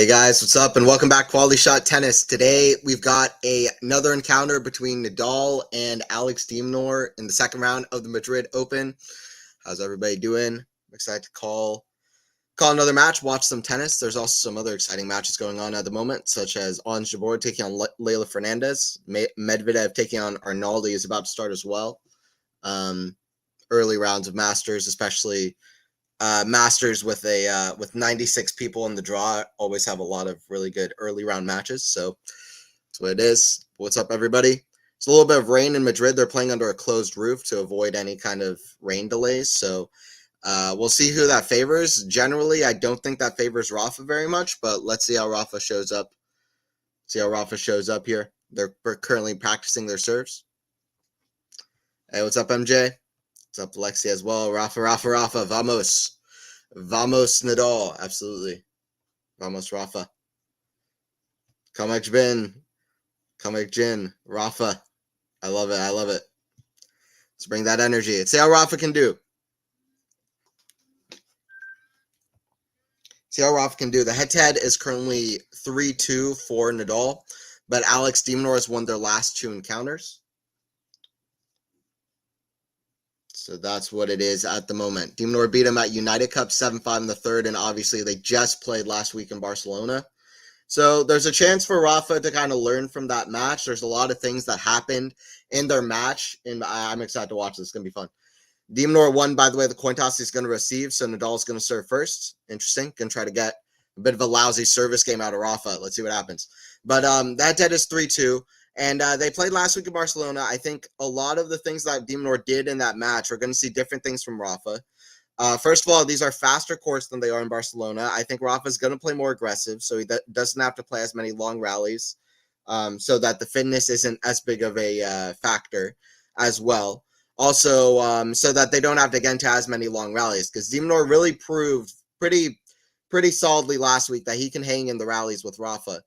Hey guys, what's up? And welcome back to QualityShot Tennis. Today we've got another encounter between Nadal and Alex de Minaur in the second round of the Madrid Open. How's everybody doing? I'm excited to call another match, watch some tennis. There's also some other exciting matches going on at the moment, such as Ons Jabeur taking on Leylah Fernandez. Medvedev taking on Arnaldi is about to start as well. Early rounds of Masters, especially Masters with 96 people in the draw, always have a lot of really good early round matches. So that's what it is. What's up, everybody? It's a little bit of rain in Madrid. They're playing under a closed roof to avoid any kind of rain delays. So we'll see who that favors. Generally, I don't think that favors Rafa very much, but let's see how Rafa shows up. See how Rafa shows up here. They're currently practicing their serves. Hey, what's up, MJ? What's up, Alexia, as well? Rafa. Vamos. Vamos, Nadal. Absolutely. Vamos, Rafa. Kamek Jin. Rafa. I love it. Let's bring that energy. Let's see how Rafa can do. The head-to-head is currently 3-2 for Nadal, but Alex de Minaur has won their last two encounters. So that's what it is at the moment. De Minaur beat him at United Cup 7-5 in the third, and obviously they just played last week in Barcelona. So there's a chance for Rafa to kind of learn from that match. There's a lot of things that happened in their match, and I'm excited to watch this. It's going to be fun. De Minaur won, by the way, the coin toss he's going to receive, so Nadal's going to serve first. Interesting. Going to try to get a bit of a lousy service game out of Rafa. Let's see what happens. But that dead is 3-2. And they played last week in Barcelona. I think a lot of the things that de Minaur did in that match, we're going to see different things from Rafa. First of all, these are faster courts than they are in Barcelona. I think Rafa's going to play more aggressive, so he doesn't have to play as many long rallies, so that the fitness isn't as big of a factor as well. Also, so that they don't have to get into as many long rallies, because de Minaur really proved pretty solidly last week that he can hang in the rallies with Rafa.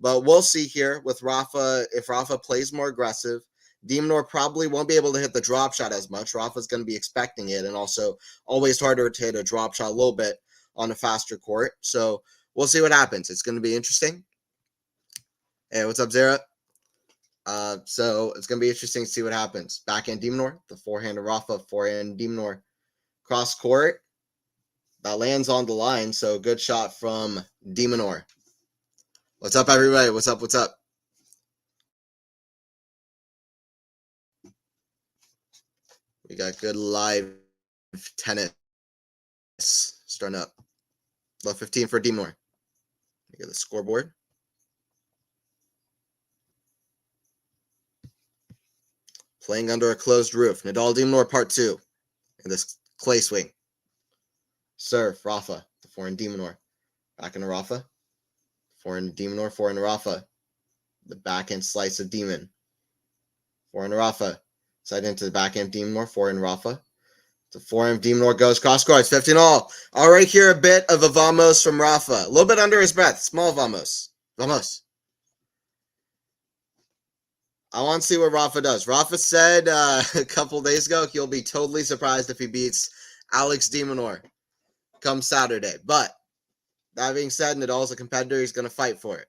But we'll see here with Rafa, if Rafa plays more aggressive. De Minaur probably won't be able to hit the drop shot as much. Rafa's going to be expecting it, and also always harder to hit a drop shot a little bit on a faster court. So we'll see what happens. It's going to be interesting. Hey, what's up, Zara? So it's going to be interesting to see what happens. Backhand de Minaur, the forehand of Rafa, forehand de Minaur. Cross court. That lands on the line, so good shot from de Minaur. What's up, everybody? What's up? We got good live tennis starting up. Love 15 for de Minaur. We get the scoreboard. Playing under a closed roof. Nadal de Minaur part 2 in this clay swing. Serve, Rafa, the forehand de Minaur. Back into Rafa. Forehand de Minaur, forehand Rafa. The backhand slice of Demon. Forehand Rafa. Side into the backhand de Minaur, forehand Rafa. The forehand de Minaur goes cross court. It's 15-all. All right, here a bit of a vamos from Rafa. A little bit under his breath. Small vamos. Vamos. I want to see what Rafa does. Rafa said a couple days ago he'll be totally surprised if he beats Alex de Minaur come Saturday. But that being said, Nadal's a competitor. He's going to fight for it.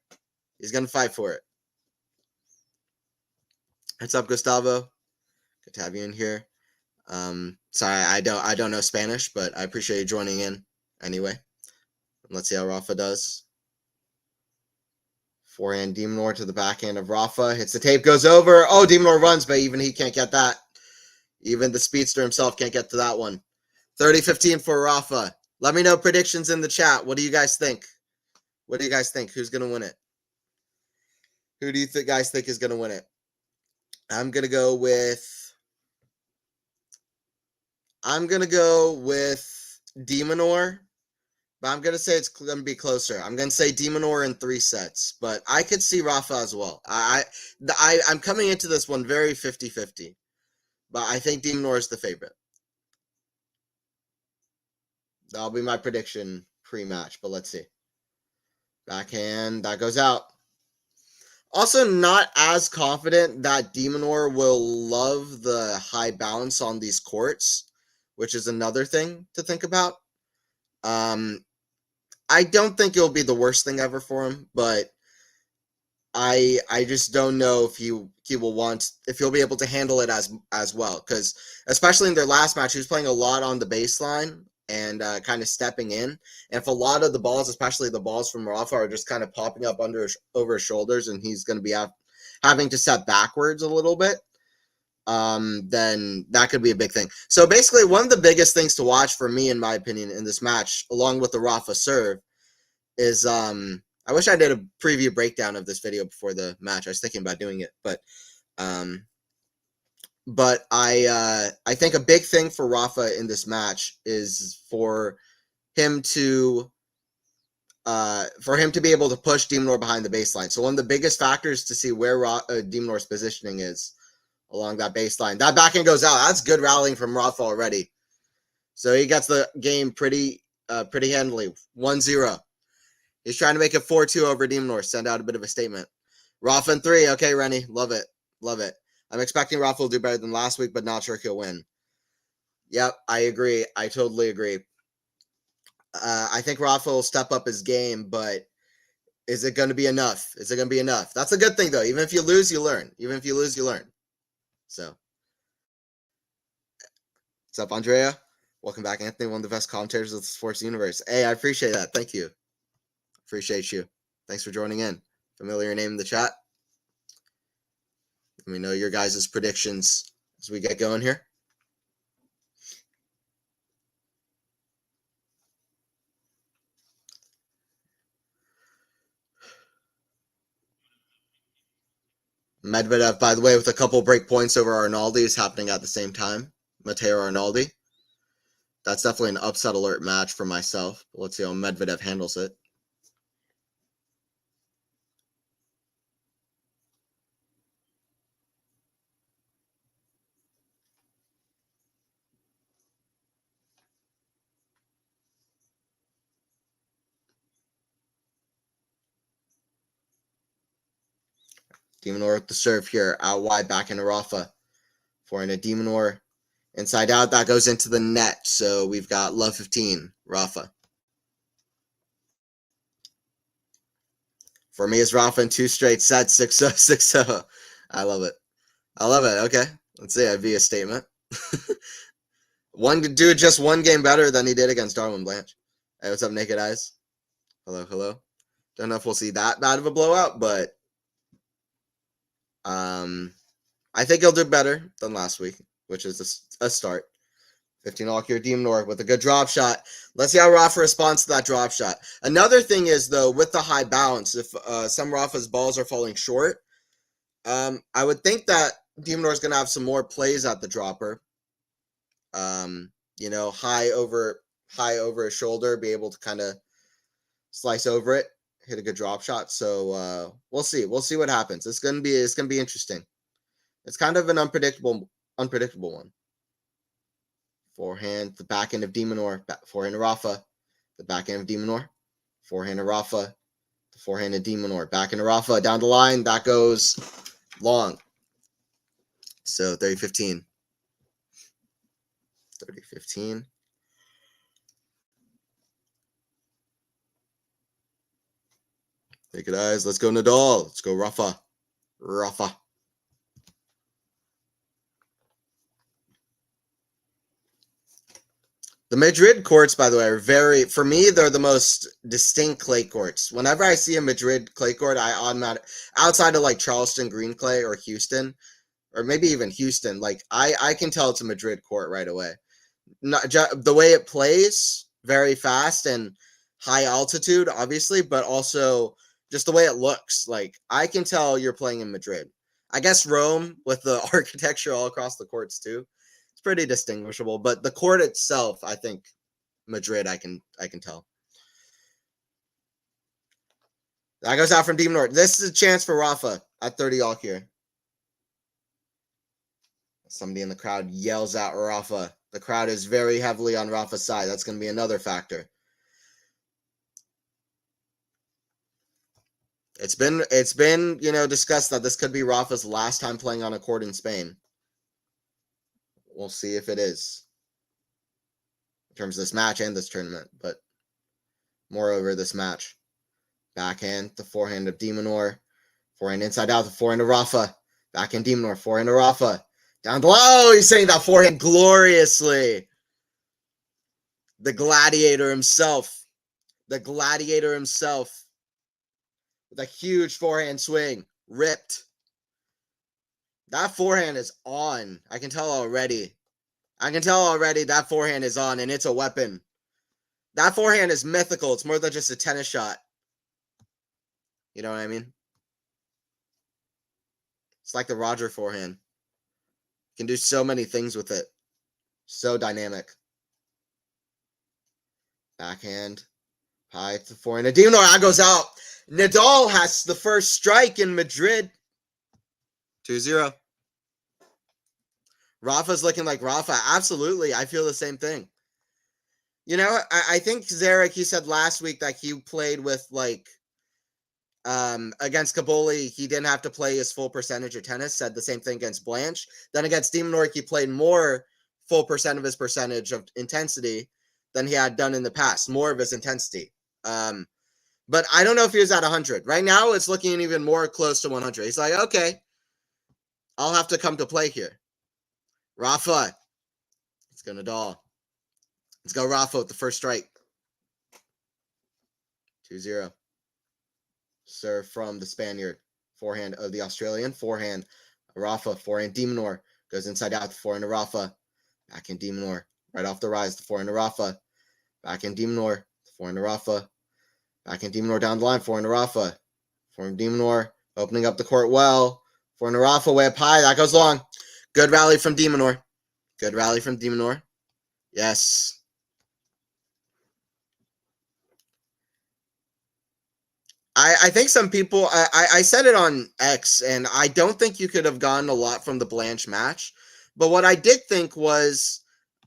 What's up, Gustavo? Good to have you in here. Sorry, I don't know Spanish, but I appreciate you joining in anyway. Let's see how Rafa does. Forehand de Minaur to the backhand of Rafa. Hits the tape, goes over. Oh, de Minaur runs, but even he can't get that. Even the speedster himself can't get to that one. 30-15 for Rafa. Let me know predictions in the chat. What do you guys think? Who's going to win it? Who do you guys think is going to win it? I'm going to go with de Minaur, but I'm going to say it's going to be closer. I'm going to say de Minaur in 3 sets, but I could see Rafa as well. I'm coming into this one very 50-50, but I think de Minaur is the favorite. That'll be my prediction pre-match, but let's see. Backhand, that goes out. Also, not as confident that de Minaur will love the high bounce on these courts, which is another thing to think about. I don't think it'll be the worst thing ever for him, but I just don't know if if he'll be able to handle it as well, because especially in their last match, he was playing a lot on the baseline and kind of stepping in. And if a lot of the balls, especially the balls from Rafa, are just kind of popping up over his shoulders, and he's going to be having to set backwards a little bit, then that could be a big thing. So basically, one of the biggest things to watch for me, in my opinion, in this match, along with the Rafa serve, is I wish I did a preview breakdown of this video before the match. I was thinking about doing it, but I think a big thing for Rafa in this match is for him to be able to push de Minaur behind the baseline. So one of the biggest factors to see where de Minaur's positioning is along that baseline. That backhand goes out. That's good rallying from Rafa already. So he gets the game pretty handily. 1-0. He's trying to make it 4-2 over de Minaur. Send out a bit of a statement. Rafa in 3. Okay, Rennie. Love it. Love it. I'm expecting Rafa will do better than last week, but not sure he'll win. Yep, I agree. I totally agree. I think Rafa will step up his game, but is it going to be enough? Is it going to be enough? That's a good thing, though. Even if you lose, you learn. Even if you lose, you learn. So, what's up, Andrea? Welcome back, Anthony, one of the best commentators of the sports universe. Hey, I appreciate that. Thank you. Appreciate you. Thanks for joining in. Familiar name in the chat. Let me know your guys' predictions as we get going here. Medvedev, by the way, with a couple break points over Arnaldi is happening at the same time. Matteo Arnaldi. That's definitely an upset alert match for myself. Let's see how Medvedev handles it. de Minaur with the serve here, out wide, back into Rafa. Forehand to de Minaur. Inside out, that goes into the net. So we've got love 15, Rafa. For me, it's Rafa in 2 straight sets, 6-0, 6-0. I love it. I love it. Okay. Let's see. I'd be a statement. Do just one game better than he did against Darwin Blanche. Hey, what's up, Naked Eyes? Hello, hello. Don't know if we'll see that bad of a blowout, but I think he'll do better than last week, which is a start. 15 all here, de Minaur with a good drop shot. Let's see how Rafa responds to that drop shot. Another thing is, though, with the high bounce, if some Rafa's balls are falling short, I would think that de Minaur is going to have some more plays at the dropper. High over his shoulder, be able to kind of slice over it, hit a good drop shot. So we'll see. We'll see what happens. It's gonna be interesting. It's kind of an unpredictable one. Forehand, the back end of de Minaur, forehand to Rafa, the back end of de Minaur, forehand to Rafa, the forehand to de Minaur, back into Rafa, down the line, that goes long. So 30-15. 30-15. Naked Eyes, let's go Nadal. Let's go Rafa. Rafa. The Madrid courts, by the way, for me, they're the most distinct clay courts. Whenever I see a Madrid clay court, I automatically, outside of like Charleston green clay or Houston, or maybe even Houston, like I can tell it's a Madrid court right away. The way it plays, very fast and high altitude, obviously, but also just the way it looks. Like, I can tell you're playing in Madrid. I guess Rome, with the architecture all across the courts too, it's pretty distinguishable. But the court itself, I think Madrid, I can tell. That goes out from de Minaur. This is a chance for Rafa at 30 all here. Somebody in the crowd yells at Rafa. The crowd is very heavily on Rafa's side. That's going to be another factor. It's been discussed that this could be Rafa's last time playing on a court in Spain. We'll see if it is, in terms of this match and this tournament. But Moreover, this match. Backhand, the forehand of de Minaur. Forehand inside out, the forehand of Rafa. Backhand de Minaur, forehand of Rafa. Down below, oh, he's saying that forehand gloriously. The gladiator himself. The gladiator himself. With a huge forehand swing. Ripped. That forehand is on. I can tell already. That forehand is on, and it's a weapon. That forehand is mythical. It's more than just a tennis shot. You know what I mean? It's like the Roger forehand. You can do so many things with it. So dynamic. Backhand. High to the forehand. de Minaur, that goes out. Nadal has the first strike in Madrid. 2-0. Rafa's looking like Rafa. Absolutely. I feel the same thing. You know, I think Zarek, he said last week that he played with, like, against Kaboli, he didn't have to play his full percentage of tennis. Said the same thing against Blanche. Then against de Minaur, he played more full percent of his percentage of intensity than he had done in the past. More of his intensity. But I don't know if he was at 100. Right now, it's looking even more close to 100. He's like, okay, I'll have to come to play here. Rafa. Let's go Nadal. Let's go Rafa with the first strike. 2-0. Serve from the Spaniard. Forehand of the Australian. Forehand. Rafa. Forehand de Minaur. Goes inside out. The forehand of Rafa. Backhand de Minaur. Right off the rise. The forehand of Rafa. Backhand de Minaur. The forehand of Rafa. Backhand de Minaur down the line. Forehand of Rafa. Forehand de Minaur. Opening up the court well. Forehand of Rafa way up high. That goes long. Good rally from de Minaur. Good rally from de Minaur. Yes. I think some people, I said it on X, and I don't think you could have gotten a lot from the Blanche match. But what I did think was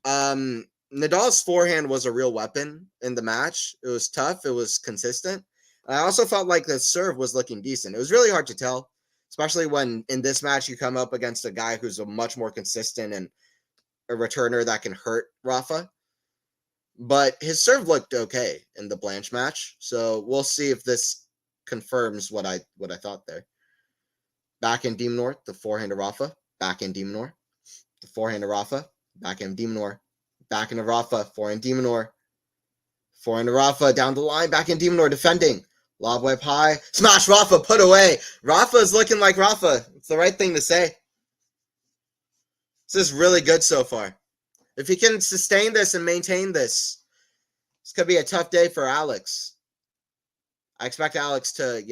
Nadal's forehand was a real weapon in the match. It was tough. It was consistent. I also felt like the serve was looking decent. It was really hard to tell, especially when in this match you come up against a guy who's a much more consistent and a returner that can hurt Rafa. But his serve looked okay in the Blanche match. So we'll see if this confirms what I thought there. Backhand de Minaur, the forehand of Rafa. Backhand de Minaur. The forehand of Rafa. Backhand de Minaur. Backhand of Rafa. Forehand de Minaur. Forehand of Rafa down the line. Backhand de Minaur defending. Lob way up high. Smash Rafa. Put away. Rafa is looking like Rafa. It's the right thing to say. This is really good so far. If he can sustain this and maintain this, this could be a tough day for Alex. I expect Alex to,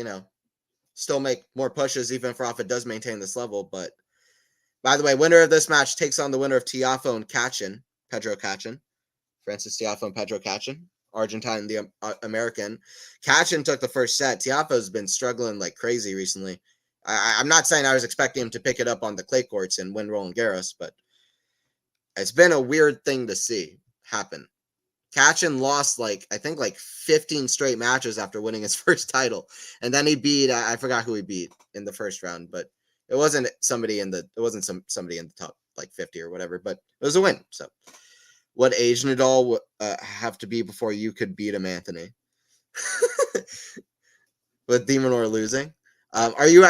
still make more pushes even if Rafa does maintain this level. But, by the way, winner of this match takes on the winner of Tiafoe and Cachin, Pedro Cachin. Francis Tiafoe and Pedro Cachin, Argentine, the American. Cachin took the first set. Tiafoe's been struggling like crazy recently. I'm not saying I was expecting him to pick it up on the clay courts and win Roland Garros, but it's been a weird thing to see happen. Cachin lost I think 15 straight matches after winning his first title. And then he beat, I forgot who he beat in the first round, but it wasn't somebody in the top 50 or whatever, but it was a win. So what age Nadal have to be before you could beat him, Anthony? With de Minaur losing? Are you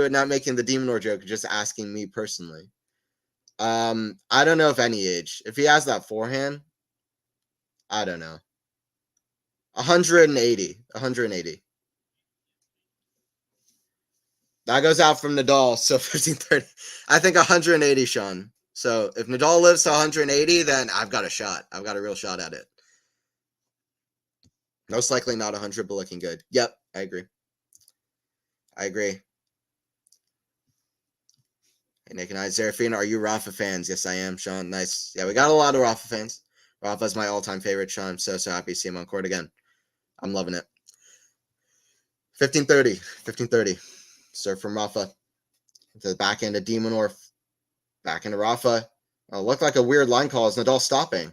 not making the de Minaur joke, just asking me personally? I don't know if any age. If he has that forehand, I don't know. 180. That goes out from Nadal, so 15-30. I think 180, Sean. So if Nadal lives to 180, then I've got a shot. I've got a real shot at it. Most likely not 100, but looking good. Yep, I agree. Hey, Nick and I, Serafina, are you Rafa fans? Yes, I am, Sean. Nice. Yeah, we got a lot of Rafa fans. Rafa's my all-time favorite, Sean. I'm so happy to see him on court again. I'm loving it. 15-30. Serve from Rafa. To the backhand of de Minaur. Backhand of Rafa. Oh, looked like a weird line call. Is Nadal stopping?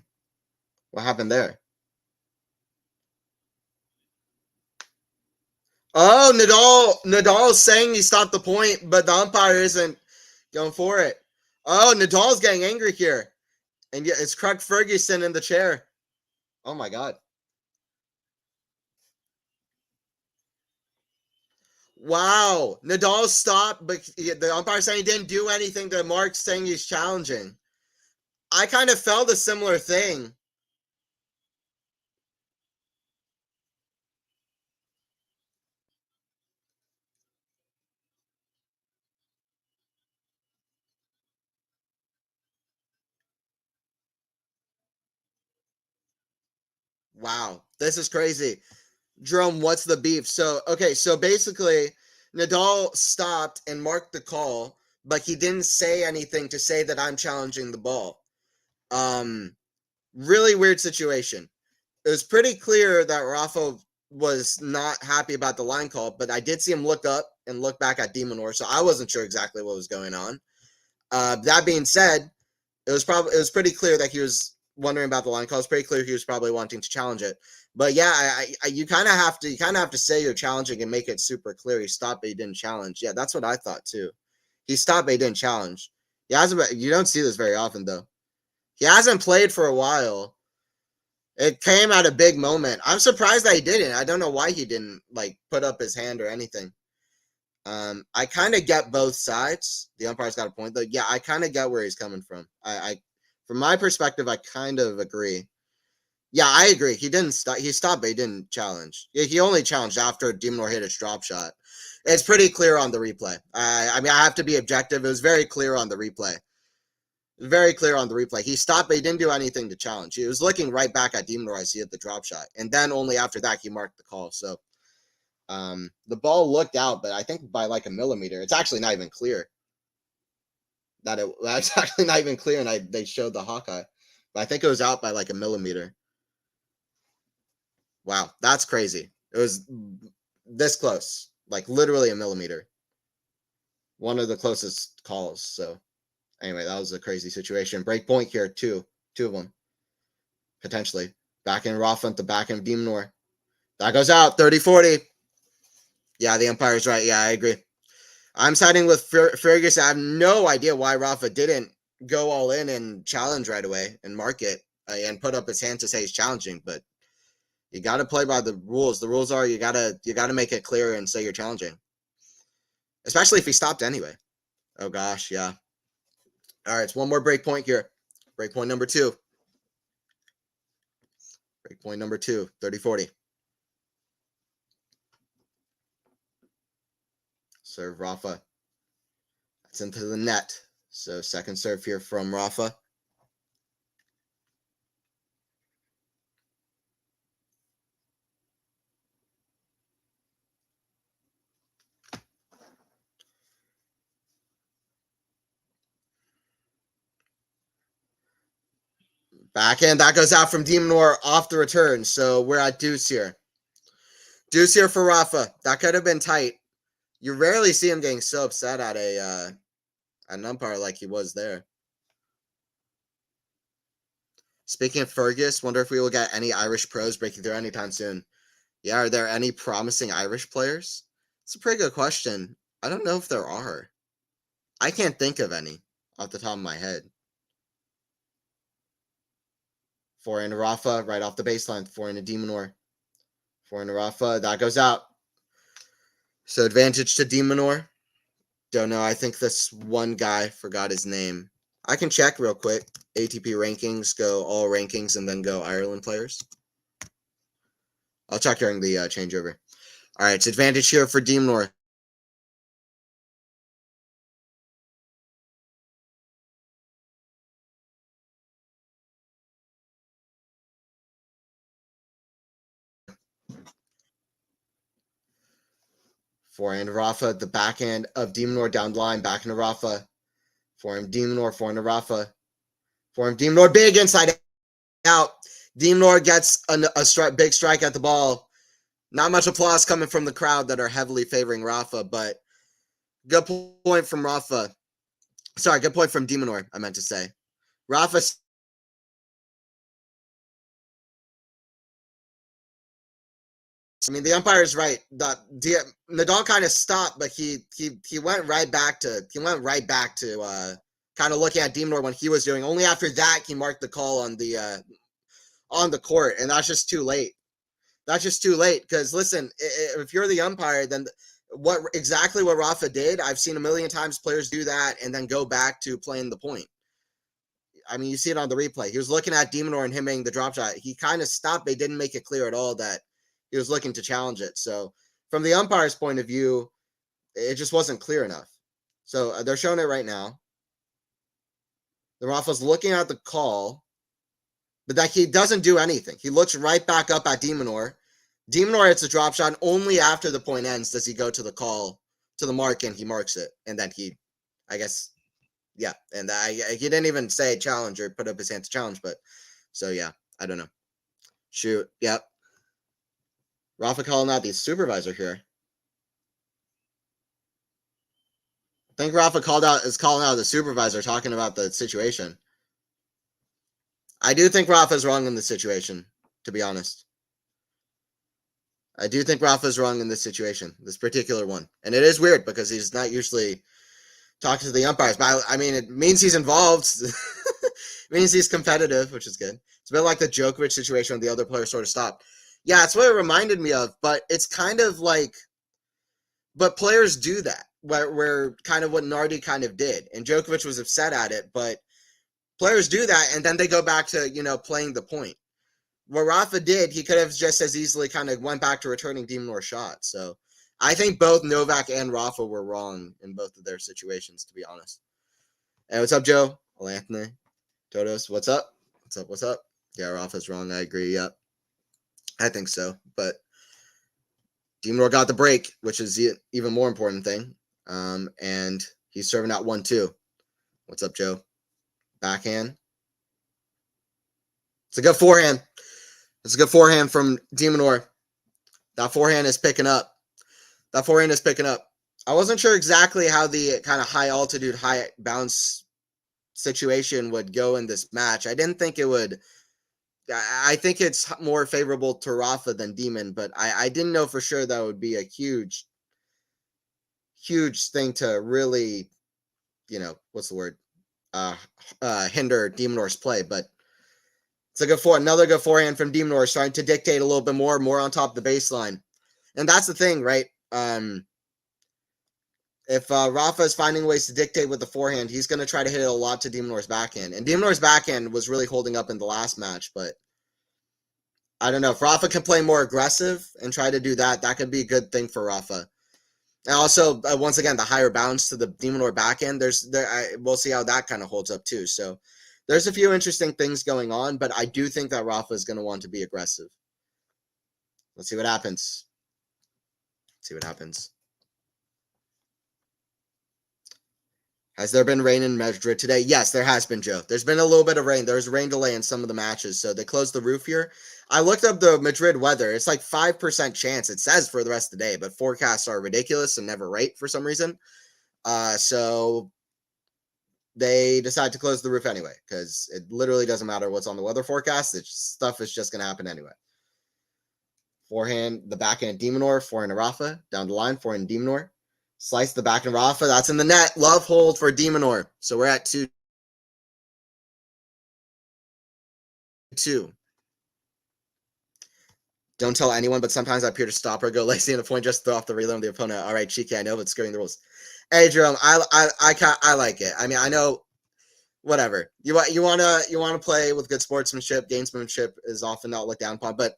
What happened there? Oh, Nadal is saying he stopped the point, but the umpire isn't going for it. Oh, Nadal's getting angry here. And yet it's Craig Ferguson in the chair. Oh my God. Wow. Nadal stopped, but the umpire saying he didn't do anything to Mark saying he's challenging. I kind of felt a similar thing. Wow. This is crazy. Jerome, what's the beef? So, okay, so basically, Nadal stopped and marked the call, but he didn't say anything to say that I'm challenging the ball. Really weird situation. It was pretty clear that Rafa was not happy about the line call, but I did see him look up and look back at Minaur, so I wasn't sure exactly what was going on. That being said, it was pretty clear that he was wondering about the line call. It's pretty clear he was probably wanting to challenge it. But yeah, you kind of have to say you're challenging and make it super clear. He stopped, but he didn't challenge. Yeah, that's what I thought too. He stopped, but he didn't challenge. He hasn't. You don't see this very often though. He hasn't played for a while. It came at a big moment. I'm surprised that he didn't. I don't know why he didn't like put up his hand or anything. I kind of get both sides. The umpire's got a point though. Yeah, I kind of get where he's coming from. From my perspective, I kind of agree. Yeah, I agree. He didn't stop. He stopped, but he didn't challenge. He only challenged after de Minaur hit his drop shot. It's pretty clear on the replay. I mean, I have to be objective. It was very clear on the replay. Very clear on the replay. He stopped, but he didn't do anything to challenge. He was looking right back at de Minaur as he hit the drop shot, and then only after that he marked the call. So the ball looked out, but I think by like a millimeter. It's actually not even clear. That's actually not even clear, and they showed the Hawkeye, but I think it was out by like a millimeter. Wow, that's crazy. It was this close, like literally a millimeter. One of the closest calls. So anyway, that was a crazy situation. Break point here, two of them potentially. Back in Rafa at the back end of de Minaur. That goes out 30-40. Yeah, the umpire's right. Yeah, I agree. I'm siding with Fergus. I have no idea why Rafa didn't go all in and challenge right away and mark it and put up his hand to say he's challenging. But you got to play by the rules. The rules are you gotta make it clear and say you're challenging, especially if he stopped anyway. Oh gosh, yeah. All right, it's one more break point here. Break point number 2. Break point number 2, 30-40. Serve Rafa. That's into the net. So second serve here from Rafa. Backhand, that goes out from de Minaur off the return. So we're at deuce here. Deuce here for Rafa. That could have been tight. You rarely see him getting so upset at an umpire like he was there. Speaking of Fergus, wonder if we will get any Irish pros breaking through anytime soon. Yeah, are there any promising Irish players? It's a pretty good question. I don't know if there are. I can't think of any off the top of my head. Forehand to Rafa, right off the baseline. Forehand to de Minaur. Forehand to Rafa, that goes out. So advantage to de Minaur. Don't know. I think this one guy forgot his name. I can check real quick. ATP rankings, go all rankings, and then go Ireland players. I'll check during the changeover. All right, it's advantage here for de Minaur. Forehand Rafa, the backhand of de Minaur down the line, back into Rafa. Forehand de Minaur, forehand to Rafa. Forehand de Minaur, big inside out. De Minaur gets a big strike at the ball. Not much applause coming from the crowd that are heavily favoring Rafa, but good point from Rafa. Sorry, good point from de Minaur, I meant to say. Rafa. I mean, the umpire is right. Nadal kind of stopped, but he went right back to kind of looking at de Minaur when he was doing. Only after that he marked the call on the court, and that's just too late. That's just too late because listen, if you're the umpire, then exactly what Rafa did. I've seen a million times players do that and then go back to playing the point. I mean, you see it on the replay. He was looking at de Minaur and him making the drop shot. He kind of stopped. They didn't make it clear at all that he was looking to challenge it. So from the umpire's point of view, it just wasn't clear enough. So they're showing it right now. The Rafa's looking at the call, but that he doesn't do anything. He looks right back up at de Minaur. De Minaur hits a drop shot. Only after the point ends does he go to the call, to the mark, and he marks it. And then he, I guess, yeah. And he didn't even say challenge or put up his hand to challenge. But so, yeah, I don't know. Shoot. Yep. Rafa calling out the supervisor here. I think Rafa is calling out the supervisor, talking about the situation. I do think Rafa's wrong in this situation, to be honest. I do think Rafa's wrong in this situation, this particular one. And it is weird because he's not usually talking to the umpires. But I mean, it means he's involved. It means he's competitive, which is good. It's a bit like the Djokovic situation when the other player sort of stopped. Yeah, that's what it reminded me of. But it's kind of like, but players do that, where kind of what Nardi kind of did. And Djokovic was upset at it, but players do that, and then they go back to, playing the point. What Rafa did, he could have just as easily kind of went back to returning de Minaur shots. So I think both Novak and Rafa were wrong in both of their situations, to be honest. Hey, what's up, Joe? Anthony, Todos, what's up? What's up? Yeah, Rafa's wrong. I agree. Yep. I think so. But de Minaur got the break, which is the even more important thing. And he's serving out 1-2. What's up, Joe? Backhand. It's a good forehand. It's a good forehand from de Minaur. That forehand is picking up. I wasn't sure exactly how the kind of high altitude, high bounce situation would go in this match. I didn't think it would. I think it's more favorable to Rafa than Demon, but I didn't know for sure that would be a huge thing to really, what's the word? Hinder de Minaur's play, but it's another good forehand from de Minaur, starting to dictate a little bit more on top of the baseline. And that's the thing, right? If Rafa is finding ways to dictate with the forehand, he's going to try to hit it a lot to de Minaur's backhand. And de Minaur's backhand was really holding up in the last match, but I don't know. If Rafa can play more aggressive and try to do that, that could be a good thing for Rafa. And also, once again, the higher bounce to the de Minaur backhand, we'll see how that kind of holds up too. So there's a few interesting things going on, but I do think that Rafa is going to want to be aggressive. Let's see what happens. Has there been rain in Madrid today? Yes, there has been, Joe. There's been a little bit of rain. There's rain delay in some of the matches, so they closed the roof here. I looked up the Madrid weather. It's like 5% chance, it says, for the rest of the day, but forecasts are ridiculous and never right for some reason. So they decide to close the roof anyway, because it literally doesn't matter what's on the weather forecast. Stuff is just going to happen anyway. Forehand, the backhand de Minaur, forehand to Rafa, down the line, forehand de Minaur. Slice the back and Rafa. That's in the net. Love hold for de Minaur. So we're at 2-2. Don't tell anyone, but sometimes I appear to stop or go lazy in the point, just throw off the reload of the opponent. All right, cheeky, I know, but skirting the rules. Hey, Jerome, I like it. I mean, I know, whatever. You want to play with good sportsmanship. Gamesmanship is often not looked down upon, but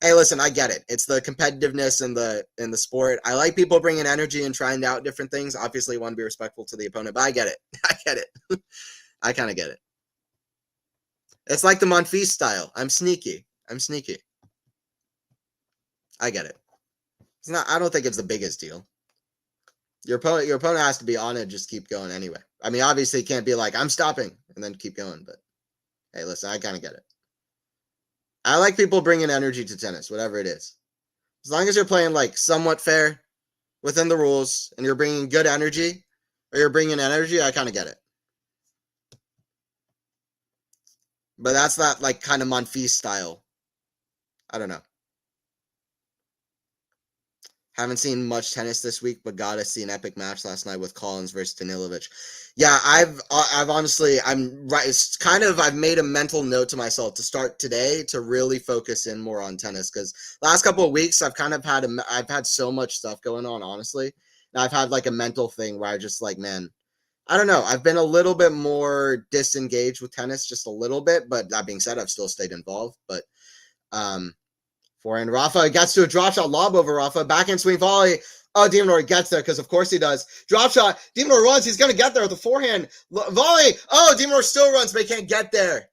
hey, listen, I get it. It's the competitiveness in the sport. I like people bringing energy and trying out different things. Obviously, you want to be respectful to the opponent, but I get it. I kind of get it. It's like the Monfils style. I'm sneaky. I get it. It's not. I don't think it's the biggest deal. Your opponent has to be on it. Just keep going anyway. I mean, obviously, it can't be like I'm stopping and then keep going. But hey, listen, I kind of get it. I like people bringing energy to tennis, whatever it is. As long as you're playing like somewhat fair within the rules and you're bringing good energy, I kind of get it. But that's not like kind of Monfils style. I don't know. Haven't seen much tennis this week, but got to see an epic match last night with Collins versus Danilovic. Yeah, I've honestly, I'm right. It's kind of, I've made a mental note to myself to start today to really focus in more on tennis, because last couple of weeks I've kind of I've had so much stuff going on, honestly. And I've had like a mental thing where I just like, man, I don't know. I've been a little bit more disengaged with tennis, just a little bit. But that being said, I've still stayed involved. But forehand, Rafa gets to a drop shot, lob over Rafa, backhand swing volley. Oh, de Minaur gets there because of course he does. Drop shot, de Minaur runs. He's going to get there with a forehand volley. Oh, de Minaur still runs, but he can't get there.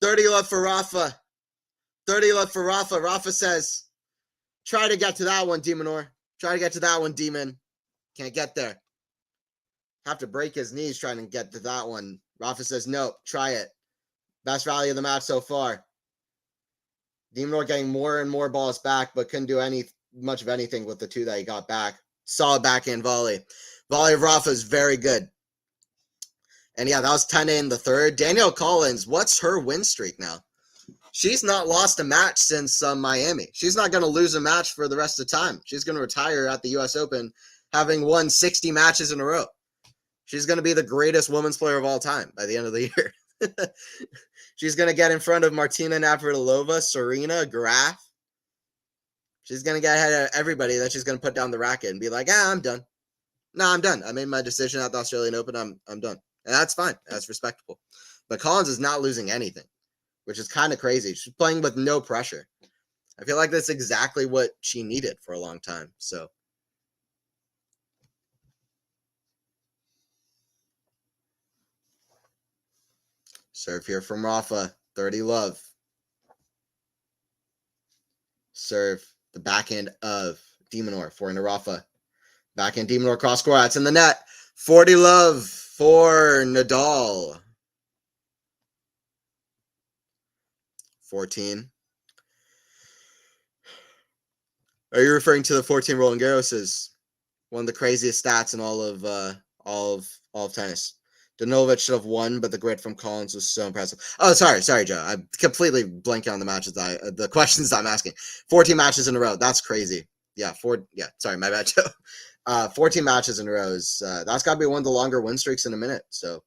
30 left for Rafa. 30 left for Rafa. Rafa says, try to get to that one, de Minaur. Try to get to that one, Demon. Can't get there. Have to break his knees trying to get to that one. Rafa says, no, try it. Best rally of the match so far. de Minaur getting more and more balls back, but couldn't do much of anything with the two that he got back. Solid backhand volley. Volley of Rafa is very good. And yeah, that was 10 in the third. Danielle Collins, what's her win streak now? She's not lost a match since Miami. She's not going to lose a match for the rest of the time. She's going to retire at the U.S. Open having won 60 matches in a row. She's going to be the greatest women's player of all time by the end of the year. She's going to get in front of Martina Navratilova, Serena, Graf. She's going to get ahead of everybody that she's going to put down the racket and be like, I'm done. No, I'm done. I made my decision at the Australian Open. I'm done. And that's fine. That's respectable. But Collins is not losing anything, which is kind of crazy. She's playing with no pressure. I feel like that's exactly what she needed for a long time. So serve here from Rafa. 30 love. Serve the backhand of de Minaur. Forehand to Rafa. Backhand de Minaur cross court. That's in the net. 40 love for Nadal. 14. Are you referring to the 14 Roland Garros as one of the craziest stats in all of tennis? Danilovic should have won, but the grid from Collins was so impressive. Oh, sorry, Joe. I'm completely blanking on the matches the questions I'm asking. 14 matches in a row. That's crazy. Yeah, sorry, my bad, Joe. 14 matches in a row is that's got to be one of the longer win streaks in a minute. So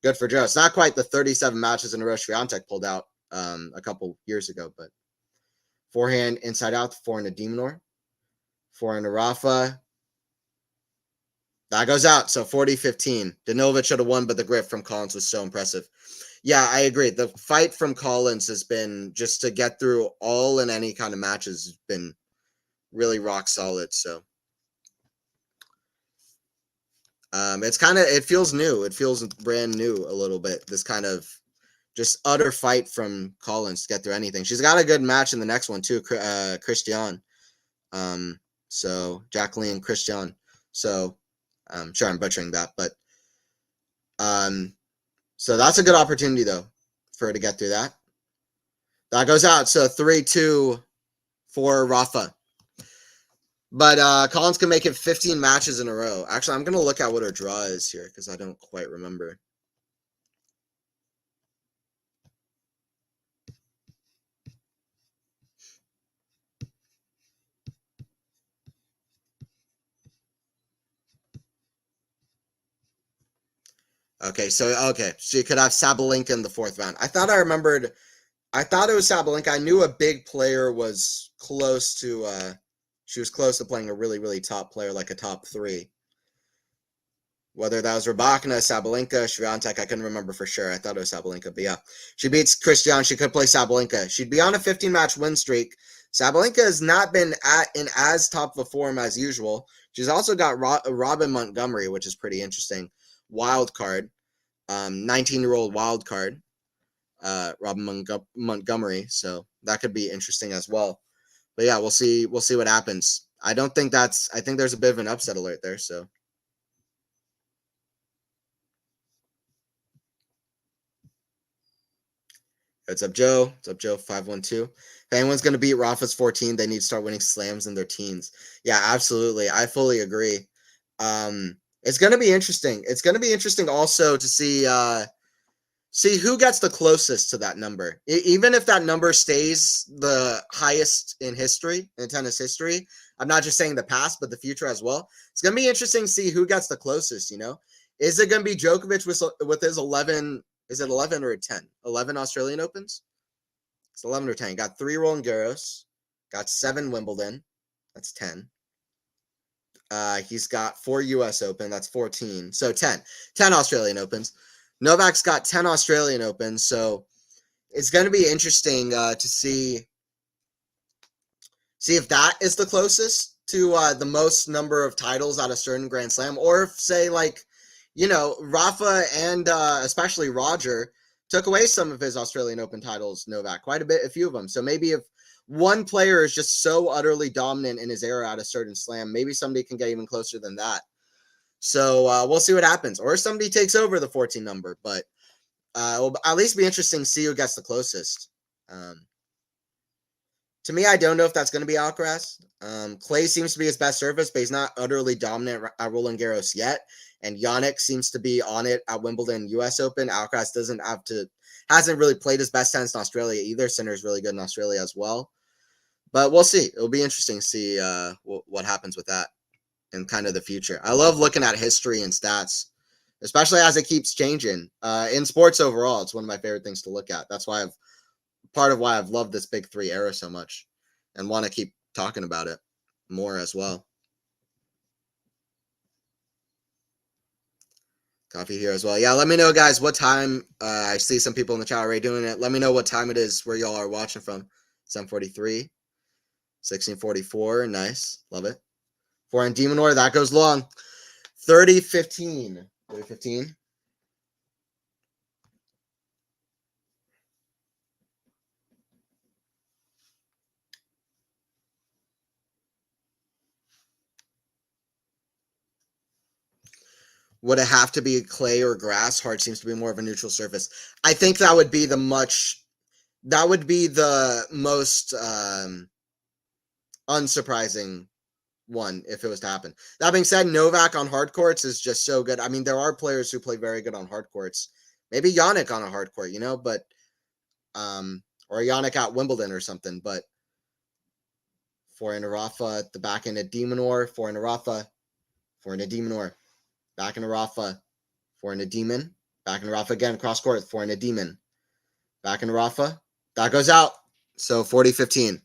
good for Joe. It's not quite the 37 matches in a row Swiatek pulled out a couple years ago, but forehand inside out, forehand to de Minaur, forehand to Rafa. That goes out. So 40-15. Danilovic should have won, but the grip from Collins was so impressive. Yeah, I agree. The fight from Collins has been just to get through all and any kind of matches has been really rock solid. So it feels new. It feels brand new a little bit. This kind of just utter fight from Collins to get through anything. She's got a good match in the next one too, Christian. So Jacqueline Christian. So I'm sure I'm butchering that, but so that's a good opportunity though for her to get through that. That goes out. So 3-2 for Rafa. But Collins can make it 15 matches in a row. Actually, I'm gonna look at what her draw is here because I don't quite remember. Okay, so she could have Sabalenka in the fourth round. I thought it was Sabalenka. I knew a big player was close to she was close to playing a really, really top player, like a top 3. Whether that was Rybakina, Sabalenka, Swiatek, I couldn't remember for sure. I thought it was Sabalenka, but yeah. She beats Christian. She could play Sabalenka. She'd be on a 15-match win streak. Sabalenka has not been in as top of a form as usual. She's also got Robin Montgomery, which is pretty interesting. Wild card. 19-year-old wild card. Robin Montgomery. So that could be interesting as well. But yeah, we'll see what happens. I think there's a bit of an upset alert there, so. What's up, Joe? What's up, Joe? 512. If anyone's going to beat Rafa's 14, they need to start winning slams in their teens. Yeah, absolutely. I fully agree. It's going to be interesting. It's going to be interesting also to see who gets the closest to that number. Even if that number stays the highest in history, in tennis history, I'm not just saying the past, but the future as well. It's going to be interesting to see who gets the closest, you know? Is it going to be Djokovic with his 11, is it 11 or 10? 11 Australian Opens? It's 11 or 10. He got 3 Roland Garros, got 7 Wimbledon. That's 10. He's got 4 US Open. That's 14. So 10. 10 Australian Opens. Novak's got 10 Australian Opens. So it's going to be interesting to see if that is the closest to the most number of titles at a certain Grand Slam, or if, say, like, you know, Rafa and especially Roger took away some of his Australian Open titles, Novak, quite a few of them. So maybe if one player is just so utterly dominant in his era at a certain slam, maybe somebody can get even closer than that. So we'll see what happens. Or somebody takes over the 14 number, but it will at least be interesting to see who gets the closest. To me, I don't know if that's going to be Alcaraz. Clay seems to be his best service, but he's not utterly dominant at Roland Garros yet. And Jannik seems to be on it at Wimbledon, U.S. Open. Alcaraz hasn't really played his best tennis in Australia either. Sinner's really good in Australia as well. But we'll see. It'll be interesting to see what happens with that in kind of the future. I love looking at history and stats, especially as it keeps changing. In sports overall, it's one of my favorite things to look at. That's why part of why I've loved this Big Three era so much and want to keep talking about it more as well. Coffee here as well. Yeah, let me know, guys, what time. I see some people in the chat already doing it. Let me know what time it is where y'all are watching from. 7:43, 16:44. Nice. Love it. For De Minaur, that goes long. 30-15. 30-15. Would it have to be clay or grass? Hard seems to be more of a neutral surface. I think that would be the most unsurprising one if it was to happen. That being said, Novak on hard courts is just so good. I mean, there are players who play very good on hard courts. Maybe Jannik on a hard court, you know, but or Jannik at Wimbledon or something. But forehand to Rafa at the back end of De Minaur, forehand to Rafa, forehand to De Minaur, back into Rafa, forehand to Demon, back into Rafa again, cross court, forehand to Demon, back into Rafa. That goes out. So 40-15.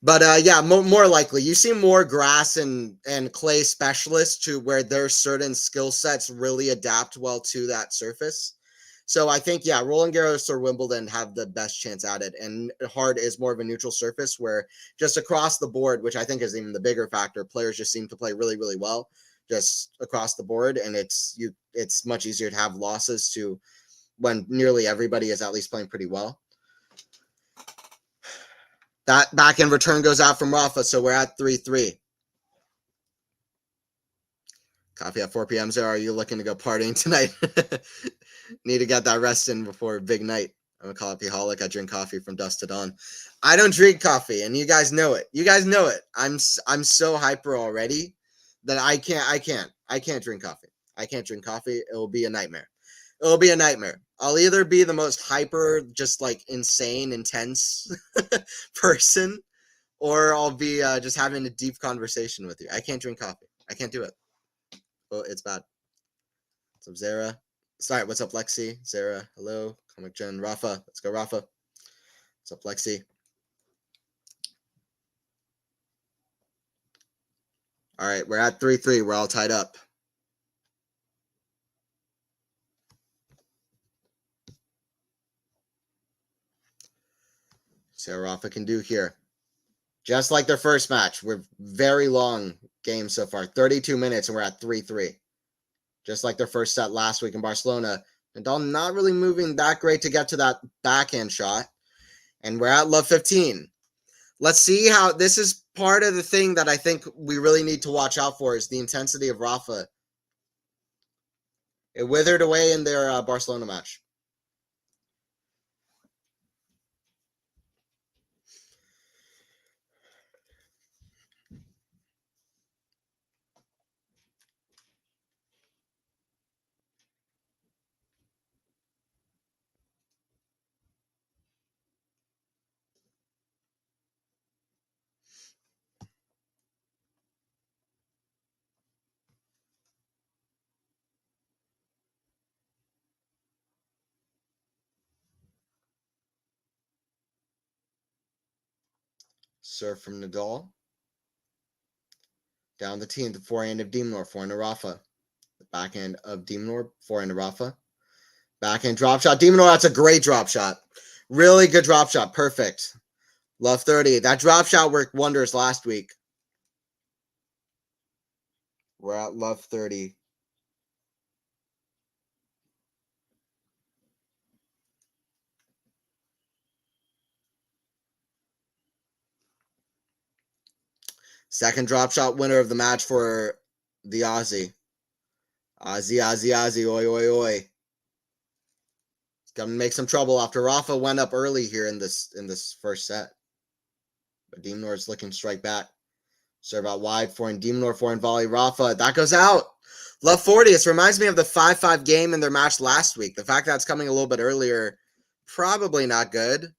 But yeah, more likely. You see more grass and clay specialists to where their certain skill sets really adapt well to that surface. So I think, yeah, Roland Garros or Wimbledon have the best chance at it. And hard is more of a neutral surface where just across the board, which I think is even the bigger factor, players just seem to play really, really well just across the board. And it's much easier to have losses to when nearly everybody is at least playing pretty well. That back end return goes out from Rafa, so we're at 3-3. Coffee at 4 p.m. Zara, are you looking to go partying tonight? Need to get that rest in before a big night. I'm a coffeeholic. I drink coffee from dusk to dawn. I don't drink coffee, and you guys know it. You guys know it. I'm so hyper already that I can't drink coffee. I can't drink coffee. It will be a nightmare. It'll be a nightmare. I'll either be the most hyper, just like insane, intense person, or I'll be just having a deep conversation with you. I can't drink coffee. I can't do it. Oh, it's bad. What's up, Zara? Sorry, what's up, Lexi? Zara, hello. Comic Jen, Rafa. Let's go, Rafa. What's up, Lexi? All right, we're at 3-3. We're all tied up. See how Rafa can do here. Just like their first match, we're very long game so far, 32 minutes, and we're at 3-3. Just like their first set last week in Barcelona. Nadal not really moving that great to get to that backhand shot. And we're at love 15. Let's see how this is part of the thing that I think we really need to watch out for is the intensity of Rafa. It withered away in their Barcelona match. Serve from Nadal. Down the tee, the forehand of Minaur, forehand of Rafa. The backhand of Minaur, forehand of Rafa. Backhand drop shot. Minaur, that's a great drop shot. Really good drop shot. Perfect. Love 30. That drop shot worked wonders last week. We're at love 30. Second drop shot winner of the match for the Aussie. Aussie, oi, oi, oi. It's gonna make some trouble after Rafa went up early here in this first set. But Minaur is looking to strike back. Serve out wide, forehand Minaur, forehand volley, Rafa. That goes out. Love 40. This reminds me of the 5-5 game in their match last week. The fact that it's coming a little bit earlier, probably not good.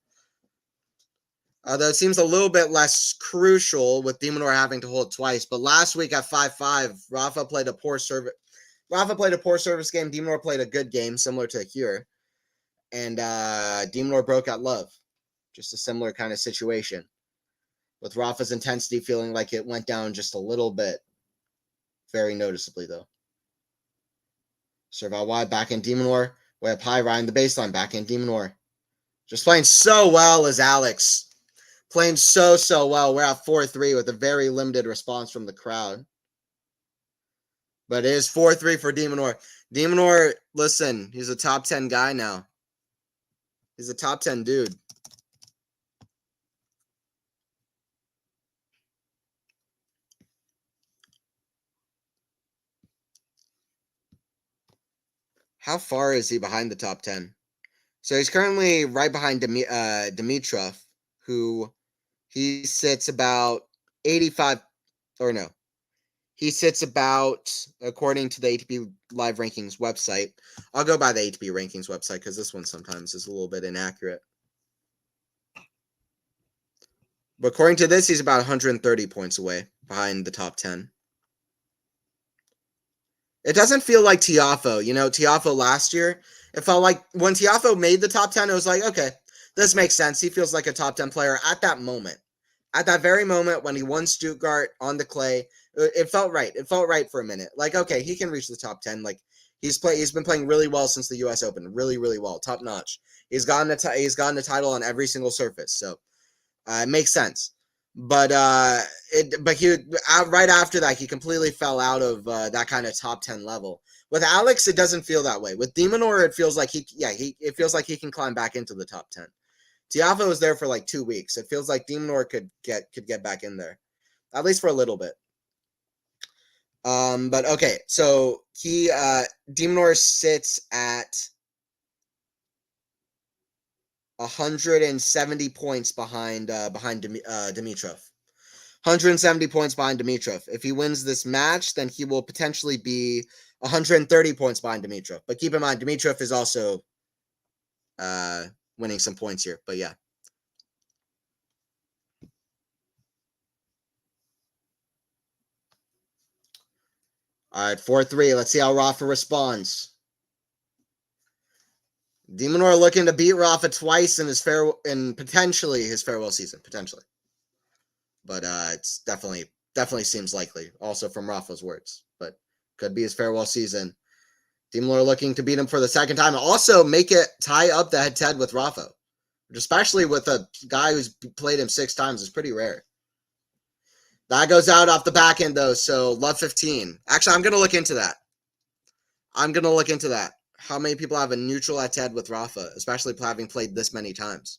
Although it seems a little bit less crucial with Minaur having to hold twice. But last week at 5-5, Rafa played a poor service game. Minaur played a good game, similar to here. And Minaur broke at love. Just a similar kind of situation. With Rafa's intensity feeling like it went down just a little bit. Very noticeably, though. Serve out wide, backhand Minaur. Way up high, riding the baseline, backhand Minaur. Just playing so well as Alex. Playing so well. We're at 4-3 with a very limited response from the crowd. But it is 4-3 for Minaur. Minaur, listen, he's a top 10 guy now. He's a top 10 dude. How far is he behind the top 10? So he's currently right behind Dimitrov, who he sits about 85, or no. He sits about, according to the ATP Live Rankings website. I'll go by the ATP Rankings website because this one sometimes is a little bit inaccurate. But according to this, he's about 130 points away behind the top 10. It doesn't feel like Tiafoe. You know, Tiafoe last year, it felt like when Tiafoe made the top 10, it was like, okay, this makes sense. He feels like a top 10 player at that moment. At that very moment when he won Stuttgart on the clay, it felt right. It felt right for a minute. Like, okay, he can reach the top 10. Like, he's been playing really well since the U.S. Open. Really, really well. Top notch. He's gotten a title on every single surface. So, it makes sense. But right after that, he completely fell out of that kind of top 10 level. With Alex, it doesn't feel that way. With Minaur, it feels like it feels like he can climb back into the top 10. Tiafoe was there for like 2 weeks. It feels like Minaur could get back in there, at least for a little bit. But okay, so Minaur sits at 170 points behind Dimitrov. 170 points behind Dimitrov. If he wins this match, then he will potentially be 130 points behind Dimitrov. But keep in mind, Dimitrov is also winning some points here. But yeah. All right, 4-3. Let's see how Rafa responds. Minaur looking to beat Rafa twice in potentially his farewell season, potentially. But it's definitely seems likely, also from Rafa's words. But could be his farewell season. Minaur looking to beat him for the second time. Also make it tie up the head-to-head with Rafa. Which especially with a guy who's played him 6 times is pretty rare. That goes out off the back end, though, so love 15. Actually, I'm going to look into that. How many people have a neutral head-to-head with Rafa, especially having played this many times?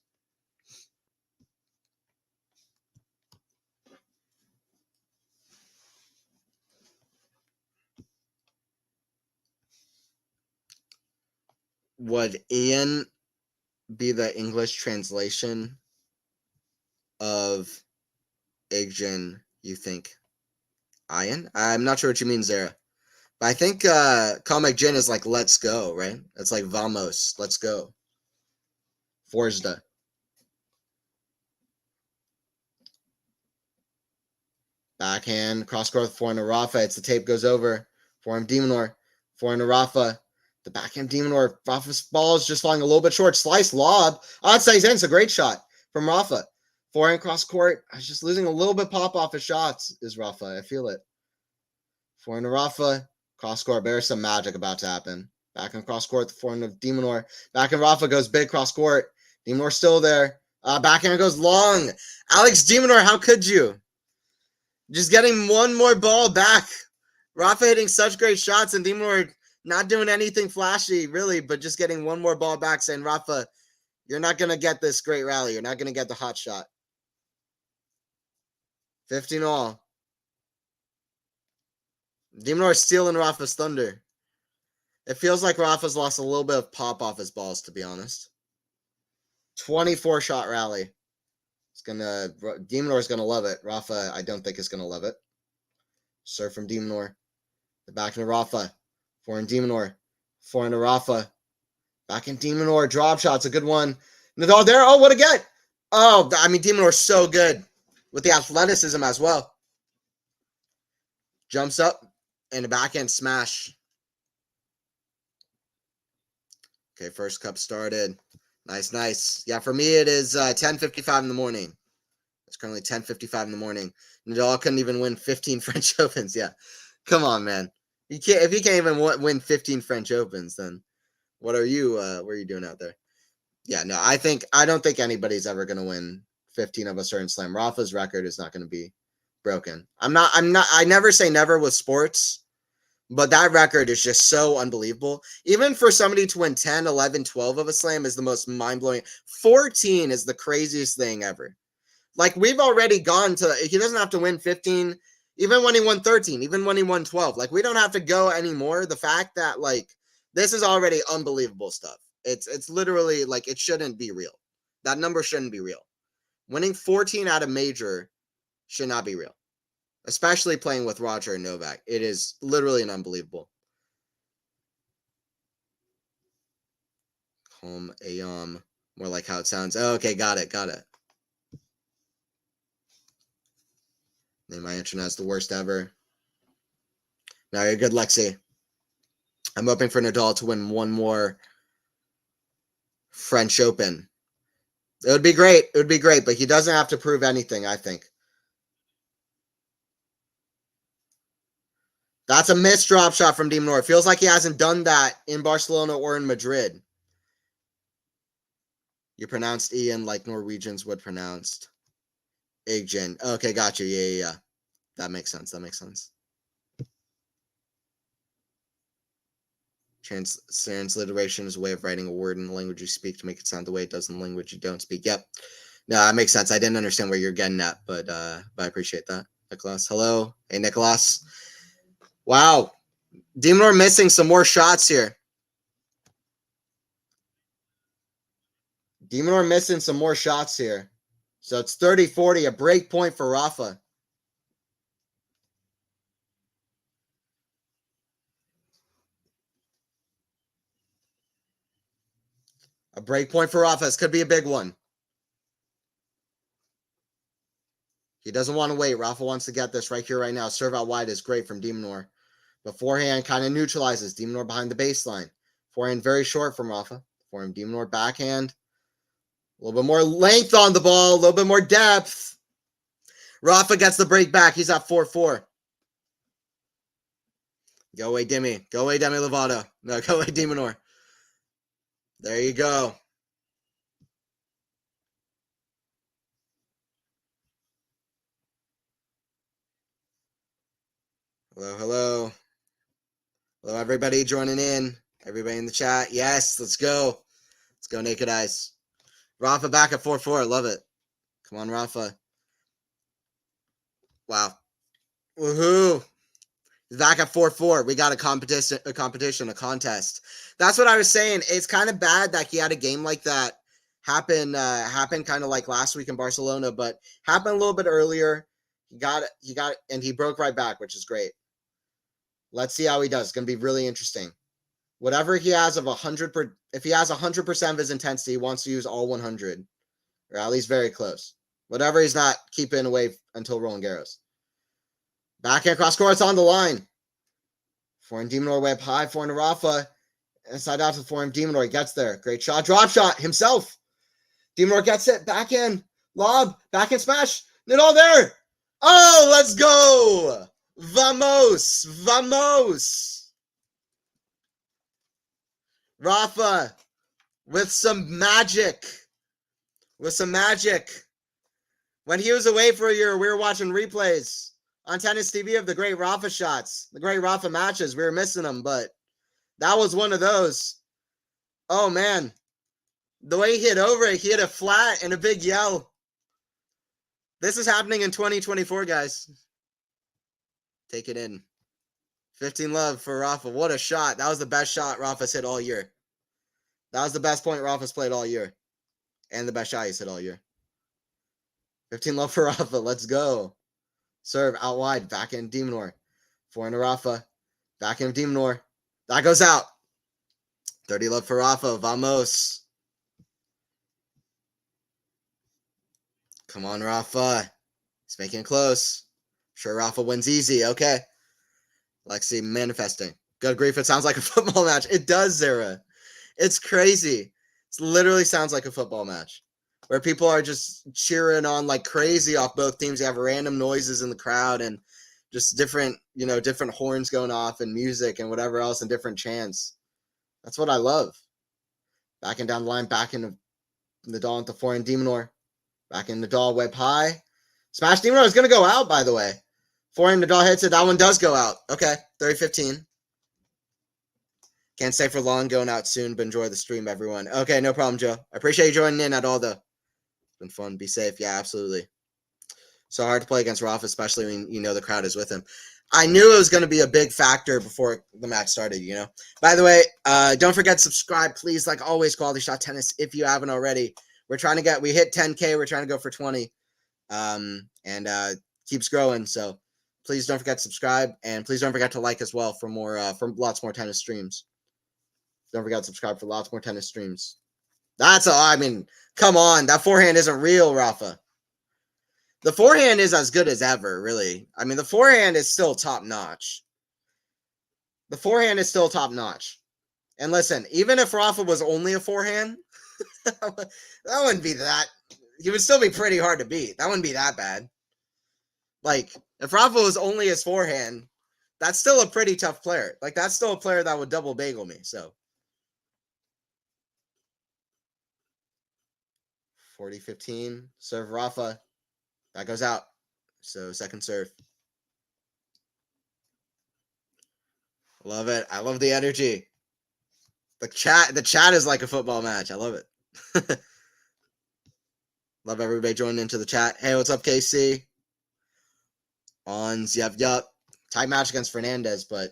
Would Ian be the English translation of Ian, you think? Ian? I'm not sure what you mean, Zara. But I think Comic Gin is like let's go, right? It's like vamos, let's go. Forza. Backhand, cross-court, forehand to Rafa. It's the tape goes over. Forehand Minaur. Forehand to Rafa. The backhand Minaur. Rafa's ball is just falling a little bit short. Slice, lob. Oh, it stays in. It's a great shot from Rafa. Forehand cross court. I was just losing a little bit pop off his shots, is Rafa. I feel it. Forehand to Rafa. Cross court. There's some magic about to happen. Back in cross court. The forehand of de Minaur. Back in Rafa goes big cross court. De Minaur still there. Backhand goes long. Alex de Minaur, how could you? Just getting one more ball back. Rafa hitting such great shots and de Minaur not doing anything flashy, really, but just getting one more ball back saying, Rafa, you're not going to get this great rally. You're not going to get the hot shot. 15 all. De Minaur stealing Rafa's thunder. It feels like Rafa's lost a little bit of pop off his balls, to be honest. 24 shot rally. De Minaur's gonna love it. Rafa, I don't think is gonna love it. Serve from de Minaur. The back into Rafa. Forehand de Minaur. Forehand to Rafa. Back in de Minaur. Drop shot's a good one. Nadal there. Oh, what a get! Oh, I mean, de Minaur's so good with the athleticism as well. Jumps up and a backhand smash. Okay, first cup started. Nice, nice. Yeah, for me, it is 10:55 in the morning. It's currently 10:55 in the morning. Nadal couldn't even win 15 French Opens. Yeah, come on, man. You can't if you can't even win 15 French Opens, then what are you doing out there? Yeah, no, I don't think anybody's ever going to win 15 of a certain slam. Rafa's record is not going to be broken. I never say never with sports. But that record is just so unbelievable. Even for somebody to win 10, 11, 12 of a slam is the most mind-blowing. 14 is the craziest thing ever. Like, we've already gone to, he doesn't have to win 15, even when he won 13, even when he won 12. Like, we don't have to go anymore. The fact that, like, this is already unbelievable stuff. It's literally, like, it shouldn't be real. That number shouldn't be real. Winning 14 at a major should not be real. Especially playing with Roger and Novak. It is literally an unbelievable. Calm Ayam. More like how it sounds. Oh, okay, got it. My internet's the worst ever. No, you're good, Lexi. I'm hoping for Nadal to win one more French Open. It would be great, but he doesn't have to prove anything, I think. That's a missed drop shot from de Minaur. It feels like he hasn't done that in Barcelona or in Madrid. You pronounced Ian like Norwegians would pronounce Igjen. Okay, got you. Yeah. That makes sense. Transliteration is a way of writing a word in the language you speak to make it sound the way it does in the language you don't speak. Yep. No, that makes sense. I didn't understand where you're getting at, but I appreciate that. Nicholas, hello. Hey, Nicholas. Wow. de Minaur missing some more shots here. de Minaur missing some more shots here. So it's 30-40, a break point for Rafa. A break point for Rafa. This could be a big one. He doesn't want to wait. Rafa wants to get this right here, right now. Serve out wide is great from de Minaur. But forehand kind of neutralizes. de Minaur behind the baseline. Forehand very short from Rafa. Forehand de Minaur backhand. A little bit more length on the ball. A little bit more depth. Rafa gets the break back. He's at 4-4. Go away, Demi. Go away, Demi Lovato. No, go away, de Minaur. There you go. Hello. Hello, everybody joining in. Everybody in the chat. Yes, let's go. Let's go, Naked Eyes. Rafa back at 4-4. I love it. Come on, Rafa. Wow. Woohoo. He's back at 4-4. We got a competition, a contest. That's what I was saying. It's kind of bad that he had a game like that happen kind of like last week in Barcelona, but happened a little bit earlier. He got it, and he broke right back, which is great. Let's see how he does. It's going to be really interesting. Whatever he has of 100%, if he has 100% of his intensity, he wants to use all 100, or at least very close. Whatever he's not keeping away until Roland Garros. Backhand cross court, it's on the line. Forehand de Minaur way up high, forehand to Rafa. Inside out to forehand de Minaur. He gets there. Great shot. Drop shot himself. de Minaur gets it. Backhand. Lob. Backhand smash. Nadal there. Oh, let's go. Vamos. Vamos. Rafa with some magic. With some magic. When he was away for a year, we were watching replays on Tennis TV of the great Rafa shots, the great Rafa matches. We were missing them, but that was one of those. Oh, man. The way he hit over it, he hit a flat and a big yell. This is happening in 2024, guys. Take it in. 15 love for Rafa. What a shot. That was the best shot Rafa's hit all year. That was the best point Rafa's played all year. And the best shot he's hit all year. 15 love for Rafa. Let's go. Serve out wide. Back in de Minaur. Forehand to Rafa. Back in de Minaur. That goes out. 30 love for Rafa. Vamos. Come on, Rafa. He's making it close. Sure, Rafa wins easy. Okay. Lexi manifesting. Good grief. It sounds like a football match. It does, Zara. It's crazy. It literally sounds like a football match where people are just cheering on like crazy off both teams. You have random noises in the crowd and just different, different horns going off and music and whatever else and different chants. That's what I love. Backing down the line, back into Nadal into forehand de Minaur. Back in Nadal, web high. Smash de Minaur is going to go out, by the way. Forehand Nadal hits it. That one does go out. Okay, 30-15. Can't stay for long, going out soon, but enjoy the stream, everyone. Okay, no problem, Joe. I appreciate you joining in at all, though. It's been fun. Be safe. Yeah, absolutely. So hard to play against Rafa, especially when the crowd is with him. I knew it was going to be a big factor before the match started, By the way, don't forget to subscribe, please. Like always, QualityShot Tennis, if you haven't already. We hit 10K. We're trying to go for 20. And keeps growing. So please don't forget to subscribe. And please don't forget to like as well for lots more tennis streams. Don't forget to subscribe for lots more tennis streams. Come on. That forehand isn't real, Rafa. The forehand is as good as ever, really. The forehand is still top notch. The forehand is still top notch. And listen, even if Rafa was only a forehand, that wouldn't be that. He would still be pretty hard to beat. That wouldn't be that bad. Like, if Rafa was only his forehand, that's still a pretty tough player. Like, that's still a player that would double bagel me. So, 40-15. Serve Rafa. That goes out. So, second serve. Love it. I love the energy. The chat is like a football match. I love it. Love everybody joining into the chat. Hey, what's up, KC? Ons, yup. Tight match against Fernandez, but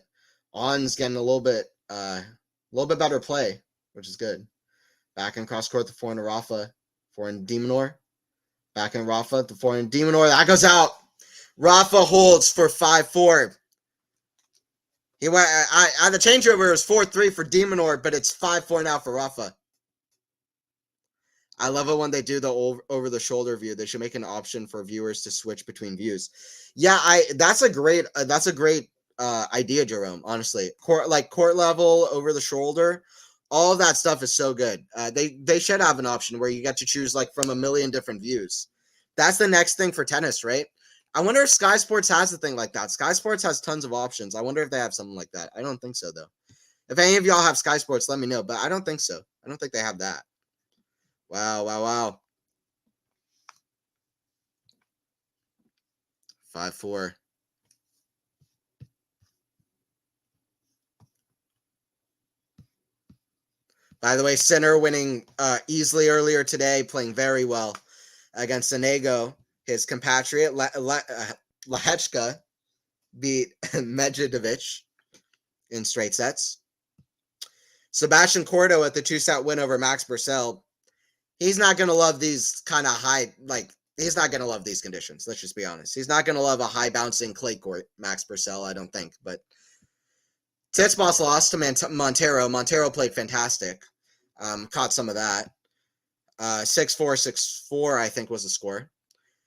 Ons getting a little bit better play, which is good. Back in cross court, the forehand to Rafa, forehand de Minaur. Back in Rafa, the forehand de Minaur. That goes out. Rafa holds for 5-4. He went. The changeover was 4-3 for de Minaur, but it's 5-4 now for Rafa. I love it when they do the over the shoulder view. They should make an option for viewers to switch between views. Yeah, that's a great idea, Jerome. Honestly, court level, over the shoulder, all of that stuff is so good. They should have an option where you get to choose like from a million different views. That's the next thing for tennis, right? I wonder if Sky Sports has a thing like that. Sky Sports has tons of options. I wonder if they have something like that. I don't think so, though. If any of y'all have Sky Sports, let me know. But I don't think so. I don't think they have that. Wow. 5-4. By the way, Sinner winning easily earlier today, playing very well against Sonego. His compatriot, Lehechka, beat Medvedev in straight sets. Sebastian Cordo at the 2-set win over Max Purcell. He's not going to love these kind of he's not going to love these conditions. Let's just be honest. He's not going to love a high bouncing clay court, Max Purcell, I don't think. But Tsitsipas lost to Montero. Montero played fantastic. Caught some of that. 6-4, 6-4, I think was the score.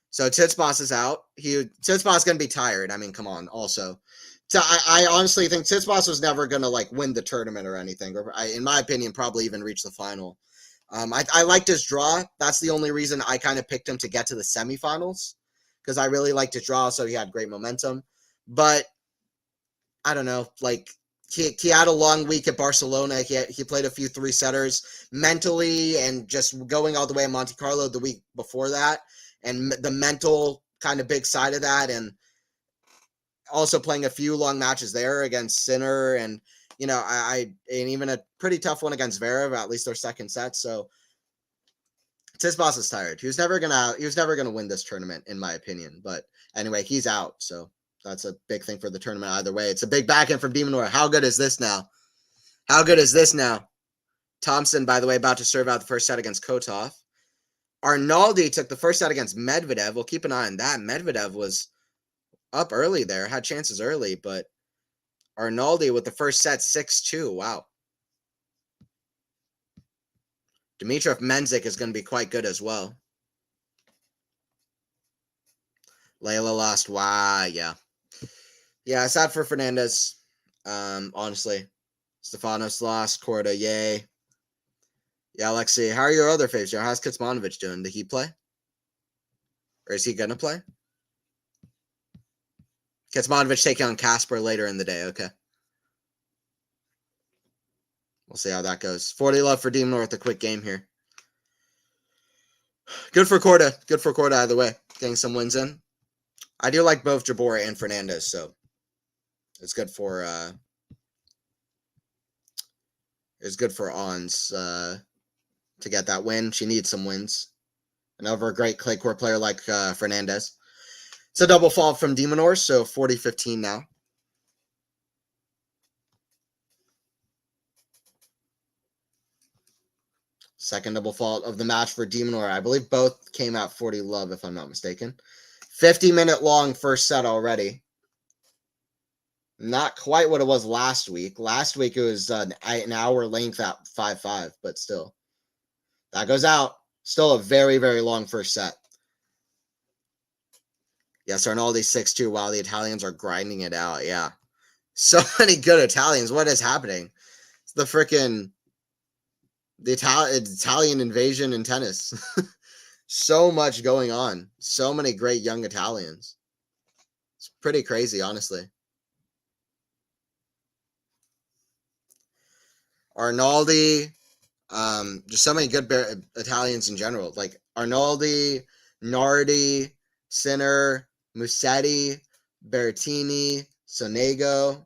So Tsitsipas is out. Tsitsipas is going to be tired. Come on, also. So I honestly think Tsitsipas was never going to, win the tournament or anything. Or in my opinion, probably even reach the final. I liked his draw. That's the only reason I kind of picked him to get to the semifinals, because I really liked his draw, so he had great momentum. But I don't know, like he had a long week at Barcelona. He played a few 3-setters mentally, and just going all the way in Monte Carlo the week before that, and the mental kind of big side of that, and also playing a few long matches there against Sinner, and and even a pretty tough one against Zverev, at least their second set. So Tsitsipas is tired. He was never gonna win this tournament, in my opinion. But anyway, he's out, so that's a big thing for the tournament either way. It's a big backhand from de Minaur. How good is this now? How good is this now? Thompson, by the way, about to serve out the first set against Kotov. Arnaldi took the first set against Medvedev. We'll keep an eye on that. Medvedev was up early there, had chances early, but Arnaldi with the first set 6-2. Wow. Dimitrov Menzik is going to be quite good as well. Layla lost. Wow, yeah. Yeah, sad for Fernandez. Honestly. Stefanos lost. Korda, yay. Yeah, Alexei, how are your other faves? How's Kecmanovic doing? Did he play? Or is he going to play? Kecmanovic taking on Casper later in the day. Okay. We'll see how that goes. 40 love for de Minaur with a quick game here. Good for Korda. Good for Korda either way. Getting some wins in. I do like both Jabeur and Fernandez, so it's good for Ons to get that win. She needs some wins. And over a great clay court player like Fernandez. It's a double fault from de Minaur, so 40-15 now. Second double fault of the match for de Minaur. I believe both came out 40 love, if I'm not mistaken. 50-minute long first set already. Not quite what it was last week. Last week it was an hour length at 5-5, but still. That goes out. Still a very, very long first set. Yes, Arnaldi 6-2 while the Italians are grinding it out. Yeah. So many good Italians. What is happening? It's the freaking Italian invasion in tennis. So much going on. So many great young Italians. It's pretty crazy, honestly. Arnaldi, just so many good Italians in general. Like Arnaldi, Nardi, Sinner, Musetti, Berrettini, Sonego.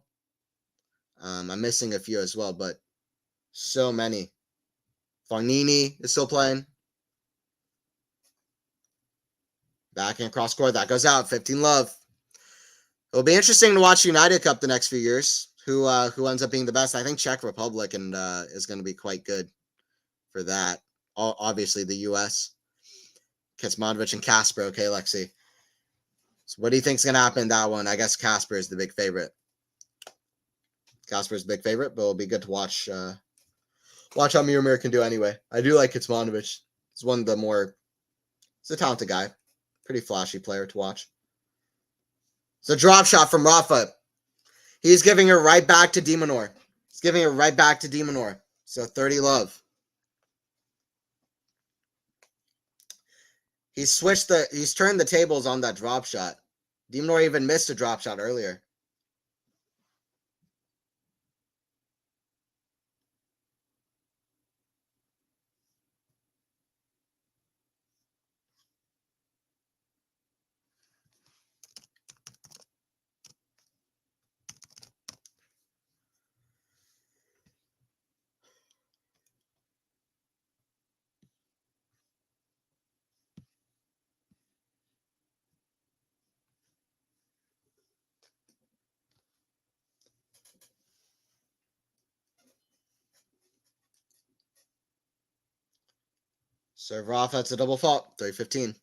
I'm missing a few as well, but so many. Fognini is still playing. Backhand cross court. That goes out. 15 love. It'll be interesting to watch United Cup the next few years. Who ends up being the best? I think Czech Republic and is going to be quite good for that. Obviously, the U.S. Kecmanovic and Casper. Okay, Lexi. So what do you think's going to happen in that one? I guess Casper is the big favorite. Casper's the big favorite, but it'll be good to watch. Watch how Mir can do anyway. I do like Kecmanovic. He's one of the more. He's a talented guy. Pretty flashy player to watch. It's a drop shot from Rafa. He's giving her right back to de Minaur. He's giving her right back to de Minaur. So 30 love. He's turned the tables on that drop shot. De Minaur even missed a drop shot earlier. Serve Rafa, it's a double fault. 30-15.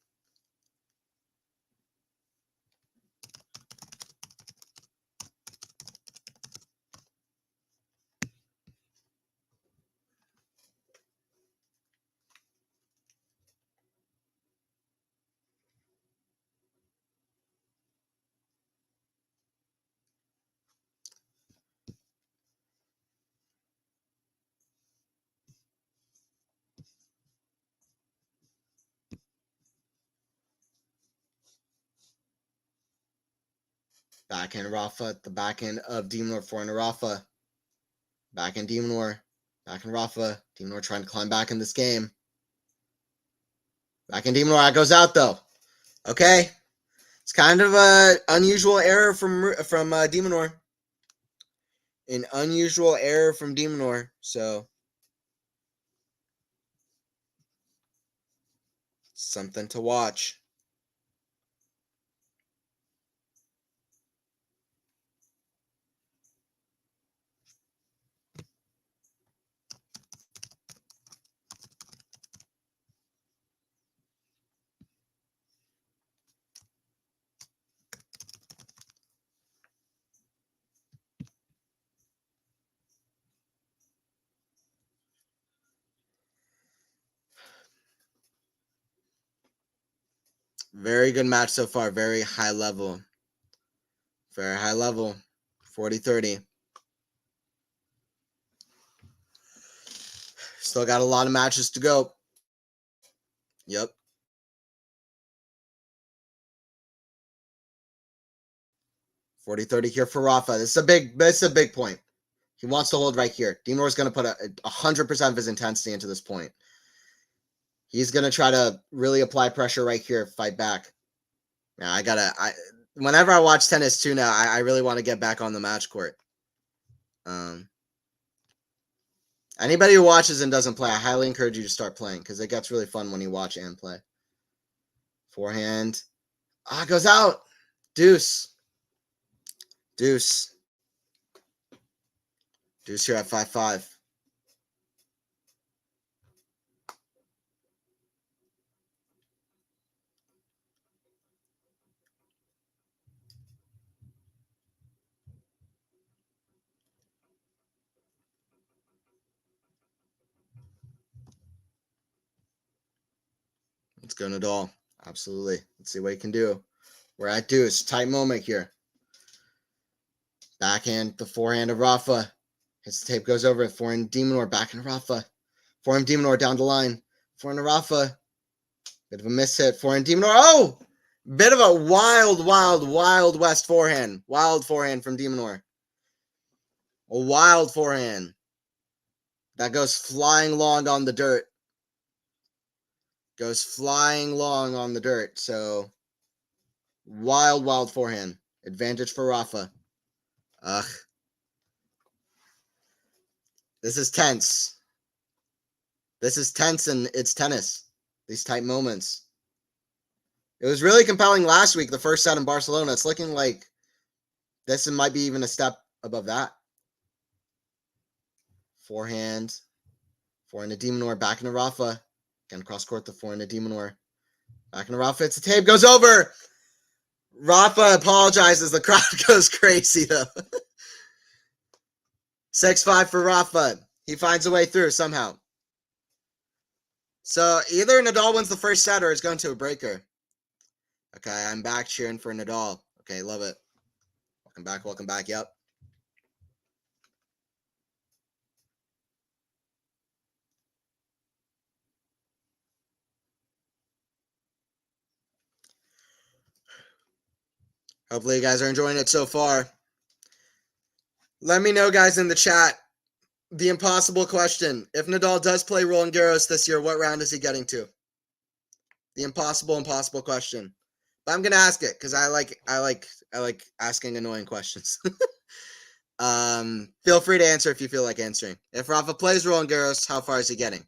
Backhand Rafa, the backhand of de Minaur, forehand Rafa. Backhand de Minaur, backhand Rafa. De Minaur trying to climb back in this game. Backhand de Minaur, that goes out though. Okay. It's kind of an unusual error from de Minaur. An unusual error from de Minaur. So something to watch. Very good match so far. Very high level. Very high level. 40-30. Still got a lot of matches to go. Yep. $40-30 here for Rafa. This is a big point. He wants to hold right here. de Minaur is going to put 100% of his intensity into this point. He's going to try to really apply pressure right here, fight back. Now, whenever I watch tennis too now, I really want to get back on the match court. Anybody who watches and doesn't play, I highly encourage you to start playing because it gets really fun when you watch and play. Forehand. Goes out. Deuce. Deuce. Deuce here at 5-5. Let's go Nadal. Absolutely. Let's see what he can do. We're at deuce. Tight moment here. Backhand, the forehand of Rafa. His tape goes over. Forehand de Minaur, backhand Rafa. Forehand de Minaur down the line. Forehand Rafa. Bit of a miss hit. Forehand de Minaur. Oh! Bit of a wild west forehand. Wild forehand from de Minaur. A wild forehand. That goes flying long on the dirt. Goes flying long on the dirt. So, wild forehand. Advantage for Rafa. Ugh. This is tense. This is tense and it's tennis. These tight moments. It was really compelling last week, the first set in Barcelona. It's looking like this might be even a step above that. Forehand. Forehand to de Minaur. Back into Rafa. Again, cross court the forehand to de Minaur. Back into Rafa. It's a tape. Goes over. Rafa apologizes. The crowd goes crazy, though. 6-5 for Rafa. He finds a way through somehow. So either Nadal wins the first set or it's going to a breaker. Okay, I'm back cheering for Nadal. Okay, love it. Welcome back. Yep. Hopefully you guys are enjoying it so far. Let me know, guys, in the chat. The impossible question. If Nadal does play Roland Garros this year, what round is he getting to? The impossible question. But I'm gonna ask it because I like asking annoying questions. Feel free to answer if you feel like answering. If Rafa plays Roland Garros, how far is he getting?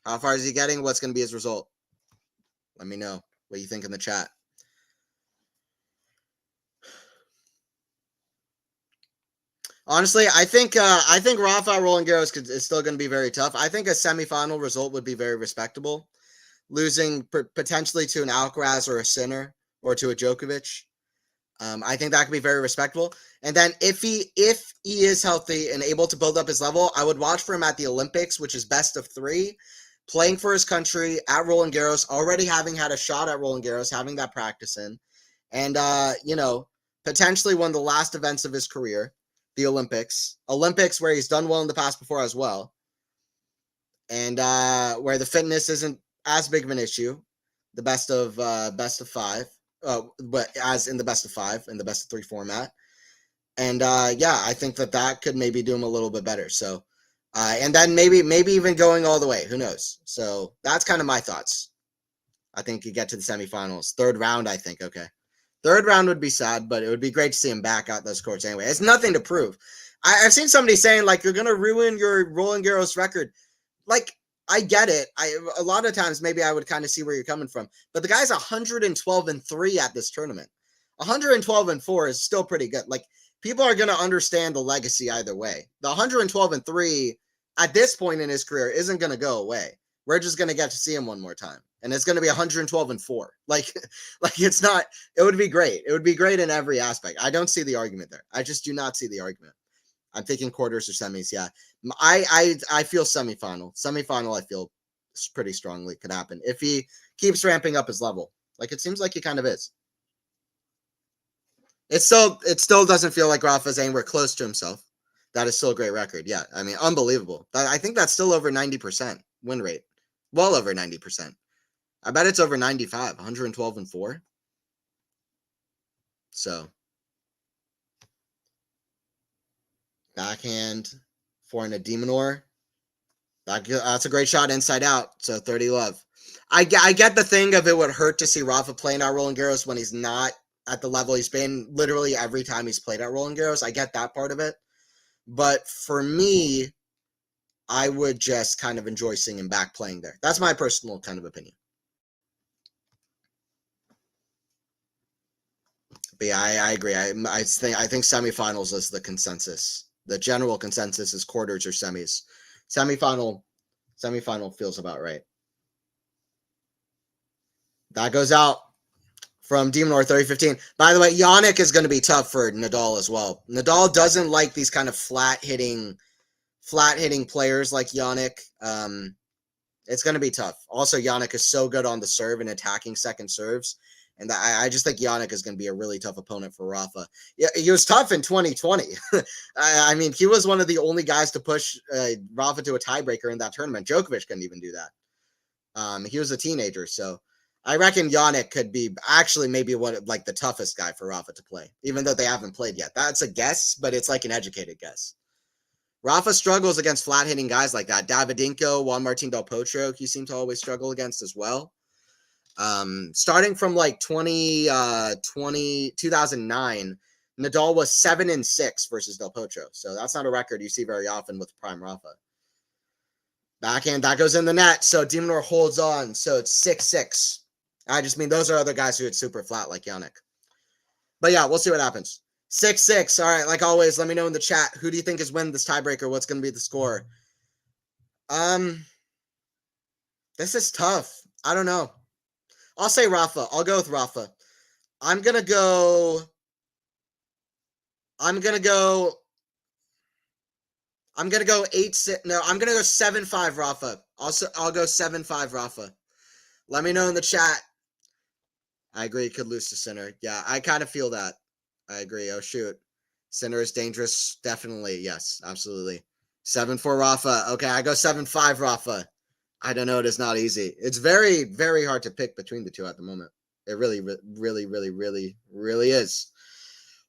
How far is he getting? What's gonna be his result? Let me know what you think in the chat. Honestly, I think Rafa Roland Garros is still going to be very tough. I think a semifinal result would be very respectable. Losing potentially to an Alcaraz or a Sinner or to a Djokovic, I think that could be very respectable. And then if he is healthy and able to build up his level, I would watch for him at the Olympics, which is best of 3, playing for his country at Roland Garros, already having had a shot at Roland Garros, having that practice in, and potentially one of the last events of his career. The Olympics where he's done well in the past before as well, and where the fitness isn't as big of an issue. The best of 5, but as in the best of 5 and the best of 3 format. And yeah, I think that could maybe do him a little bit better. So, and then maybe even going all the way. Who knows? So that's kind of my thoughts. I think you get to the semifinals. 3rd round, I think. Okay. 3rd round would be sad, but it would be great to see him back out those courts anyway. It's nothing to prove. I've seen somebody saying, like, you're going to ruin your Roland Garros record. Like, I get it. A lot of times maybe I would kind of see where you're coming from. But the guy's 112-3 at this tournament. 112-4 is still pretty good. Like, people are going to understand the legacy either way. The 112-3 at this point in his career isn't going to go away. We're just going to get to see him one more time. And it's going to be 112-4. Like it's not, it would be great. It would be great in every aspect. I don't see the argument there. I just do not see the argument. I'm thinking quarters or semis. Yeah. I feel semifinal. Semifinal, I feel pretty strongly could happen if he keeps ramping up his level. Like it seems like he kind of is. It still doesn't feel like Rafa's anywhere close to himself. That is still a great record. Yeah. I mean, unbelievable. I think that's still over 90% win rate. Well over 90%. I bet it's over 95, 112-4. So, backhand, forehand to Minaur. That's a great shot inside out. So 30 love. I get the thing of it would hurt to see Rafa playing at Roland Garros when he's not at the level he's been literally every time he's played at Roland Garros. I get that part of it. But for me, I would just kind of enjoy seeing him back playing there. That's my personal kind of opinion. But yeah, I agree. I think semifinals is the consensus. The general consensus is quarters or semis. Semifinal feels about right. That goes out from Minaur 30-15. By the way, Jannik is going to be tough for Nadal as well. Nadal doesn't like these kind of flat hitting players like Jannik. It's going to be tough. Also, Jannik is so good on the serve and attacking second serves. And I just think Jannik is going to be a really tough opponent for Rafa. Yeah, he was tough in 2020. I mean, he was one of the only guys to push Rafa to a tiebreaker in that tournament. Djokovic couldn't even do that. He was a teenager, so I reckon Jannik could be actually maybe the toughest guy for Rafa to play, even though they haven't played yet. That's a guess, but it's like an educated guess. Rafa struggles against flat-hitting guys like that. Davidinko, Juan Martín del Potro, he seemed to always struggle against as well. Starting from like 2009, Nadal was 7-6 versus Del Potro. So that's not a record you see very often with prime Rafa. Backhand, that goes in the net. So Minaur holds on. So it's 6-6. I just mean those are other guys who hit super flat like Jannik. But yeah, we'll see what happens. 6-6. All right, like always, let me know in the chat. Who do you think is winning this tiebreaker? What's going to be the score? This is tough. I don't know. I'll say Rafa. I'll go with Rafa. I'm going to go 8-6. No, I'm going to go 7-5 Rafa. I'll go 7-5 Rafa. Let me know in the chat. I agree. Could lose to Sinner. Yeah, I kind of feel that. I agree. Oh, shoot. Sinner is dangerous. Definitely. Yes, absolutely. 7-4 Rafa. Okay, I go 7-5 Rafa. I don't know. It is not easy. It's very, very hard to pick between the two at the moment. It really, really, really, really, really is.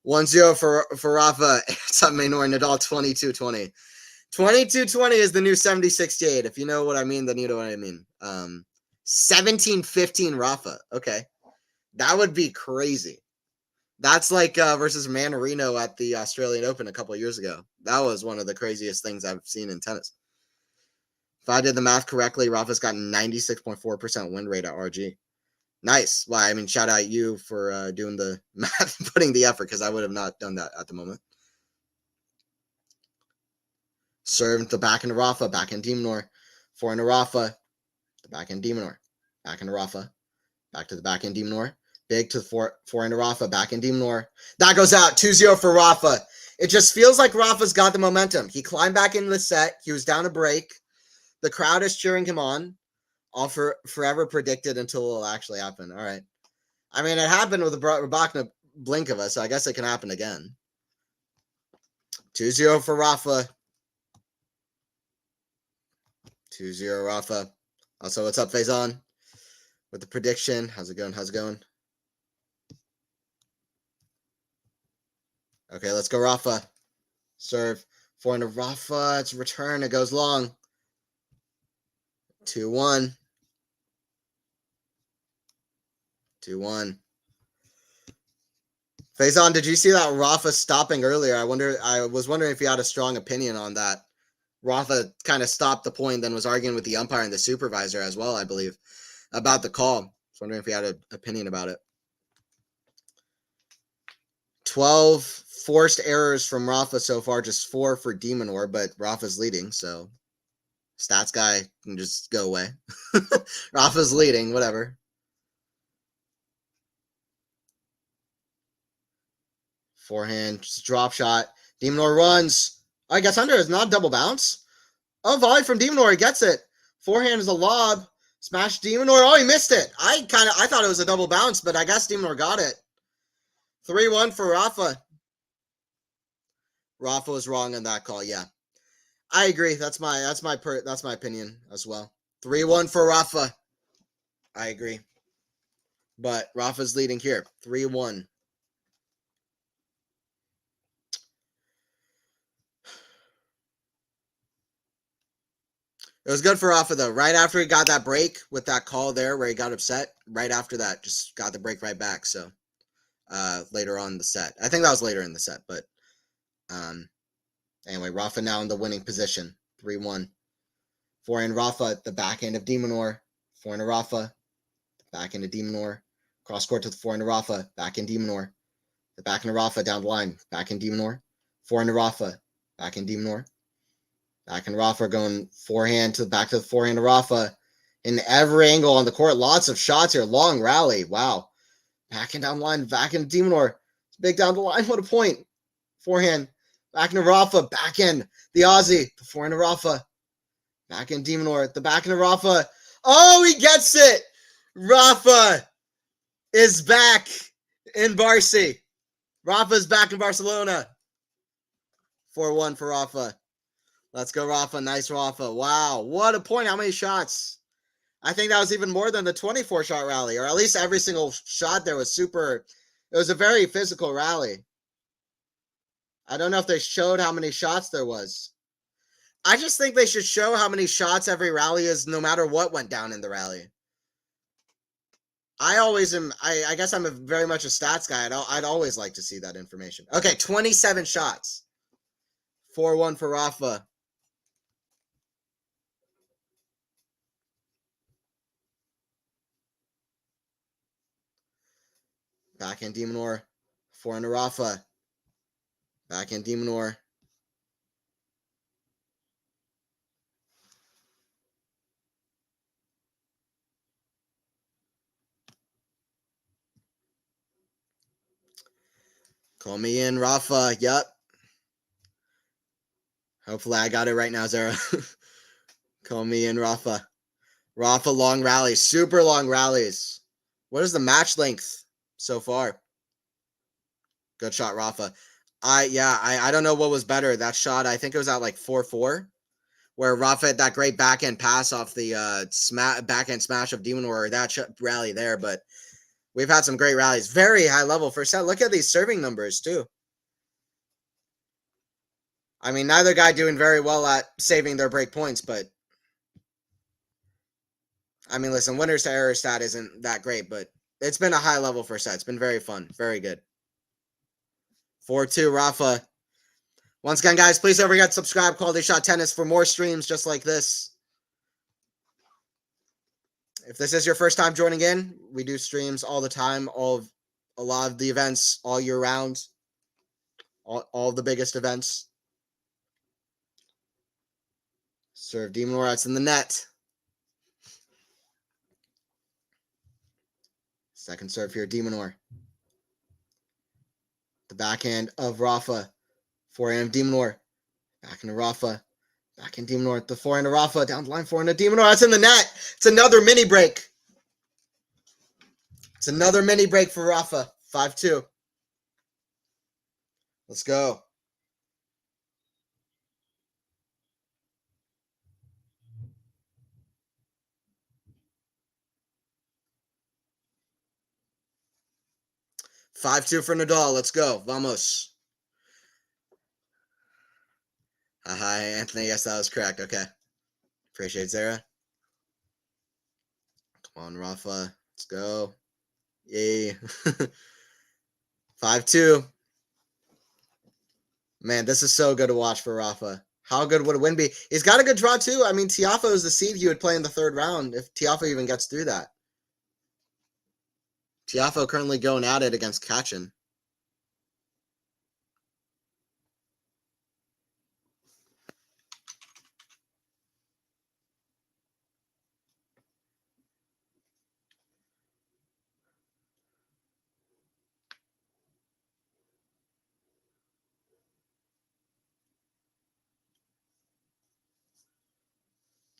1-0 for Rafa. It's up Minaur Nadal 22-20. 22-20 is the new 70-68. If you know what I mean, then you know what I mean. 17-15 Rafa. Okay. That would be crazy. That's like versus Manarino at the Australian Open a couple of years ago. That was one of the craziest things I've seen in tennis. If I did the math correctly, Rafa's got 96.4% win rate at RG. Nice. Well, I mean, shout out you for doing the math and putting the effort, because I would have not done that at the moment. Serve the back into Rafa, back in Minaur. Forehand to Rafa, the back in Minaur. Back into Rafa, back to the back in Minaur. Big to the forehand to Rafa, back in Minaur. That goes out, 2-0 for Rafa. It just feels like Rafa's got the momentum. He climbed back into the set. He was down a break. The crowd is cheering him on. I'll forever predicted until it'll actually happen. All right. I mean, it happened with Rybakina Blinkova, so I guess it can happen again. 2-0 for Rafa. 2-0 Rafa. Also, what's up, Faison? With the prediction. How's it going? Okay, let's go, Rafa. Serve. Forehand to Rafa. It's return. It goes long. 2-1. 2-1. Faison, did you see that Rafa stopping earlier? I was wondering if you had a strong opinion on that. Rafa kind of stopped the point, then was arguing with the umpire and the supervisor as well, I believe, about the call. I was wondering if you had an opinion about it. 12 forced errors from Rafa so far, just 4 for de Minaur, but Rafa's leading, so stats guy can just go away. Rafa's leading, whatever. Forehand, just drop shot. De Minaur runs. Oh, he gets under. It's not a double bounce. Oh, volley from de Minaur. He gets it. Forehand is a lob. Smash de Minaur. Oh, he missed it. I thought it was a double bounce, but I guess de Minaur got it. 3-1 for Rafa. Rafa was wrong on that call. Yeah, I agree. That's my opinion as well. 3-1 for Rafa. I agree. But Rafa's leading here. 3-1. It was good for Rafa, though. Right after he got that break with that call there where he got upset, right after that, just got the break right back. So later on in the set. I think that was later in the set. But anyway, Rafa now in the winning position. 3-1. Forehand Rafa, the backhand of de Minaur. Forehand Rafa, the backhand of de Minaur. Cross court to the forehand Rafa, backhand de Minaur. The backhand of Rafa down the line, backhand de Minaur. Forehand Rafa, backhand de Minaur. Backhand Rafa going forehand to the back to the forehand of Rafa. In every angle on the court, lots of shots here. Long rally. Wow. Backhand down the line, backhand de Minaur. Big down the line. What a point. Forehand. Backhand of Rafa. Backhand. The Aussie. The forehand of Rafa. Backhand de Minaur. The backhand of Rafa. Oh, he gets it. Rafa is back in Barcy. Rafa's back in Barcelona. 4-1 for Rafa. Let's go, Rafa. Nice, Rafa. Wow. What a point. How many shots? I think that was even more than the 24-shot rally, or at least every single shot there was super. It was a very physical rally. I don't know if they showed how many shots there was. I just think they should show how many shots every rally is, no matter what went down in the rally. I guess I'm very much a stats guy. I'd always like to see that information. Okay, 27 shots. 4-1 for Rafa. Backhand de Minaur. Forehand to Rafa. Backhand de Minaur. Call me in, Rafa. Yep. Hopefully I got it right now, Zara. Call me in, Rafa. Rafa, long rallies. Super long rallies. What is the match length so far? Good shot, Rafa. I don't know what was better. That shot, I think it was at like 4-4, where Rafa had that great backhand pass off the backhand smash of de Minaur, that rally there. But we've had some great rallies. Very high level first set. Look at these serving numbers, too. I mean, neither guy doing very well at saving their break points, but I mean, listen, winners to error stat isn't that great, but it's been a high level first set. It's been very fun. Very good. 4-2, Rafa. Once again, guys, please don't forget to subscribe, QualityShot Tennis, for more streams just like this. If this is your first time joining in, we do streams all the time, a lot of the events all year round, all the biggest events. Serve de Minaur, it's in the net. Second serve here, de Minaur. The backhand of Rafa. Forehand of de Minaur. Backhand of Rafa. Backhand de Minaur. The forehand of Rafa. Down the line, forehand of de Minaur. That's in the net. It's another mini break. It's another mini break for Rafa. 5-2. Let's go. Five-two for Nadal. Let's go. Vamos. Hi, Anthony. Yes, that was correct. Okay. Appreciate Zara. Come on, Rafa. Let's go. Yay. 5-2. Man, this is so good to watch for Rafa. How good would a win be? He's got a good draw, too. I mean, Tiafoe is the seed he would play in the third round if Tiafoe even gets through that. Tiafoe currently going at it against Kachin.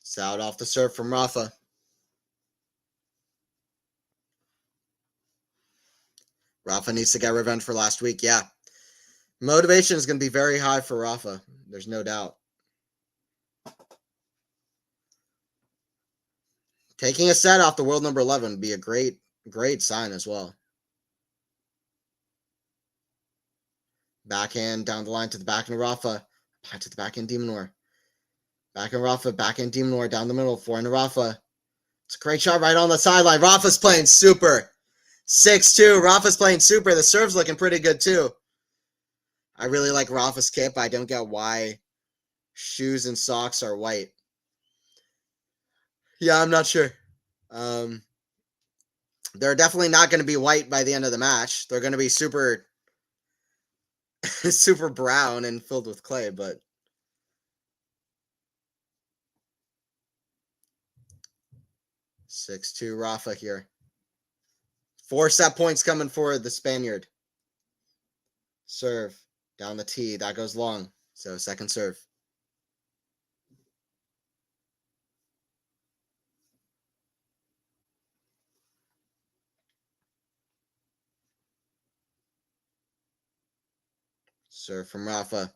It's out off the serve from Rafa. Rafa needs to get revenge for last week. Yeah. Motivation is going to be very high for Rafa. There's no doubt. Taking a set off the world number 11 would be a great sign as well. Backhand down the line to the backhand Rafa. Back to the backhand Minaur. Backhand Rafa, backhand Minaur down the middle. Forehand Rafa. It's a great shot right on the sideline. Rafa's playing super. 6-2. Rafa's playing super. The serve's looking pretty good too. I really like Rafa's kit, but I don't get why shoes and socks are white. Yeah, I'm not sure. They're definitely not going to be white by the end of the match. They're going to be super super brown and filled with clay, but 6-2 Rafa here. 4 set points coming for the Spaniard. Serve down the tee. That goes long. So second serve. Serve from Rafa.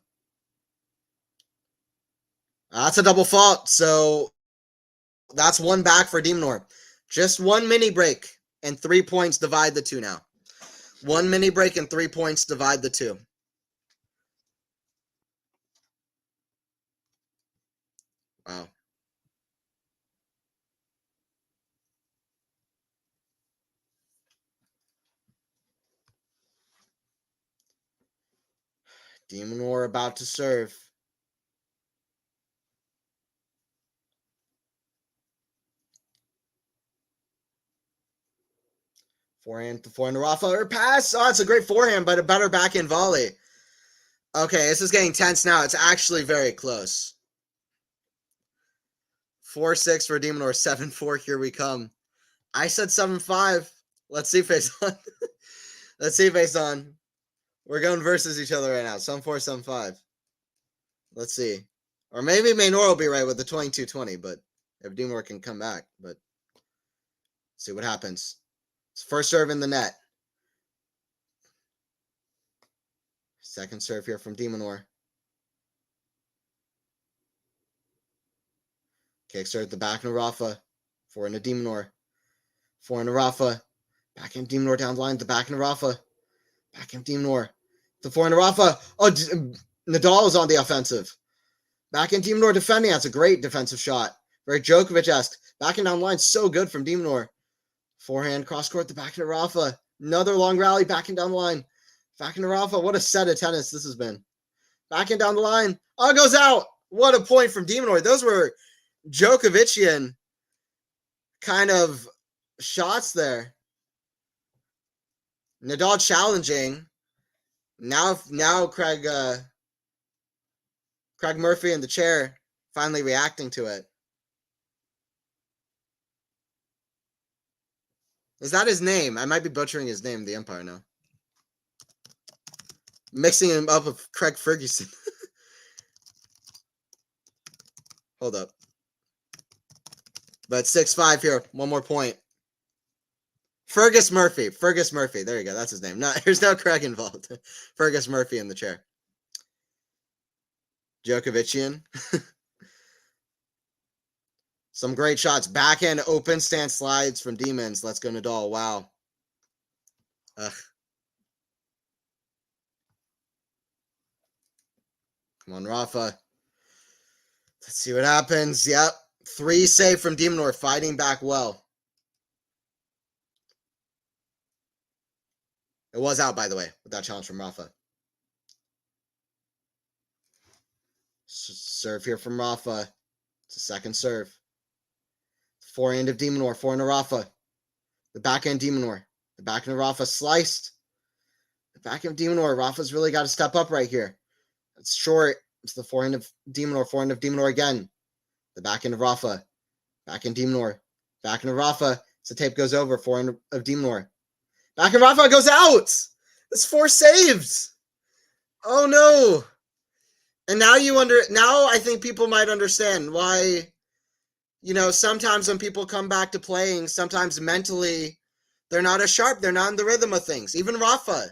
That's a double fault. So that's one back for Minaur. Just one mini break and 3 points divide the two now. One mini break and 3 points divide the two. Wow. Minaur about to serve. Forehand to Rafa or pass. Oh, it's a great forehand, but a better backhand volley. Okay, this is getting tense now. It's actually very close. 4-6 for Minaur. 7-4. Here we come. I said 7-5. Let's see face on. Let's see face on. We're going versus each other right now. 7-4, 7-5. Let's see. Or maybe Minaur will be right with the 22-20, but if Minaur can come back. But see what happens. It's first serve in the net. Second serve here from Minaur. Kick serve at the back of Rafa. Forehand to Minaur. Forehand to Rafa. Backhand Minaur down the line. The back of Rafa. Backhand Minaur. The forehand to Rafa. Oh, Nadal is on the offensive. Backhand Minaur defending. That's a great defensive shot. Very Djokovic-esque. Backhand down the line. So good from Minaur. Forehand cross court. The backhand to Rafa. Another long rally. Backhand down the line. Backhand to Rafa. What a set of tennis this has been. Backhand down the line. Oh, it goes out. What a point from Minaur. Those were Djokovician kind of shots there. Nadal challenging. Now Craig Murphy in the chair finally reacting to it. Is that his name? I might be butchering his name, the umpire now. Mixing him up with Craig Ferguson. Hold up. But 6-5 here. One more point. Fergus Murphy. There you go. That's his name. No, there's no Craig involved. Fergus Murphy in the chair. Djokovician. Some great shots. Backhand open stance slides from Demons. Let's go Nadal. Wow. Ugh. Come on, Rafa. Let's see what happens. Yep. 3 save from de Minaur, fighting back well. It was out, by the way, with that challenge from Rafa. Serve here from Rafa. It's a second serve. Forehand of de Minaur, forehand of Rafa. The backhand de Minaur. The backhand of Rafa sliced. The backhand of de Minaur. Rafa's really got to step up right here. It's short. It's the forehand of de Minaur, forehand of de Minaur again. The backhand of Rafa. Backhand de Minaur. Backhand of Rafa. So the tape goes over. Forehand of de Minaur. Backhand Rafa goes out. It's 4 saves. Oh no. And now now I think people might understand why, sometimes when people come back to playing, sometimes mentally they're not as sharp. They're not in the rhythm of things. Even Rafa,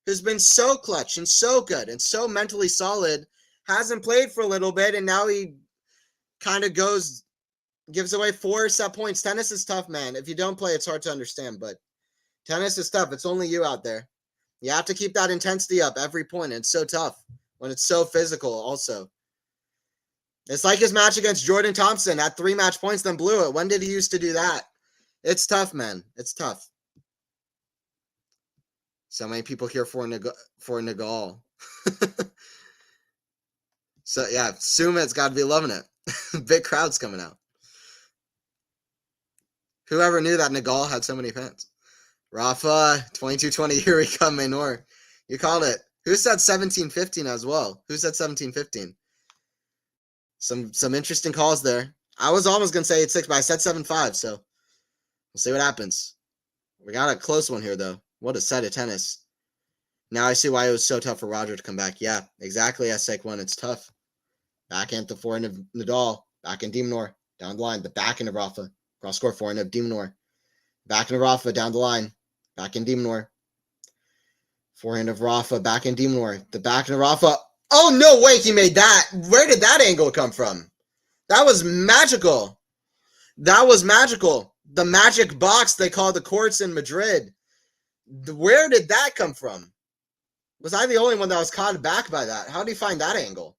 who's been so clutch and so good and so mentally solid, hasn't played for a little bit, and now he kind of gives away 4 set points. Tennis is tough, man. If you don't play, it's hard to understand, but tennis is tough. It's only you out there. You have to keep that intensity up every point. It's so tough when it's so physical also. It's like his match against Jordan Thompson at 3 match points, then blew it. When did he used to do that? It's tough, man. It's tough. So many people here for Nadal. So, yeah, Sumit's got to be loving it. Big crowds coming out. Whoever knew that Nadal had so many fans? Rafa, 22-20, here we come, Minaur. You called it. Who said 17-15 as well? Who said 17-15? Some interesting calls there. I was almost going to say 8-6, but I said 7-5, so we'll see what happens. We got a close one here, though. What a set of tennis. Now I see why it was so tough for Roger to come back. Yeah, exactly as Sek one. It's tough. Backhand to forehand of Nadal. Backhand de Minaur. Down the line. The backhand of Rafa. Cross score forehand of de Minaur. Backhand of Rafa. Down the line. Backhand de Minaur. Forehand of Rafa. Backhand de Minaur. The backhand of Rafa. Oh, no way he made that. Where did that angle come from? That was magical. That was magical. The magic box they call the courts in Madrid. Where did that come from? Was I the only one that was caught back by that? How did he find that angle?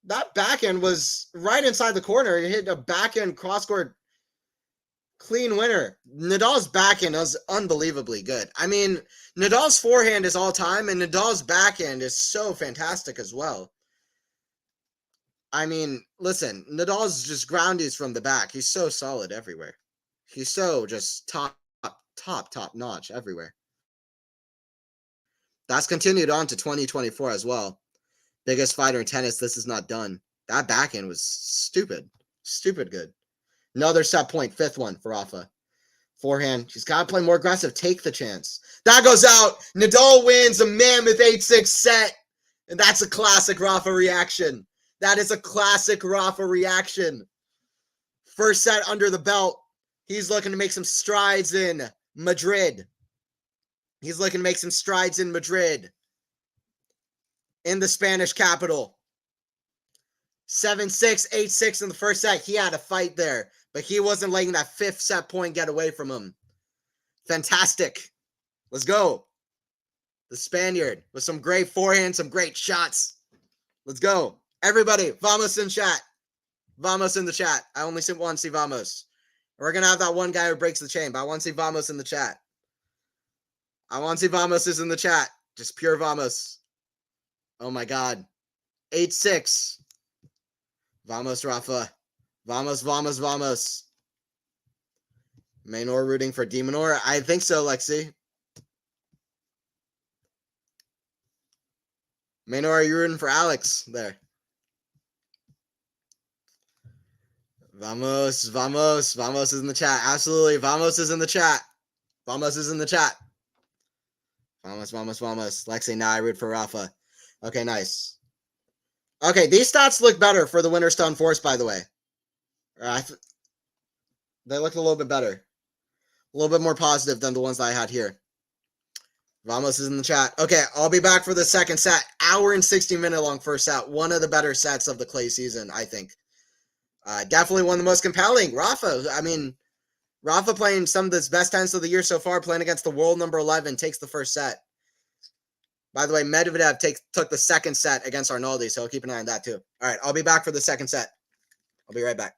That backhand was right inside the corner. He hit a backhand cross-court clean winner. Nadal's backhand was unbelievably good. I mean, Nadal's forehand is all time, and Nadal's backhand is so fantastic as well. I mean, listen, Nadal's just groundies from the back. He's so solid everywhere. He's so just top notch everywhere. That's continued on to 2024 as well. Biggest fighter in tennis, this is not done. That backhand was stupid good. Another set point, 5th one for Rafa. Forehand, she's got to play more aggressive, take the chance. That goes out. Nadal wins a mammoth 8-6 set. And that's a classic Rafa reaction. That is a classic Rafa reaction. First set under the belt. He's looking to make some strides in Madrid. He's looking to make some strides in Madrid. In the Spanish capital. 7-6, 8-6 in the first set. He had a fight there, but he wasn't letting that 5th set point get away from him. Fantastic. Let's go. The Spaniard with some great forehand, some great shots. Let's go. Everybody, vamos in chat. Vamos in the chat. I only want to see vamos. We're going to have that one guy who breaks the chain, but I want to see vamos in the chat. I want to see vamos is in the chat. Just pure vamos. Oh my God. 8-6. Vamos, Rafa. Vamos, vamos, vamos. Minaur rooting for de Minaur? I think so, Lexi. Minaur, are you rooting for Alex there? Vamos, vamos. Vamos is in the chat. Absolutely. Vamos is in the chat. Vamos is in the chat. Vamos, vamos, vamos. Lexi, now I root for Rafa. Okay, nice. Okay, these stats look better for the winner stone force, by the way. They look a little bit better. A little bit more positive than the ones that I had here. Vamos is in the chat. Okay, I'll be back for the second set. Hour and 60-minute long first set. One of the better sets of the clay season, I think. Definitely one of the most compelling. Rafa, I mean, Rafa playing some of his best tennis of the year so far, playing against the world number 11, takes the first set. By the way, Medvedev took the second set against Arnaldi, so keep an eye on that too. All right, I'll be back for the second set. I'll be right back.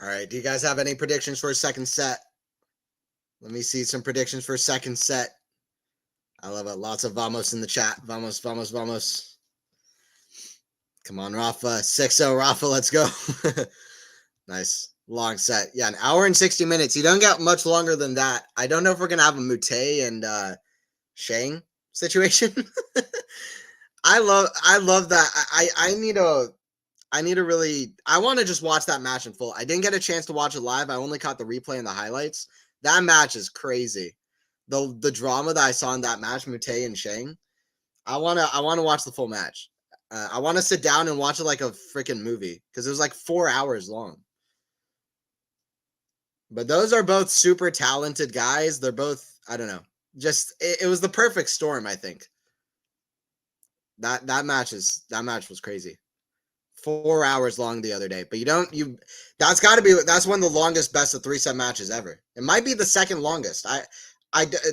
All right, do you guys have any predictions for a second set? Let me see some predictions for a second set. I love it. Lots of vamos in the chat. Vamos, vamos, vamos. Come on, Rafa. 6-0, Rafa. Let's go. Nice. Long set. Yeah, an hour and 60 minutes. You don't get much longer than that. I don't know if we're going to have a Mute and Shang situation. I love that. I need to really, I want to just watch that match in full. I didn't get a chance to watch it live. I only caught the replay and the highlights. That match is crazy. The drama that I saw in that match, Mute and Shang. I wanna watch the full match. I want to sit down and watch it like a freaking movie because it was like 4 hours long. But those are both super talented guys. They're both, I don't know, just it was the perfect storm. I think that match was crazy. 4 hours long the other day, but that's got to be, that's one of the longest best of 3 set matches ever. It might be the second longest.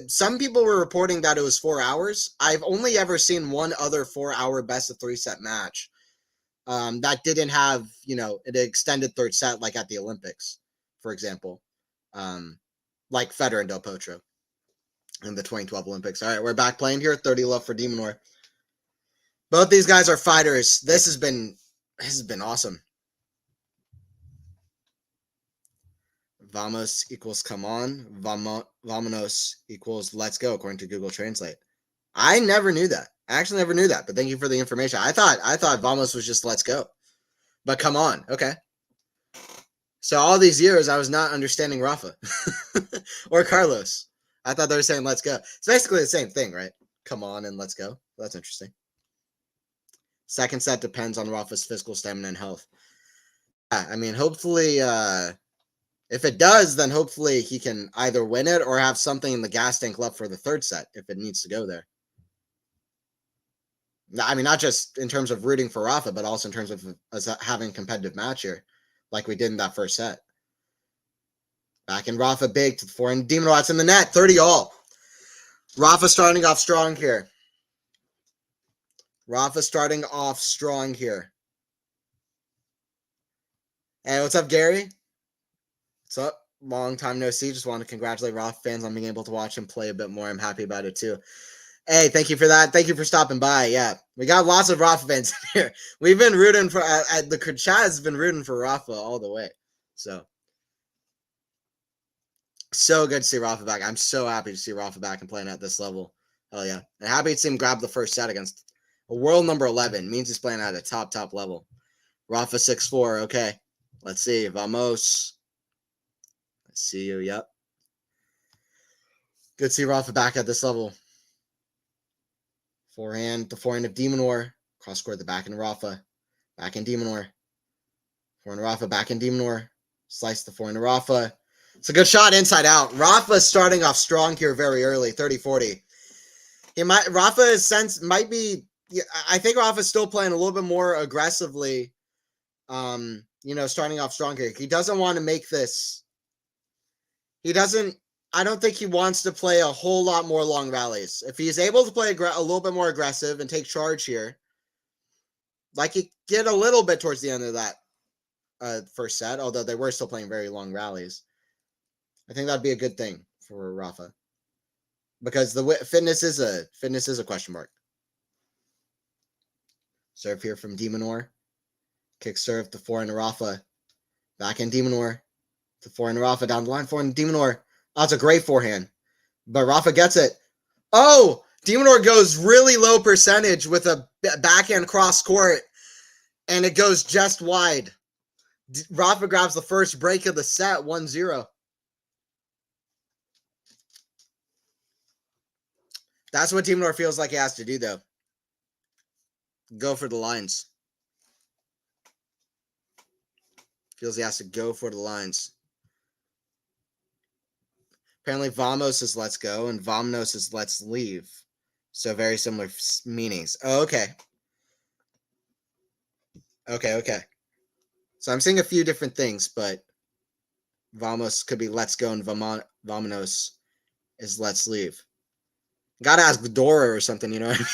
Some people were reporting that it was 4 hours. I've only ever seen one other 4-hour best of 3 set match that didn't have, an extended third set, like at the Olympics, for example, like Federer and Del Potro in the 2012 Olympics. All right, we're back playing here. 30 love for Minaur. Both these guys are fighters. This has been awesome. Vamos equals come on. Vamonos equals let's go, according to Google Translate. I never knew that. I actually never knew that, but thank you for the information. I thought Vamos was just let's go. But come on. Okay. So all these years I was not understanding Rafa or Carlos. I thought they were saying let's go. It's basically the same thing, right? Come on and let's go. That's interesting. Second set depends on Rafa's physical stamina and health. Yeah, I mean, hopefully, if it does, then hopefully he can either win it or have something in the gas tank left for the third set if it needs to go there. I mean, not just in terms of rooting for Rafa, but also in terms of us having a competitive match here, like we did in that first set. Back in Rafa big to the forehand. De Minaur's in the net, 30-all. Rafa starting off strong here. Rafa starting off strong here. Hey, what's up, Gary? What's up? Long time no see. Just want to congratulate Rafa fans on being able to watch him play a bit more. I'm happy about it too. Hey, thank you for that. Thank you for stopping by. Yeah, we got lots of Rafa fans here. We've been rooting for the chat has been rooting for Rafa all the way. So good to see Rafa back. I'm so happy to see Rafa back and playing at this level. Hell yeah. And happy to see him grab the first set against a world number 11. Means he's playing at a top level. Rafa 6-4. Okay. Let's see. Vamos. Let's see you. Yep. Good to see Rafa back at this level. Forehand. The forehand of De Minaur. Cross court the back in Rafa. Back in De Minaur. Forehand Rafa. Back in De Minaur. Slice the forehand Rafa. It's a good shot inside out. Rafa starting off strong here very early, 30-40. Rafa's sense might be, I think Rafa's still playing a little bit more aggressively, starting off strong here. He doesn't want to make this, I don't think he wants to play a whole lot more long rallies. If he's able to play a little bit more aggressive and take charge here, like he did a little bit towards the end of that first set, although they were still playing very long rallies. I think that'd be a good thing for Rafa because the fitness is a question mark. Serve here from De Minaur. Kick serve to forehand Rafa. Back in De Minaur. To forehand Rafa down the line. Forehand De Minaur. Oh, that's a great forehand. But Rafa gets it. Oh! De Minaur goes really low percentage with a backhand cross court. And it goes just wide. Rafa grabs the first break of the set, 1-0. That's what De Minaur feels like he has to do, though. Go for the lines. Feels he has to go for the lines. Apparently, Vamos is let's go, and Vamonos is let's leave. So very similar meanings. Oh, okay. Okay. So I'm seeing a few different things, but Vamos could be let's go, and Vamonos is let's leave. Gotta ask Dora or something, you know what I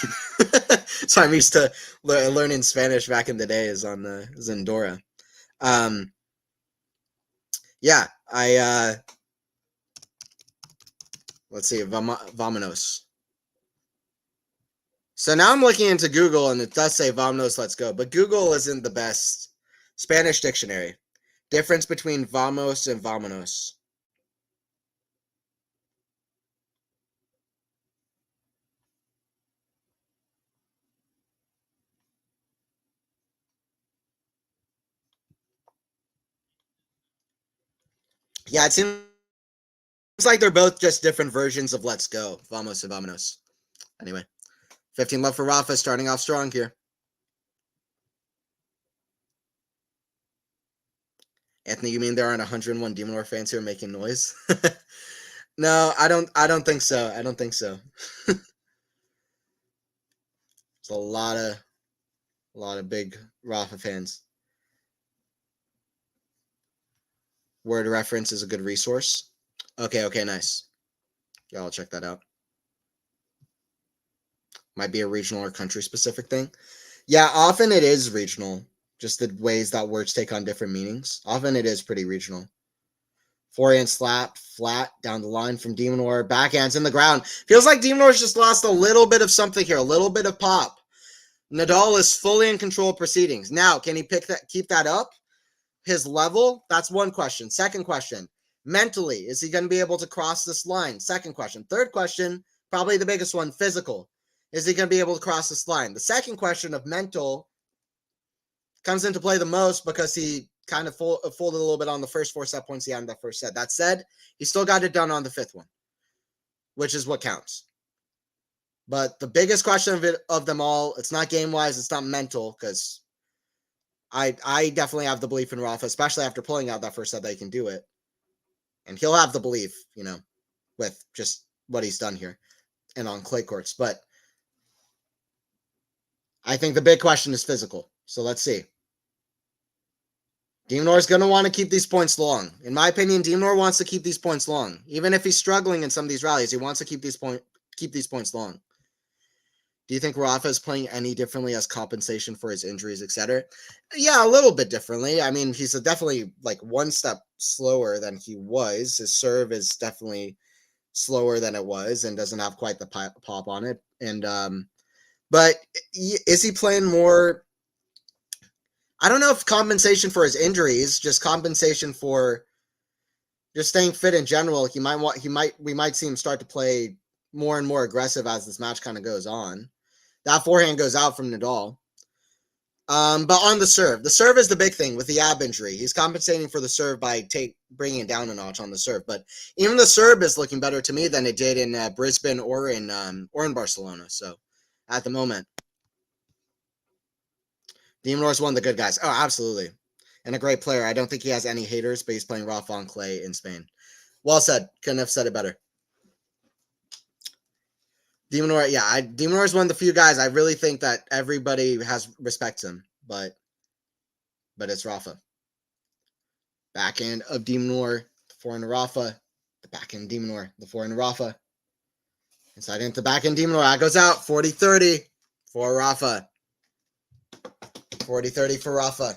mean? So I'm used to learning Spanish back in the day is in Dora. Yeah, let's see, Vamonos. So now I'm looking into Google and it does say Vamonos, let's go, but Google isn't the best Spanish dictionary. Difference between vamos and vamonos. Yeah, it seems like they're both just different versions of let's go. Vamos and vamonos. Anyway, 15 love for Rafa, starting off strong here. Anthony, you mean there aren't 101 De Minaur fans here making noise? No, I don't think so. I don't think so. There's a lot of big Rafa fans. Word reference is a good resource. Okay, nice. Yeah, I'll check that out. Might be a regional or country specific thing. Yeah, often it is regional. Just the ways that words take on different meanings. Often it is pretty regional. Forehand slap, flat, down the line from De Minaur. Backhands in the ground. Feels like De Minaur's just lost a little bit of something here. A little bit of pop. Nadal is fully in control of proceedings. Now, can he keep that up? His level? That's one question. Second question. Mentally, is he going to be able to cross this line? Second question. Third question, probably the biggest one, physical. Is he going to be able to cross this line? The second question of mental comes into play the most because he kind of folded a little bit on the first 4 set points he had in that first set. That said, he still got it done on the 5th one, which is what counts. But the biggest question of them all, it's not game-wise, it's not mental, because I definitely have the belief in Rafa, especially after pulling out that first set that he can do it. And he'll have the belief, with just what he's done here and on clay courts. But I think the big question is physical. So let's see. De Minaur is going to want to keep these points long. In my opinion, De Minaur wants to keep these points long. Even if he's struggling in some of these rallies, he wants to keep these points long. Do you think Rafa is playing any differently as compensation for his injuries, etc.? Yeah, a little bit differently. I mean, he's definitely like one step slower than he was. His serve is definitely slower than it was and doesn't have quite the pop on it. And but is he playing more? I don't know if compensation for his injuries, just compensation for just staying fit in general. We might see him start to play more and more aggressive as this match kind of goes on. That forehand goes out from Nadal. But on the serve is the big thing with the ab injury. He's compensating for the serve by bringing it down a notch on the serve. But even the serve is looking better to me than it did in Brisbane or in Barcelona. So at the moment, De Minaur is one of the good guys. Oh, absolutely. And a great player. I don't think he has any haters, but he's playing Rafa on clay in Spain. Well said. Couldn't have said it better. De Minaur, yeah, De Minaur is one of the few guys I really think that everybody respects him, but it's Rafa. Backhand of De Minaur, the forehand of Rafa, the backhand De Minaur, the forehand of Rafa. Inside into backhand De Minaur, that goes out, 40-30 for Rafa. 40-30 for Rafa.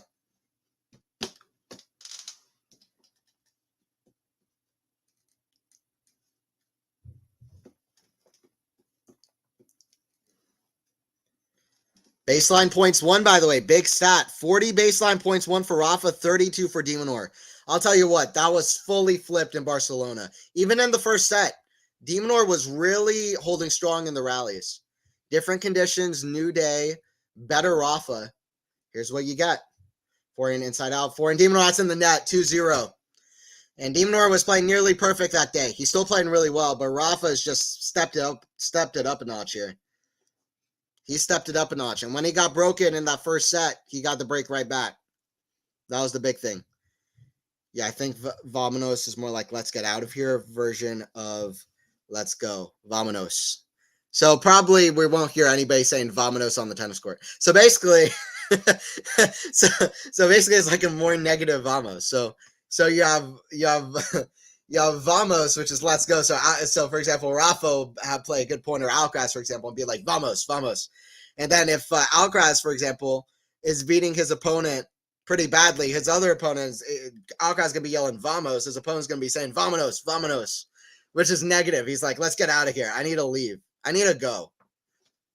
Baseline points won, by the way, big stat. 40 baseline points won for Rafa, 32 for De Minaur. I'll tell you what, that was fully flipped in Barcelona. Even in the first set, De Minaur was really holding strong in the rallies. Different conditions, new day, better Rafa. Here's what you get. Forehand inside out. Forehand De Minaur, that's in the net, 2-0. And De Minaur was playing nearly perfect that day. He's still playing really well, but Rafa has just stepped it up a notch here. He stepped it up a notch. And when he got broken in that first set, he got the break right back. That was the big thing. Yeah, I think Vamonos is more like let's get out of here version of let's go. Vamonos. So probably we won't hear anybody saying Vamonos on the tennis court. So basically, so basically it's like a more negative Vamos. So you have Vamos, which is let's go. So for example, Rafa have play a good point, or Alcaraz, for example, and be like Vamos. And then if Alcaraz, for example, is beating his opponent pretty badly, his other opponents, Alcaraz gonna be yelling Vamos. His opponent's gonna be saying Vamonos, which is negative. He's like, let's get out of here. I need to leave. I need to go.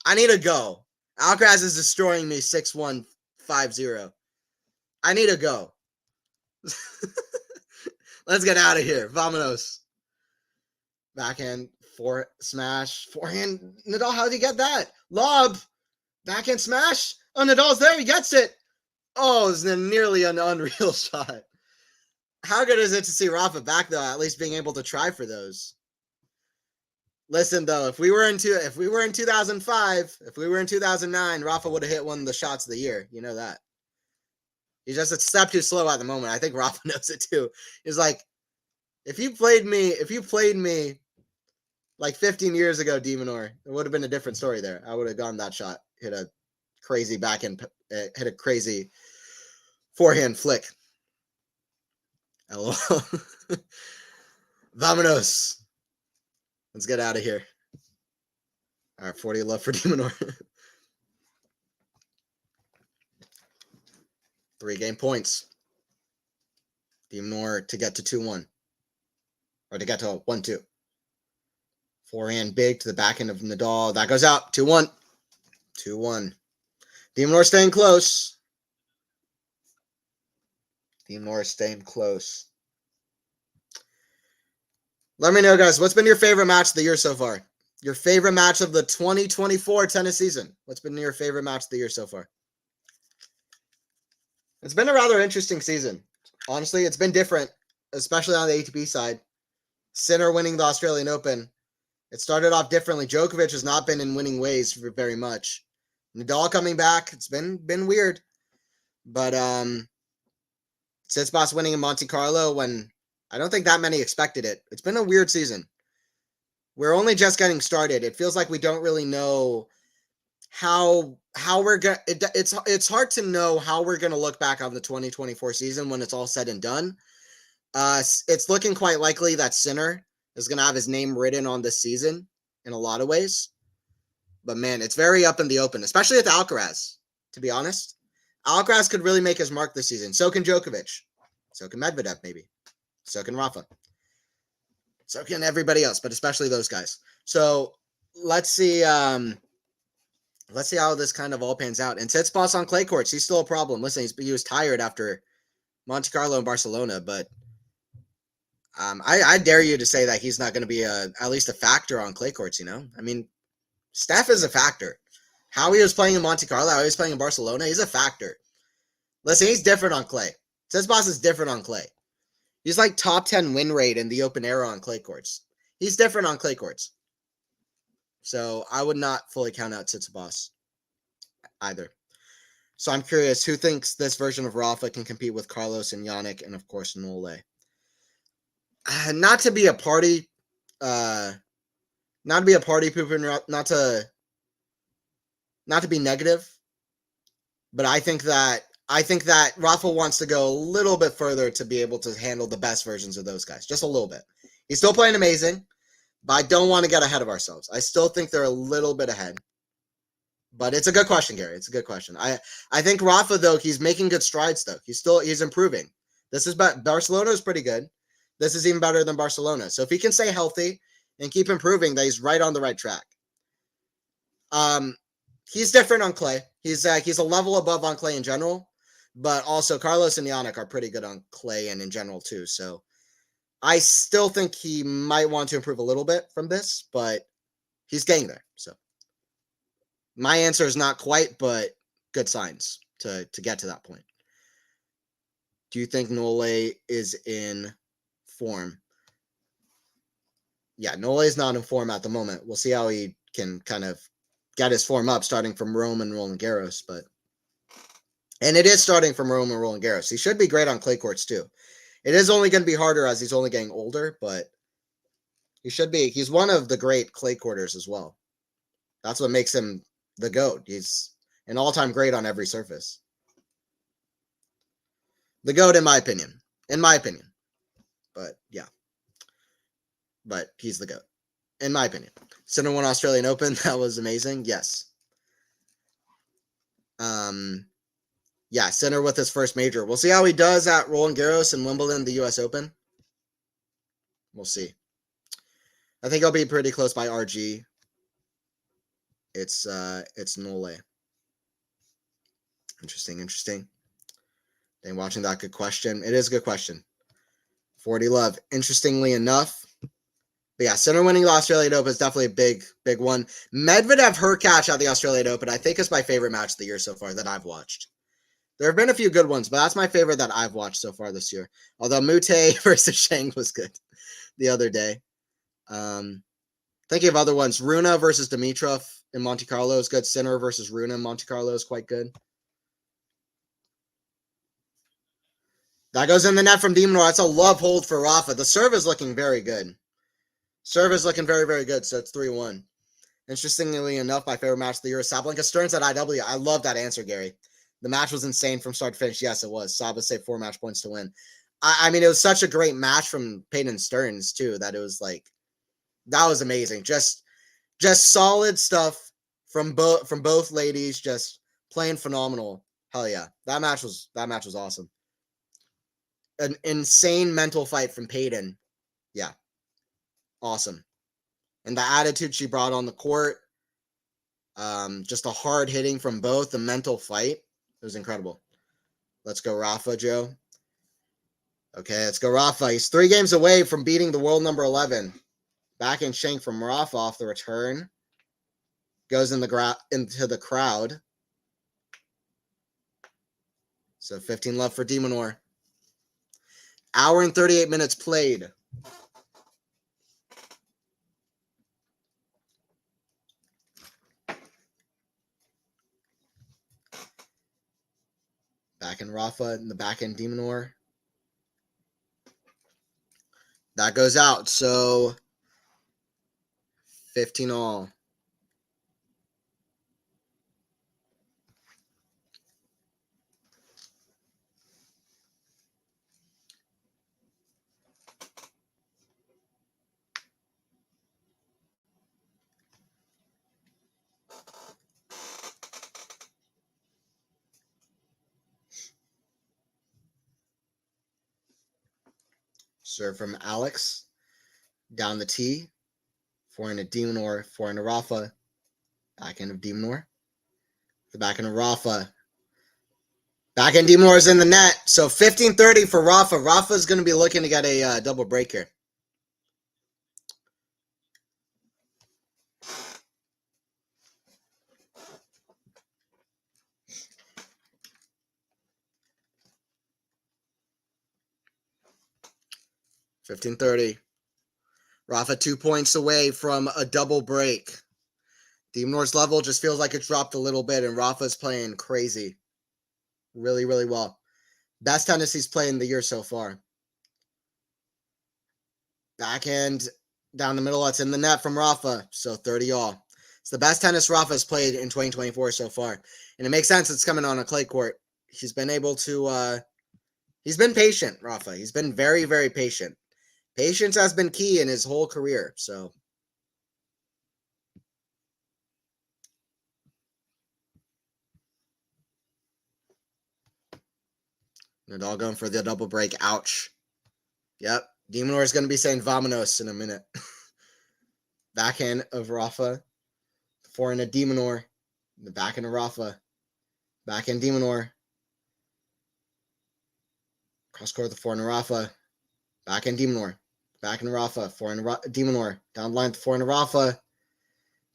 Alcaraz is destroying me 6-1, 5-0. I need to go. Let's get out of here. Vamonos. Backhand, smash, forehand. Nadal, how did he get that? Lob. Backhand smash. Oh, Nadal's there. He gets it. Oh, it's nearly an unreal shot. How good is it to see Rafa back, though, at least being able to try for those? Listen, though, if we were in 2005, if we were in 2009, Rafa would have hit one of the shots of the year. You know that. He's just a step too slow at the moment. I think Rafa knows it too. He's like, if you played me like 15 years ago, De Minaur, it would have been a different story there. I would have gone that shot, hit a crazy backhand, hit a crazy forehand flick. LOL. Vamonos. Let's get out of here. All right, 40 love for De Minaur. 3 game points. De Minaur to get to 2-1. Or to get to 1-2. Forehand big to the backhand of Nadal. That goes out. 2-1. 2-1. De Minaur staying close. De Minaur staying close. Let me know, guys, what's been your favorite match of the year so far? Your favorite match of the 2024 tennis season. What's been your favorite match of the year so far? It's been a rather interesting season. Honestly, it's been different, especially on the ATP side. Sinner winning the Australian Open. It started off differently. Djokovic has not been in winning ways for very much. Nadal coming back, it's been weird. But Tsitsipas winning in Monte Carlo when I don't think that many expected it. It's been a weird season. We're only just getting started. It feels like we don't really know how we're going it's hard to know how we're going to look back on the 2024 season when it's all said and done. It's looking quite likely that Sinner is going to have his name written on this season in a lot of ways. But man, it's very up in the open, especially with Alcaraz, to be honest. Alcaraz could really make his mark this season. So can Djokovic. So can Medvedev, maybe. So can Rafa. So can everybody else, but especially those guys. So let's see how this kind of all pans out. And Tsitsipas on clay courts, he's still a problem. Listen, he was tired after Monte Carlo and Barcelona, but I dare you to say that he's not going to be at least a factor on clay courts, you know? I mean, Steph is a factor. How he was playing in Monte Carlo, how he was playing in Barcelona, he's a factor. Listen, he's different on clay. Tsitsipas is different on clay. He's like top 10 win rate in the open era on clay courts. He's different on clay courts. So I would not fully count out Tsitsipas either. So I'm curious, who thinks this version of Rafa can compete with Carlos and Yannick and, of course, Nole? Not to be a party pooper, not to be negative, but I think that Rafa wants to go a little bit further to be able to handle the best versions of those guys, just a little bit. He's still playing amazing, but I don't want to get ahead of ourselves. I still think they're a little bit ahead. But it's a good question, Gary. It's a good question. I think Rafa, though, he's making good strides, though. He's improving. Barcelona is pretty good. This is even better than Barcelona. So if he can stay healthy and keep improving, that he's right on the right track. He's different on clay. He's a level above on clay in general, but also Carlos and Yannick are pretty good on clay and in general too. So I still think he might want to improve a little bit from this, but he's getting there. So my answer is not quite, but good signs to get to that point. Do you think Nole is in form? Yeah, Nole is not in form at the moment. We'll see how he can kind of get his form up starting from Rome and Roland Garros, and it is starting from Rome and Roland Garros. He should be great on clay courts too. It is only going to be harder as he's only getting older, but he should be. He's one of the great clay courters as well. That's what makes him the GOAT. He's an all-time great on every surface. The GOAT, in my opinion. But yeah. But he's the GOAT, in my opinion. Sinner won Australian Open. That was amazing. Yes. Yeah, Sinner with his first major. We'll see how he does at Roland Garros and Wimbledon, the U.S. Open. We'll see. I think he'll be pretty close by RG. It's Nole. Interesting. Dang, watching that, good question. It is a good question. 40 love. Interestingly enough, but yeah, Sinner winning the Australian Open is definitely a big one. Medvedev Hurkacz at the Australian Open, I think, is my favorite match of the year so far that I've watched. There have been a few good ones, but that's my favorite that I've watched so far this year. Although Mute versus Shang was good the other day. Thinking of other ones, Runa versus Dimitrov in Monte Carlo is good. Sinner versus Runa in Monte Carlo is quite good. That goes in the net from Minaur. That's a love hold for Rafa. The serve is looking very good. Serve is looking very, very good, so it's 3-1. Interestingly enough, my favorite match of the year is Sabalenka Stearns at IW. I love that answer, Gary. The match was insane from start to finish. Yes, it was. Saba saved 4 match points to win. I mean, it was such a great match from Peyton Stearns, too, that it was like, that was amazing. Just solid stuff from both ladies, just playing phenomenal. Hell yeah. That match was awesome. An insane mental fight from Peyton. Yeah. Awesome. And the attitude she brought on the court, just a hard hitting from both, the mental fight. It was incredible. Let's go Rafa, Joe. Okay, let's go Rafa. He's 3 games away from beating the world number 11. Back in shank from Rafa off the return. Goes into the crowd. So 15 love for Minaur. Hour and 38 minutes played. end Rafa, and the back end Minaur. That goes out. So 15 all. Serve from Alex. Down the tee. Forehand to Minaur. Forehand to Rafa. Backhand of Minaur. The backhand of Rafa. Backhand Minaur is in the net. So 15-30 for Rafa. Rafa's going to be looking to get a double break here. $15-30. Rafa 2 points away from a double break. Minaur's level just feels like it's dropped a little bit, and Rafa's playing crazy. Really, really well. Best tennis he's played in the year so far. Backhand down the middle. That's in the net from Rafa. So 30 all. It's the best tennis Rafa's played in 2024 so far. And it makes sense it's coming on a clay court. He's been able to, he's been patient, Rafa. He's been very, very patient. Patience has been key in his whole career. So Nadal going for the double break. Ouch. Yep. Minaur is going to be saying vamonos in a minute. Backhand of Rafa. Forehand of Minaur. The backhand of Rafa. Backhand Minaur. Cross court the forehand of Rafa. Backhand Minaur. Backhand of Rafa. Forehand of Minaur. Down the line the forehand of Rafa.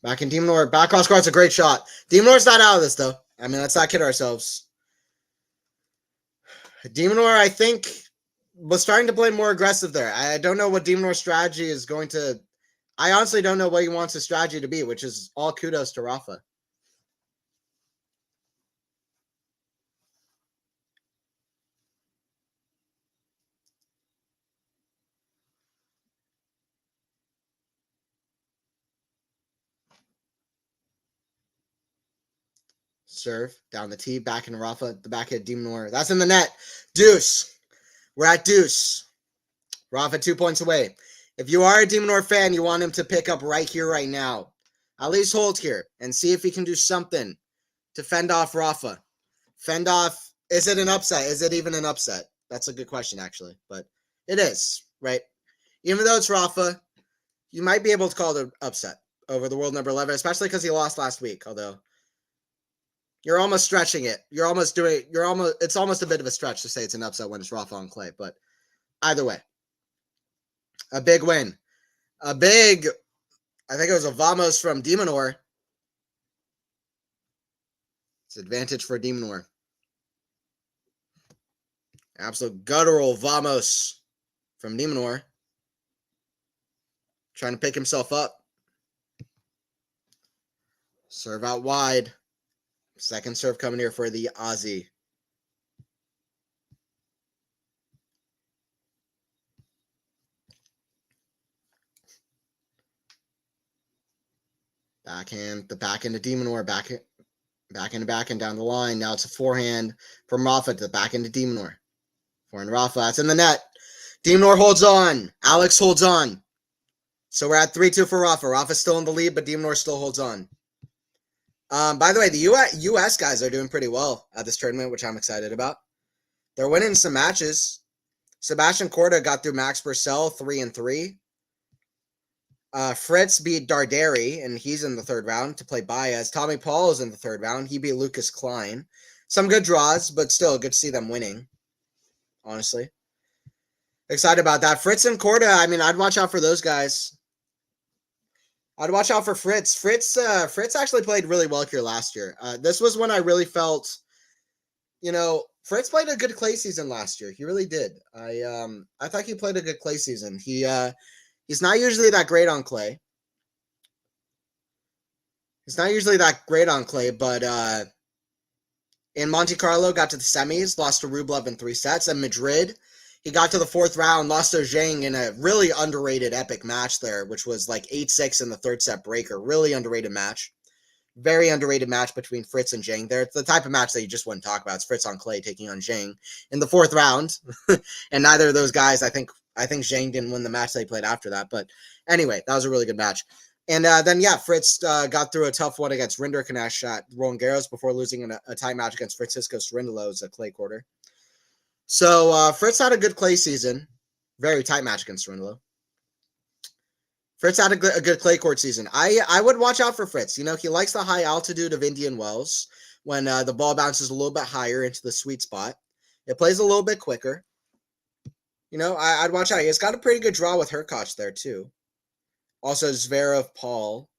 Backhand Minaur. Back cross court's a great shot. Minaur's not out of this though. I mean, let's not kid ourselves. Minaur, I think, was trying to play more aggressive there. I don't know what Minaur's strategy is going to. I honestly don't know what he wants his strategy to be, which is all kudos to Rafa. Serve down the tee, back in Rafa, the backhand Minaur. That's in the net. Deuce. We're at deuce. Rafa 2 points away. If you are a Minaur fan, you want him to pick up right here, right now. At least hold here and see if he can do something to fend off Rafa. Fend off. Is it an upset? Is it even an upset? That's a good question, actually. But it is, right? Even though it's Rafa, you might be able to call it an upset over the world number 11, especially because he lost last week. Although you're almost stretching it. It's almost a bit of a stretch to say it's an upset when it's Rafa on clay. But either way, a big win. I think it was a vamos from Minaur. It's advantage for Minaur. Absolute guttural vamos from Minaur. Trying to pick himself up. Serve out wide. Second serve coming here for the Aussie. Backhand, the backhand to Minaur. Backhand down the line. Now it's a forehand from Rafa to the backhand to Minaur. Forehand Rafa. That's in the net. Minaur holds on. Alex holds on. So we're at 3-2 for Rafa. Rafa's still in the lead, but Minaur still holds on. By the way, the U.S. guys are doing pretty well at this tournament, which I'm excited about. They're winning some matches. Sebastian Korda got through Max Purcell 3-3. Fritz beat Darderi, and he's in the third round to play Baez. Tommy Paul is in the third round. He beat Lucas Klein. Some good draws, but still good to see them winning, honestly. Excited about that. Fritz and Korda, I mean, I'd watch out for those guys. I'd watch out for Fritz. Fritz actually played really well here last year. This was when I really felt, Fritz played a good clay season last year. He really did. I thought he played a good clay season. He's not usually that great on clay. But In Monte Carlo, got to the semis, lost to Rublev in 3 sets. In Madrid, he got to the 4th round, lost to Zhang in a really underrated epic match there, which was like 8-6 in the 3rd set breaker. Really underrated match. Very underrated match between Fritz and Zhang there. It's the type of match that you just wouldn't talk about. It's Fritz on clay taking on Zhang in the 4th round. And neither of those guys, I think Zhang didn't win the match they played after that. But anyway, that was a really good match. And then, Fritz got through a tough one against Rinderknecht at Roland Garros before losing in a tight match against Francisco Cerundolo's a clay quarter. So Fritz had a good clay season. Very tight match against Cerundolo. Fritz had a good clay court season. I would watch out for Fritz. You know, he likes the high altitude of Indian Wells when the ball bounces a little bit higher into the sweet spot. It plays a little bit quicker. You know, I'd watch out. He's got a pretty good draw with Hurkacz there, too. Also, Zverev, Paul,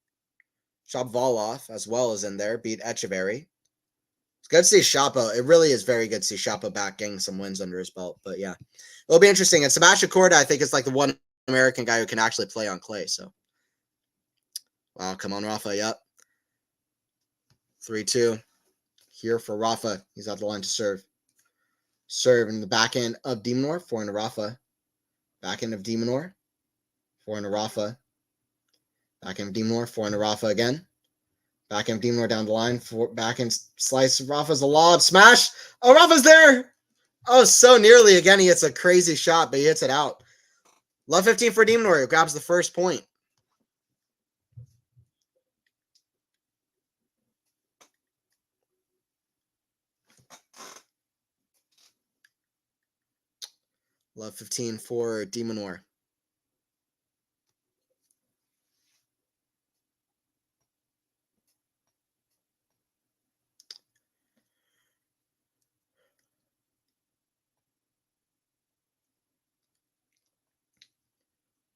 Shapovalov, as well as in there, beat Echeverry. It's good to see Shapo. It really is very good to see Shapo back getting some wins under his belt. But yeah, it'll be interesting. And Sebastian Korda, I think, is like the one American guy who can actually play on clay. So, wow, come on, Rafa. Yep. 3-2 here for Rafa. He's at the line to serve. Serve in the back end of de Minaur, forehand to Rafa. Back end of de Minaur, forehand to Rafa. Back end of de Minaur, forehand to Rafa again. Back end of de Minaur down the line. Back end slice. Rafa's a lob. Smash. Oh, Rafa's there. Oh, so nearly. Again, he hits a crazy shot, but he hits it out. Love 15 for de Minaur. He grabs the first point. Love 15 for de Minaur.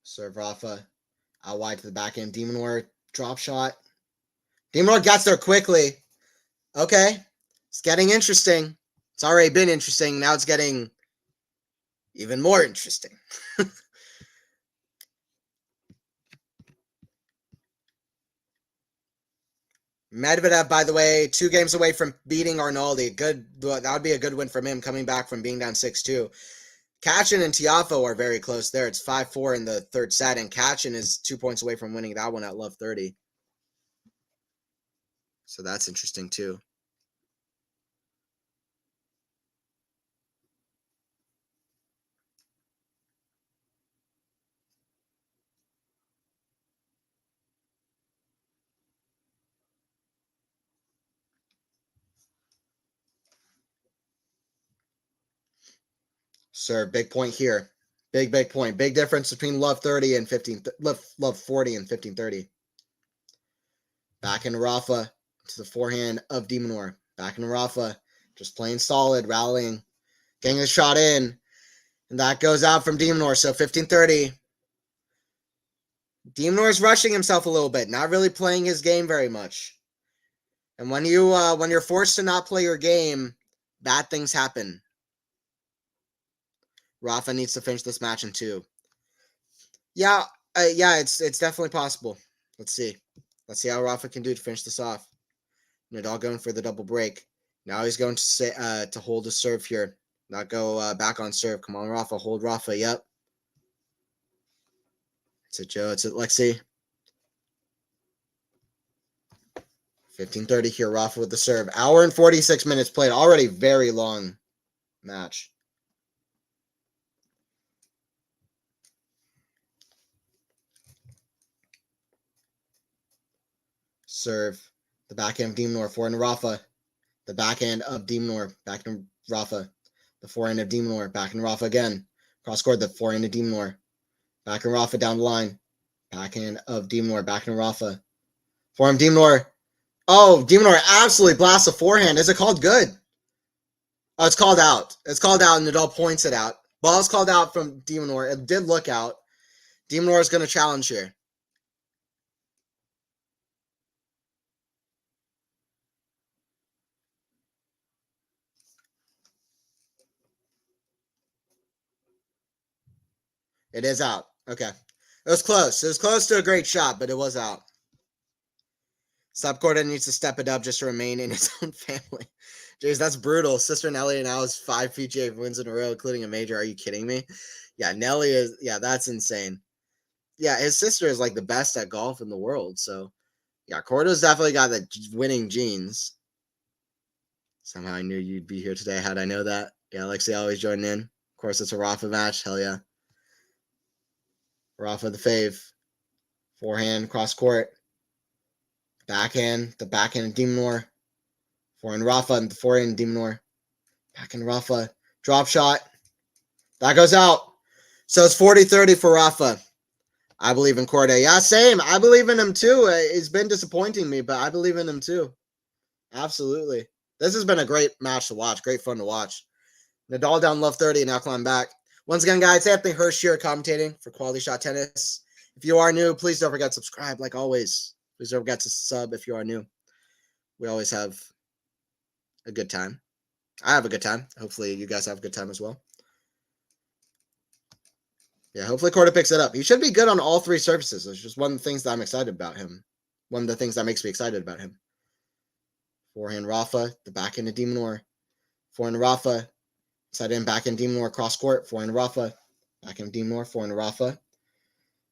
Serve Rafa. Out wide to the back end. de Minaur. Drop shot. de Minaur gets there quickly. Okay. It's getting interesting. It's already been interesting. Now it's getting even more interesting. Medvedev, by the way, 2 games away from beating Arnaldi. That would be a good win from him coming back from being down 6-2. Kachin and Tiafoe are very close there. It's 5-4 in the 3rd set, and Kachin is 2 points away from winning that one at Love 30. So that's interesting too. Sir, big point here. Big point. Big difference between Love 30 and Love 40 and 1530. Back into Rafa to the forehand of de Minaur. Back into Rafa, just playing solid, rallying, getting a shot in, and that goes out from de Minaur. So 1530. de Minaur is rushing himself a little bit, not really playing his game very much. And when you're forced to not play your game, bad things happen. Rafa needs to finish this match in 2. Yeah, it's definitely possible. Let's see how Rafa can do to finish this off. Nadal going for the double break. Now he's going to hold his serve here, not go back on serve. Come on, Rafa, hold Rafa. Yep. It's a Joe. It's a Lexi. 15:30 here. Rafa with the serve. Hour and 46 minutes played. Already very long match. Serve. The backhand of de Minaur. Forehand to Rafa. The backhand of de Minaur. Back to Rafa. The forehand of de Minaur. Back in Rafa again. Cross court. The forehand of de Minaur. Back in Rafa down the line. Backhand of de Minaur. Back in Rafa. Forehand de Minaur. Oh, de Minaur absolutely blasts a forehand. Is it called good? Oh, it's called out. It's called out, and Nadal points it out. Ball's called out from de Minaur. It did look out. de Minaur is going to challenge here. It is out. Okay. It was close. It was close to a great shot, but it was out. Subcorda needs to step it up just to remain in his own family. Jeez, that's brutal. Sister Nelly now has 5 PGA wins in a row, including a major. Are you kidding me? Yeah, Nelly is. Yeah, that's insane. Yeah, his sister is like the best at golf in the world. So, yeah, Cordo's definitely got the winning genes. Somehow I knew you'd be here today. How'd I know that? Yeah, Alexi always joining in. Of course, it's a Rafa match. Hell yeah. Rafa the fave. Forehand, cross court. Backhand, the backhand de Minaur. Forehand Rafa and the forehand de Minaur. Backhand Rafa. Drop shot. That goes out. So it's 40-30 for Rafa. I believe in Corday. Yeah, same. I believe in him too. He's been disappointing me, but I believe in him too. Absolutely. This has been a great match to watch. Great fun to watch. Nadal down love 30, now climb back. Once again, guys, Anthony Hirsch here commentating for Quality Shot Tennis. If you are new, please don't forget to subscribe like always. Please don't forget to sub if you are new. We always have a good time. I have a good time. Hopefully you guys have a good time as well. Yeah, hopefully Corda picks it up. He should be good on all 3 surfaces. It's just one of the things that I'm excited about him. One of the things that makes me excited about him. Forehand Rafa, the backhand of de Minaur. Forehand Rafa, side in, backhand de Minaur, cross court. Forehand Rafa, backhand de Minaur, forehand Rafa.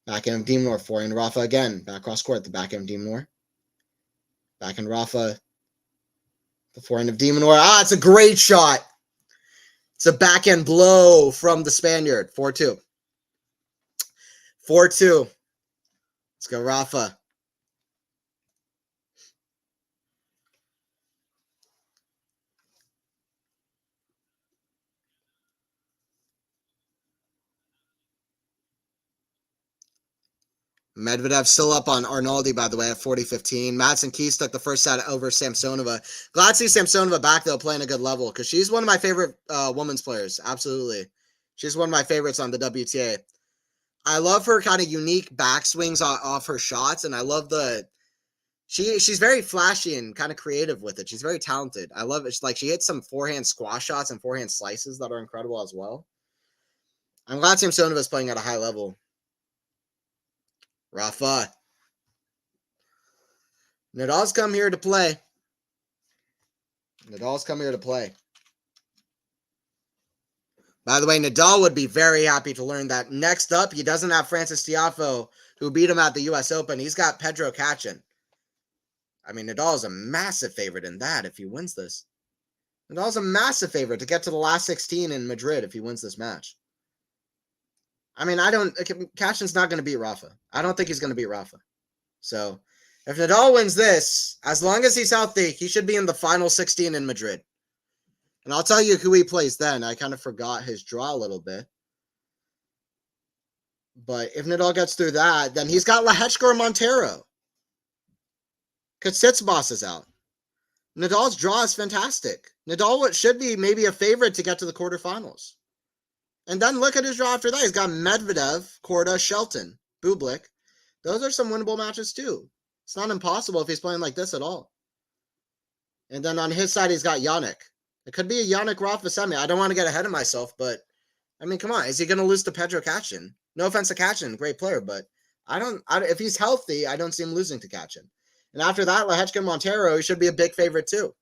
Backhand de Minaur, forehand Rafa again. Back cross court, the backhand de Minaur. Backhand Rafa, the forehand of de Minaur. Ah, it's a great shot. It's a backhand blow from the Spaniard. 4-2. 4-2. Let's go, Rafa. Medvedev still up on Arnaldi, by the way, at 40-15. Madsen Keys took the first set over Samsonova. Glad to see Samsonova back, though, playing a good level, because she's one of my favorite women's players. Absolutely. She's one of my favorites on the WTA. I love her kind of unique backswings off her shots, and I love she's very flashy and kind of creative with it. She's very talented. I love it. Like, she hits some forehand squash shots and forehand slices that are incredible as well. I'm glad Samsonova is playing at a high level. Rafa. Nadal's come here to play. Nadal's come here to play. By the way, Nadal would be very happy to learn that next up, he doesn't have Francis Tiafoe, who beat him at the U.S. Open. He's got Pedro Cachin. I mean, Nadal is a massive favorite in that if he wins this. Nadal's a massive favorite to get to the last 16 in Madrid if he wins this match. I mean, Cachin's not going to beat Rafa. I don't think he's going to beat Rafa. So, if Nadal wins this, as long as he's healthy, he should be in the final 16 in Madrid. And I'll tell you who he plays then. I kind of forgot his draw a little bit. But if Nadal gets through that, then he's got Lehechka or Montero. Tsitsipas is out. Nadal's draw is fantastic. Nadal should be maybe a favorite to get to the quarterfinals. And then look at his draw after that. He's got Medvedev, Korda, Shelton, Bublik. Those are some winnable matches too. It's not impossible if he's playing like this at all. And then on his side, he's got Yannick. It could be a Yannick Rafa semi. I don't want to get ahead of myself, but I mean, come on. Is he going to lose to Pedro Cachin? No offense to Cachin, great player, but if he's healthy, I don't see him losing to Cachin. And after that, Lehechka and Montero, he should be a big favorite too.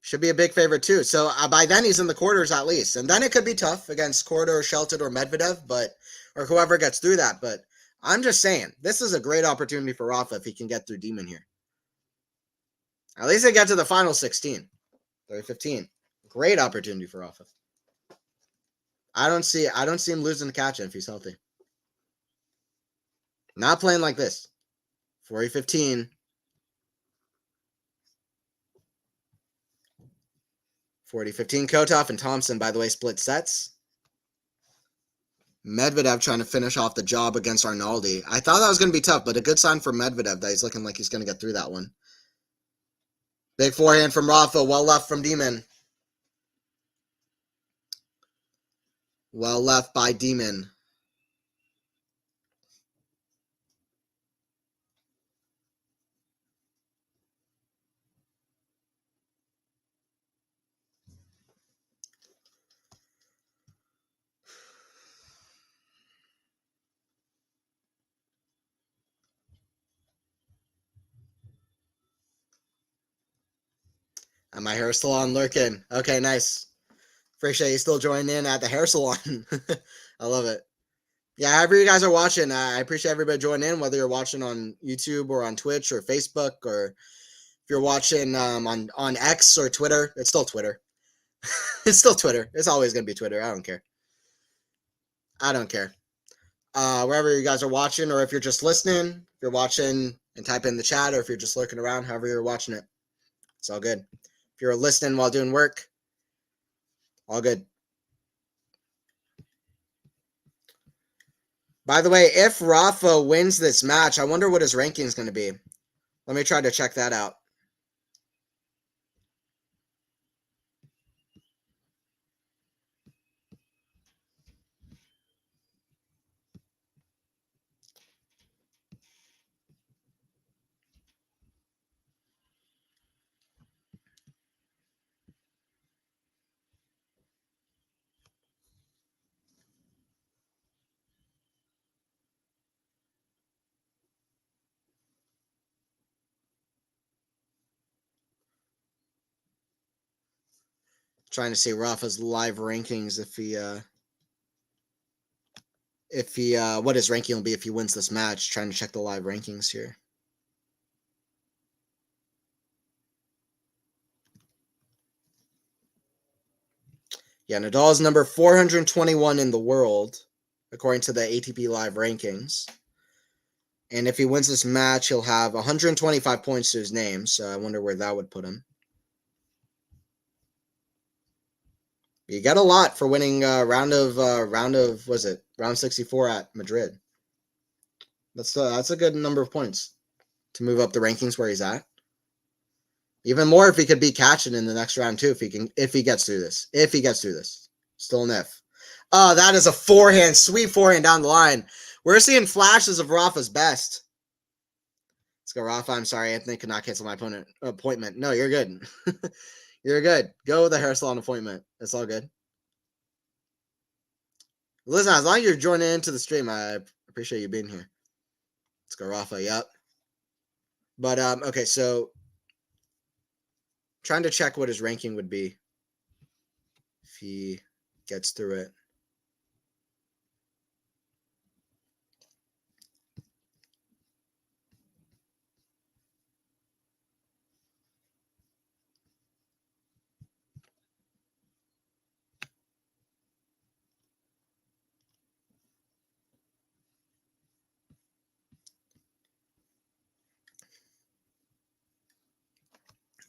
Should be a big favorite too. So by then he's in the quarters at least. And then it could be tough against Korda or Shelton or Medvedev, or whoever gets through that. But I'm just saying, this is a great opportunity for Rafa if he can get through Demon here. At least they get to the final 16. 30-15. Great opportunity for Rafa. I don't see him losing to Cachin if he's healthy. Not playing like this. 40-15. 40-15. Kotov and Thompson, by the way, split sets. Medvedev trying to finish off the job against Arnaldi. I thought that was going to be tough, but a good sign for Medvedev that he's looking like he's going to get through that one. Big forehand from Rafa. Well left from Demon. Well left by Demon. At my hair salon lurking. Okay, nice. Appreciate you still joining in at the hair salon. I love it. Yeah, however you guys are watching, I appreciate everybody joining in, whether you're watching on YouTube or on Twitch or Facebook, or if you're watching on X or Twitter. It's still Twitter. It's still Twitter. It's always going to be Twitter. I don't care. I don't care. Wherever you guys are watching, or if you're just listening, if you're watching and type in the chat, or if you're just lurking around, however you're watching it, it's all good. If you're listening while doing work, all good. By the way, if Rafa wins this match, I wonder what his ranking is going to be. Let me try to check that out. Trying to see Rafa's live rankings if he what his ranking will be if he wins this match. Trying to check the live rankings here. Yeah, Nadal is number 421 in the world, according to the ATP live rankings. And if he wins this match, he'll have 125 points to his name. So I wonder where that would put him. You get a lot for winning round of was it round 64 at Madrid. That's a good number of points to move up the rankings where he's at. Even more if he could beat Kachin in the next round too. If he gets through this, still an if. Oh, that is a forehand, sweet forehand down the line. We're seeing flashes of Rafa's best. Let's go, Rafa. I'm sorry, Anthony could not cancel my appointment. No, you're good. You're good. Go with the hair salon appointment. It's all good. Listen, as long as you're joining into the stream, I appreciate you being here. Let's go, Rafa. Yep. But okay, so trying to check what his ranking would be if he gets through it.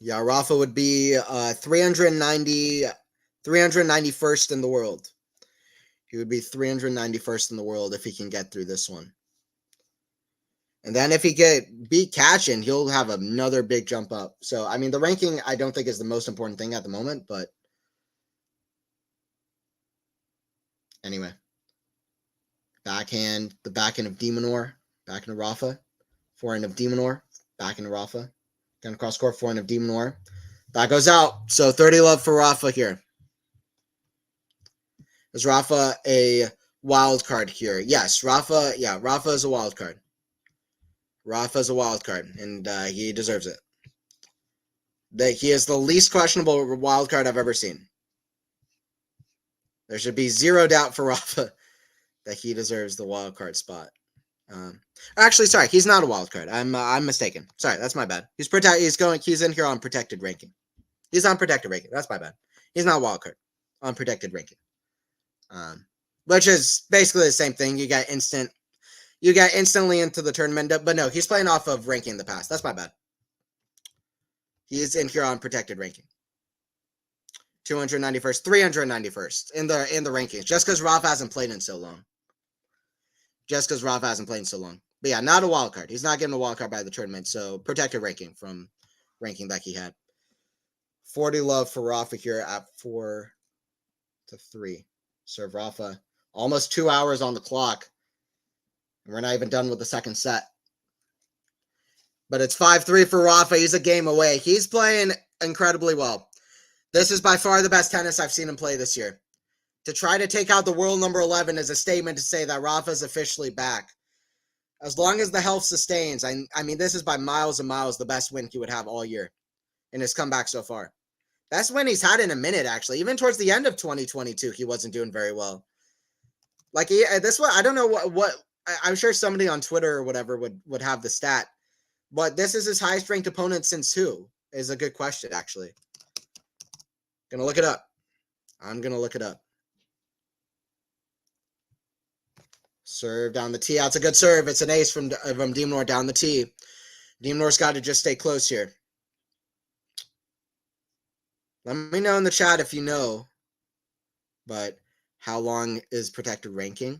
Yeah, Rafa would be 391st in the world. He would be 391st in the world if he can get through this one. And then if he beat Kachin, he'll have another big jump up. So, I mean, the ranking I don't think is the most important thing at the moment, but anyway. Backhand, the backhand of Minaur, backhand of Rafa, forehand of Minaur, backhand of Rafa, down cross court, forehand of Minaur. That goes out. So 30 love for Rafa here. Is Rafa a wild card here? Yes, Rafa is a wild card. Rafa is a wild card, and he deserves it. He is the least questionable wild card I've ever seen. There should be zero doubt for Rafa that he deserves the wild card spot. Actually, sorry, he's not a wild card. I'm mistaken. Sorry, that's my bad. He's in here on protected ranking. He's on protected ranking. That's my bad. He's not a wild card on protected ranking. Which is basically the same thing. You get instantly into the tournament, but no, he's playing off of ranking in the past. That's my bad. He's in here on protected ranking. 291st, 391st in the rankings, just because Rafa hasn't played in so long. But yeah, not a wild card. He's not getting a wild card by the tournament, so protected ranking from ranking that he had. 40 love for Rafa here at 4-3. Serve Rafa. Almost 2 hours on the clock. And we're not even done with the second set. But it's 5-3 for Rafa. He's a game away. He's playing incredibly well. This is by far the best tennis I've seen him play this year. To try to take out the world number 11 is a statement to say that Rafa is officially back. As long as the health sustains, I mean, this is by miles and miles the best win he would have all year in his comeback so far. Best win he's had in a minute, actually. Even towards the end of 2022, he wasn't doing very well. Like, this one, I don't know what I'm sure somebody on Twitter or whatever would have the stat. But this is his highest ranked opponent since who? Is a good question, actually. Gonna look it up. I'm gonna look it up. Serve down the tee. That's a good serve. It's an ace from de Minaur down the tee. De Minaur's got to just stay close here. Let me know in the chat if you know. But how long is protected ranking?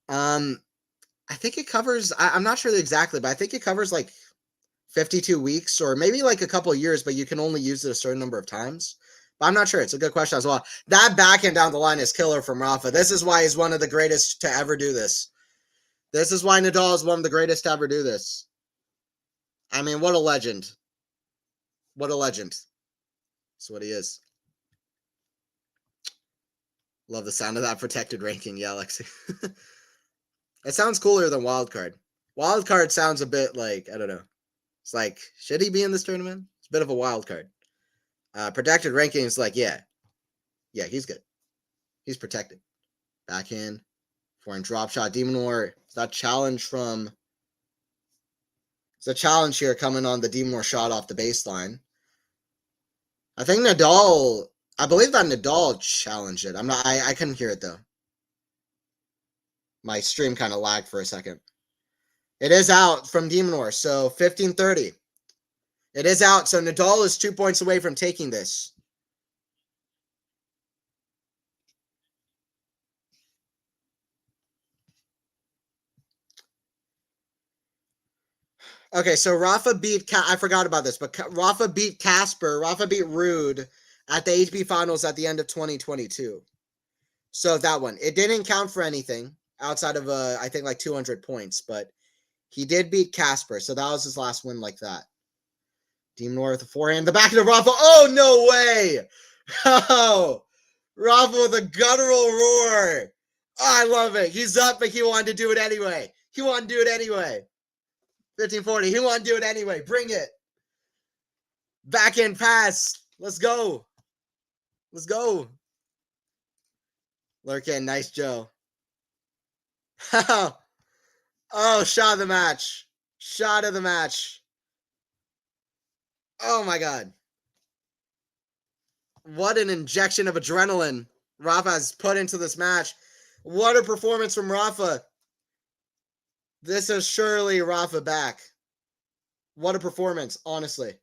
I think it covers, I'm not sure exactly, but I think it covers like 52 weeks or maybe like a couple of years, but you can only use it a certain number of times. But I'm not sure. It's a good question as well. That backhand down the line is killer from Rafa. This is why he's one of the greatest to ever do this. This is why Nadal is one of the greatest to ever do this. I mean, what a legend. What a legend. That's what he is. Love the sound of that protected ranking. Yeah, Alexi. It sounds cooler than wildcard. Wildcard sounds a bit like, I don't know. It's like, should he be in this tournament? It's a bit of a wild card. Protected ranking is like, yeah. Yeah, he's good. He's protected. Backhand. Forehand drop shot. De Minaur. That challenge from... It's a challenge here coming on the de Minaur shot off the baseline. I think Nadal... I believe that Nadal challenged it. I couldn't hear it, though. My stream kind of lagged for a second. It is out from de Minaur, so 15-30. It is out, so Nadal is 2 points away from taking this. Okay, so Rafa beat... I forgot about this, but Rafa beat Casper. Rafa beat Ruud at the ATP Finals at the end of 2022. So that one. It didn't count for anything outside of, I think, like 200 points, but he did beat Casper, so that was his last win like that. De Minaur with the forehand. The back of Rafa. Oh, no way! Oh! Rafa with a guttural roar. Oh, I love it. He's up, but he wanted to do it anyway. He wanted to do it anyway. 15-40. He wanted to do it anyway. Bring it. Backhand pass. Let's go. Let's go. Lurkin, nice Joe. Oh, shot of the match. Shot of the match. Oh, my God. What an injection of adrenaline Rafa has put into this match. What a performance from Rafa. This is surely Rafa back. What a performance, honestly.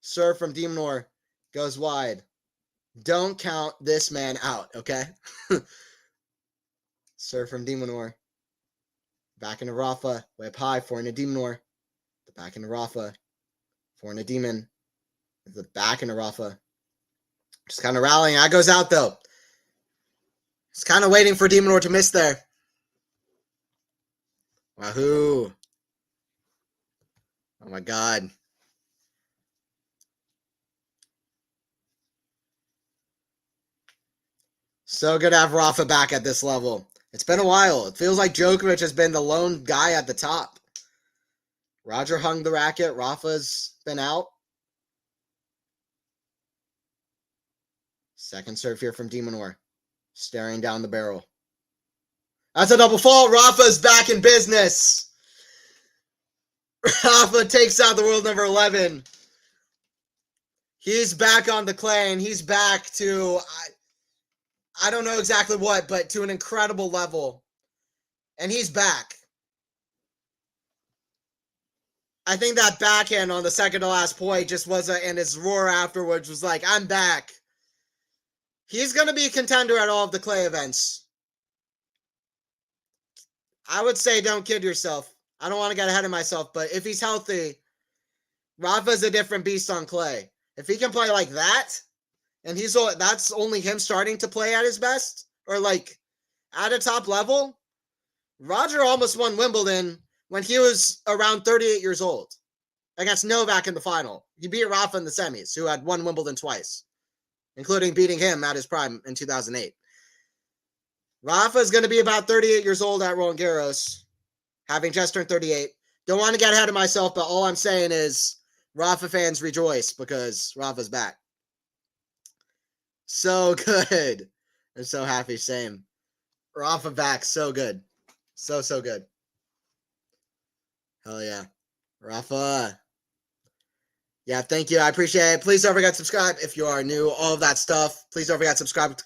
Serve from de Minaur goes wide. Don't count this man out, okay? Serve from de Minaur. Back into Rafa. Way up high. Forehand to de Minaur. The back into Rafa. Forehand to Demon. The back into Rafa. Just kind of rallying. That goes out, though. Just kind of waiting for de Minaur to miss there. Wahoo. Oh, my God. So good to have Rafa back at this level. It's been a while. It feels like Djokovic has been the lone guy at the top. Roger hung the racket. Rafa's been out. Second serve here from de Minaur. Staring down the barrel. That's a double fault. Rafa's back in business. Rafa takes out the world number 11. He's back on the clay, and he's back to, I don't know exactly what, but to an incredible level. And he's back. I think that backhand on the second to last point just was and his roar afterwards was like, I'm back. He's going to be a contender at all of the clay events. I would say don't kid yourself. I don't want to get ahead of myself, but if he's healthy, Rafa's a different beast on clay. If he can play like that, and that's only him starting to play at his best, or like at a top level, Roger almost won Wimbledon when he was around 38 years old against Novak in the final. He beat Rafa in the semis, who had won Wimbledon twice, including beating him at his prime in 2008. Rafa is going to be about 38 years old at Roland Garros, having just turned 38. Don't want to get ahead of myself, but all I'm saying is Rafa fans rejoice because Rafa's back. So good. I'm so happy. Same. Rafa back. So good. So good. Hell yeah. Rafa. Yeah, thank you. I appreciate it. Please don't forget to subscribe if you are new. All of that stuff. Please don't forget to subscribe to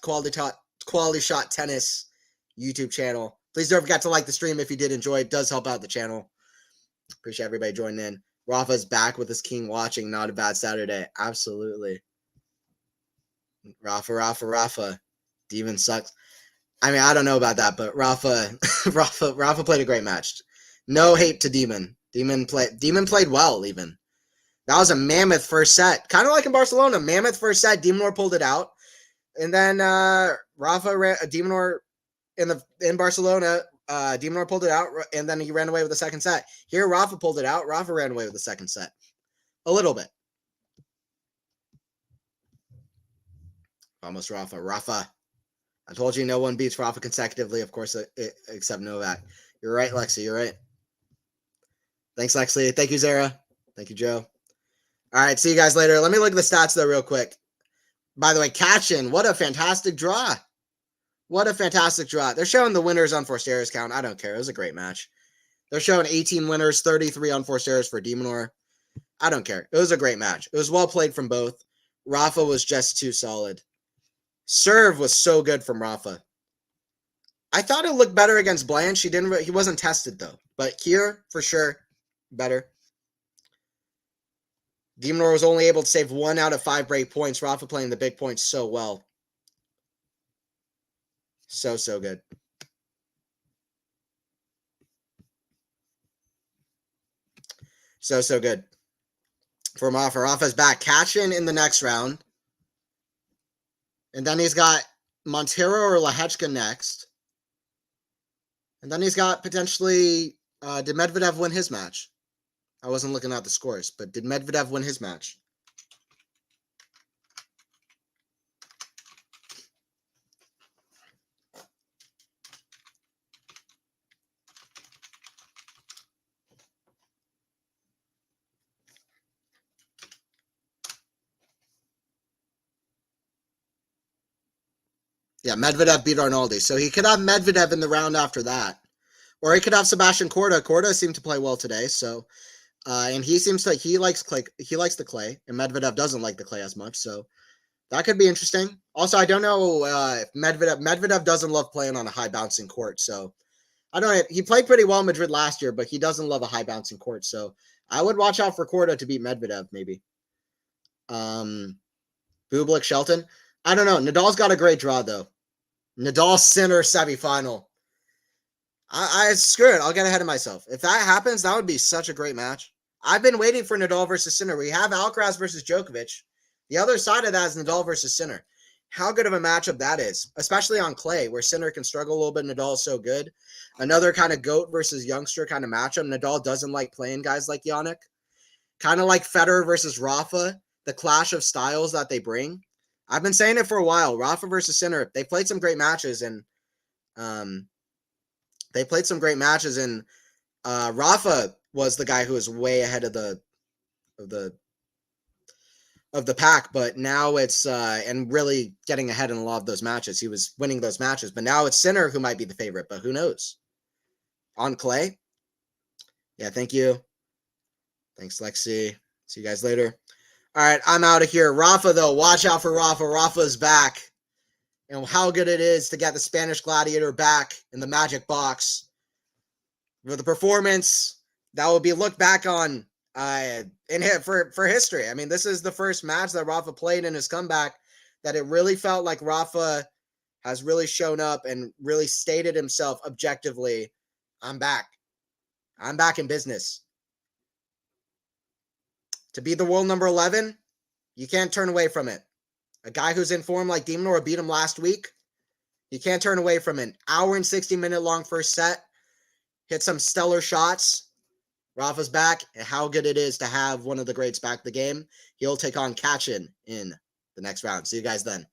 Quality Shot Tennis YouTube channel. Please don't forget to like the stream if you did enjoy. It does help out the channel. Appreciate everybody joining in. Rafa's back with his king watching. Not a bad Saturday. Absolutely. Rafa. Demon sucks. I mean, I don't know about that, but Rafa played a great match. No hate to Demon. Demon played well even. That was a mammoth first set. Kind of like in Barcelona. Mammoth first set. Minaur pulled it out. And then Minaur in Barcelona, Minaur pulled it out, and then he ran away with the second set. Here, Rafa pulled it out. Rafa ran away with the second set. A little bit. Almost Rafa. I told you no one beats Rafa consecutively, of course, except Novak. You're right, Lexi. You're right. Thanks, Lexi. Thank you, Zara. Thank you, Joe. All right, see you guys later. Let me look at the stats, though, real quick. By the way, Kachin, what a fantastic draw. What a fantastic draw. They're showing the winners on forced errors count. I don't care. It was a great match. They're showing 18 winners, 33 on forced errors for Minaur. I don't care. It was a great match. It was well played from both. Rafa was just too solid. Serve was so good from Rafa. I thought it looked better against Blanche. He wasn't tested, though. But here, for sure, better. Minaur was only able to save 1 out of 5 break points. Rafa playing the big points so well. So good. So good. For Rafa. Rafa's back. Kachin in the next round. And then he's got Montero or Lehechka next. And then he's got potentially, did Medvedev win his match? I wasn't looking at the scores, but did Medvedev win his match? Yeah, Medvedev beat Arnaldi. So he could have Medvedev in the round after that. Or he could have Sebastian Korda. Korda seemed to play well today, so and he seems like he likes the clay, and Medvedev doesn't like the clay as much, so that could be interesting. Also, I don't know if Medvedev doesn't love playing on a high bouncing court, so I don't know. He played pretty well in Madrid last year, but he doesn't love a high bouncing court, so I would watch out for Korda to beat Medvedev, maybe. Bublik, Shelton. I don't know. Nadal's got a great draw, though. Nadal Sinner semifinal. I screw it. I'll get ahead of myself. If that happens, that would be such a great match. I've been waiting for Nadal versus Sinner. We have Alcaraz versus Djokovic. The other side of that is Nadal versus Sinner. How good of a matchup that is, especially on clay, where Sinner can struggle a little bit. Nadal is so good. Another kind of GOAT versus youngster kind of matchup. Nadal doesn't like playing guys like Jannik. Kind of like Federer versus Rafa, the clash of styles that they bring. I've been saying it for a while. Rafa versus Sinner, they played some great matches, and Rafa was the guy who was way ahead of the pack, but now it's and really getting ahead in a lot of those matches. He was winning those matches, but now it's Sinner who might be the favorite, but who knows? On clay? Yeah, thank you. Thanks, Lexi. See you guys later. All right, I'm out of here. Rafa, though, watch out for Rafa. Rafa's back. And how good it is to get the Spanish Gladiator back in the Magic Box. For the performance, that will be looked back on for history. I mean, this is the first match that Rafa played in his comeback that it really felt like Rafa has really shown up and really stated himself objectively, I'm back. I'm back in business. To be the world number 11, you can't turn away from it. A guy who's in form like Minaur beat him last week. You can't turn away from an hour and 60-minute long first set. Hit some stellar shots. Rafa's back, and how good it is to have one of the greats back in the game. He'll take on Kachin in the next round. See you guys then.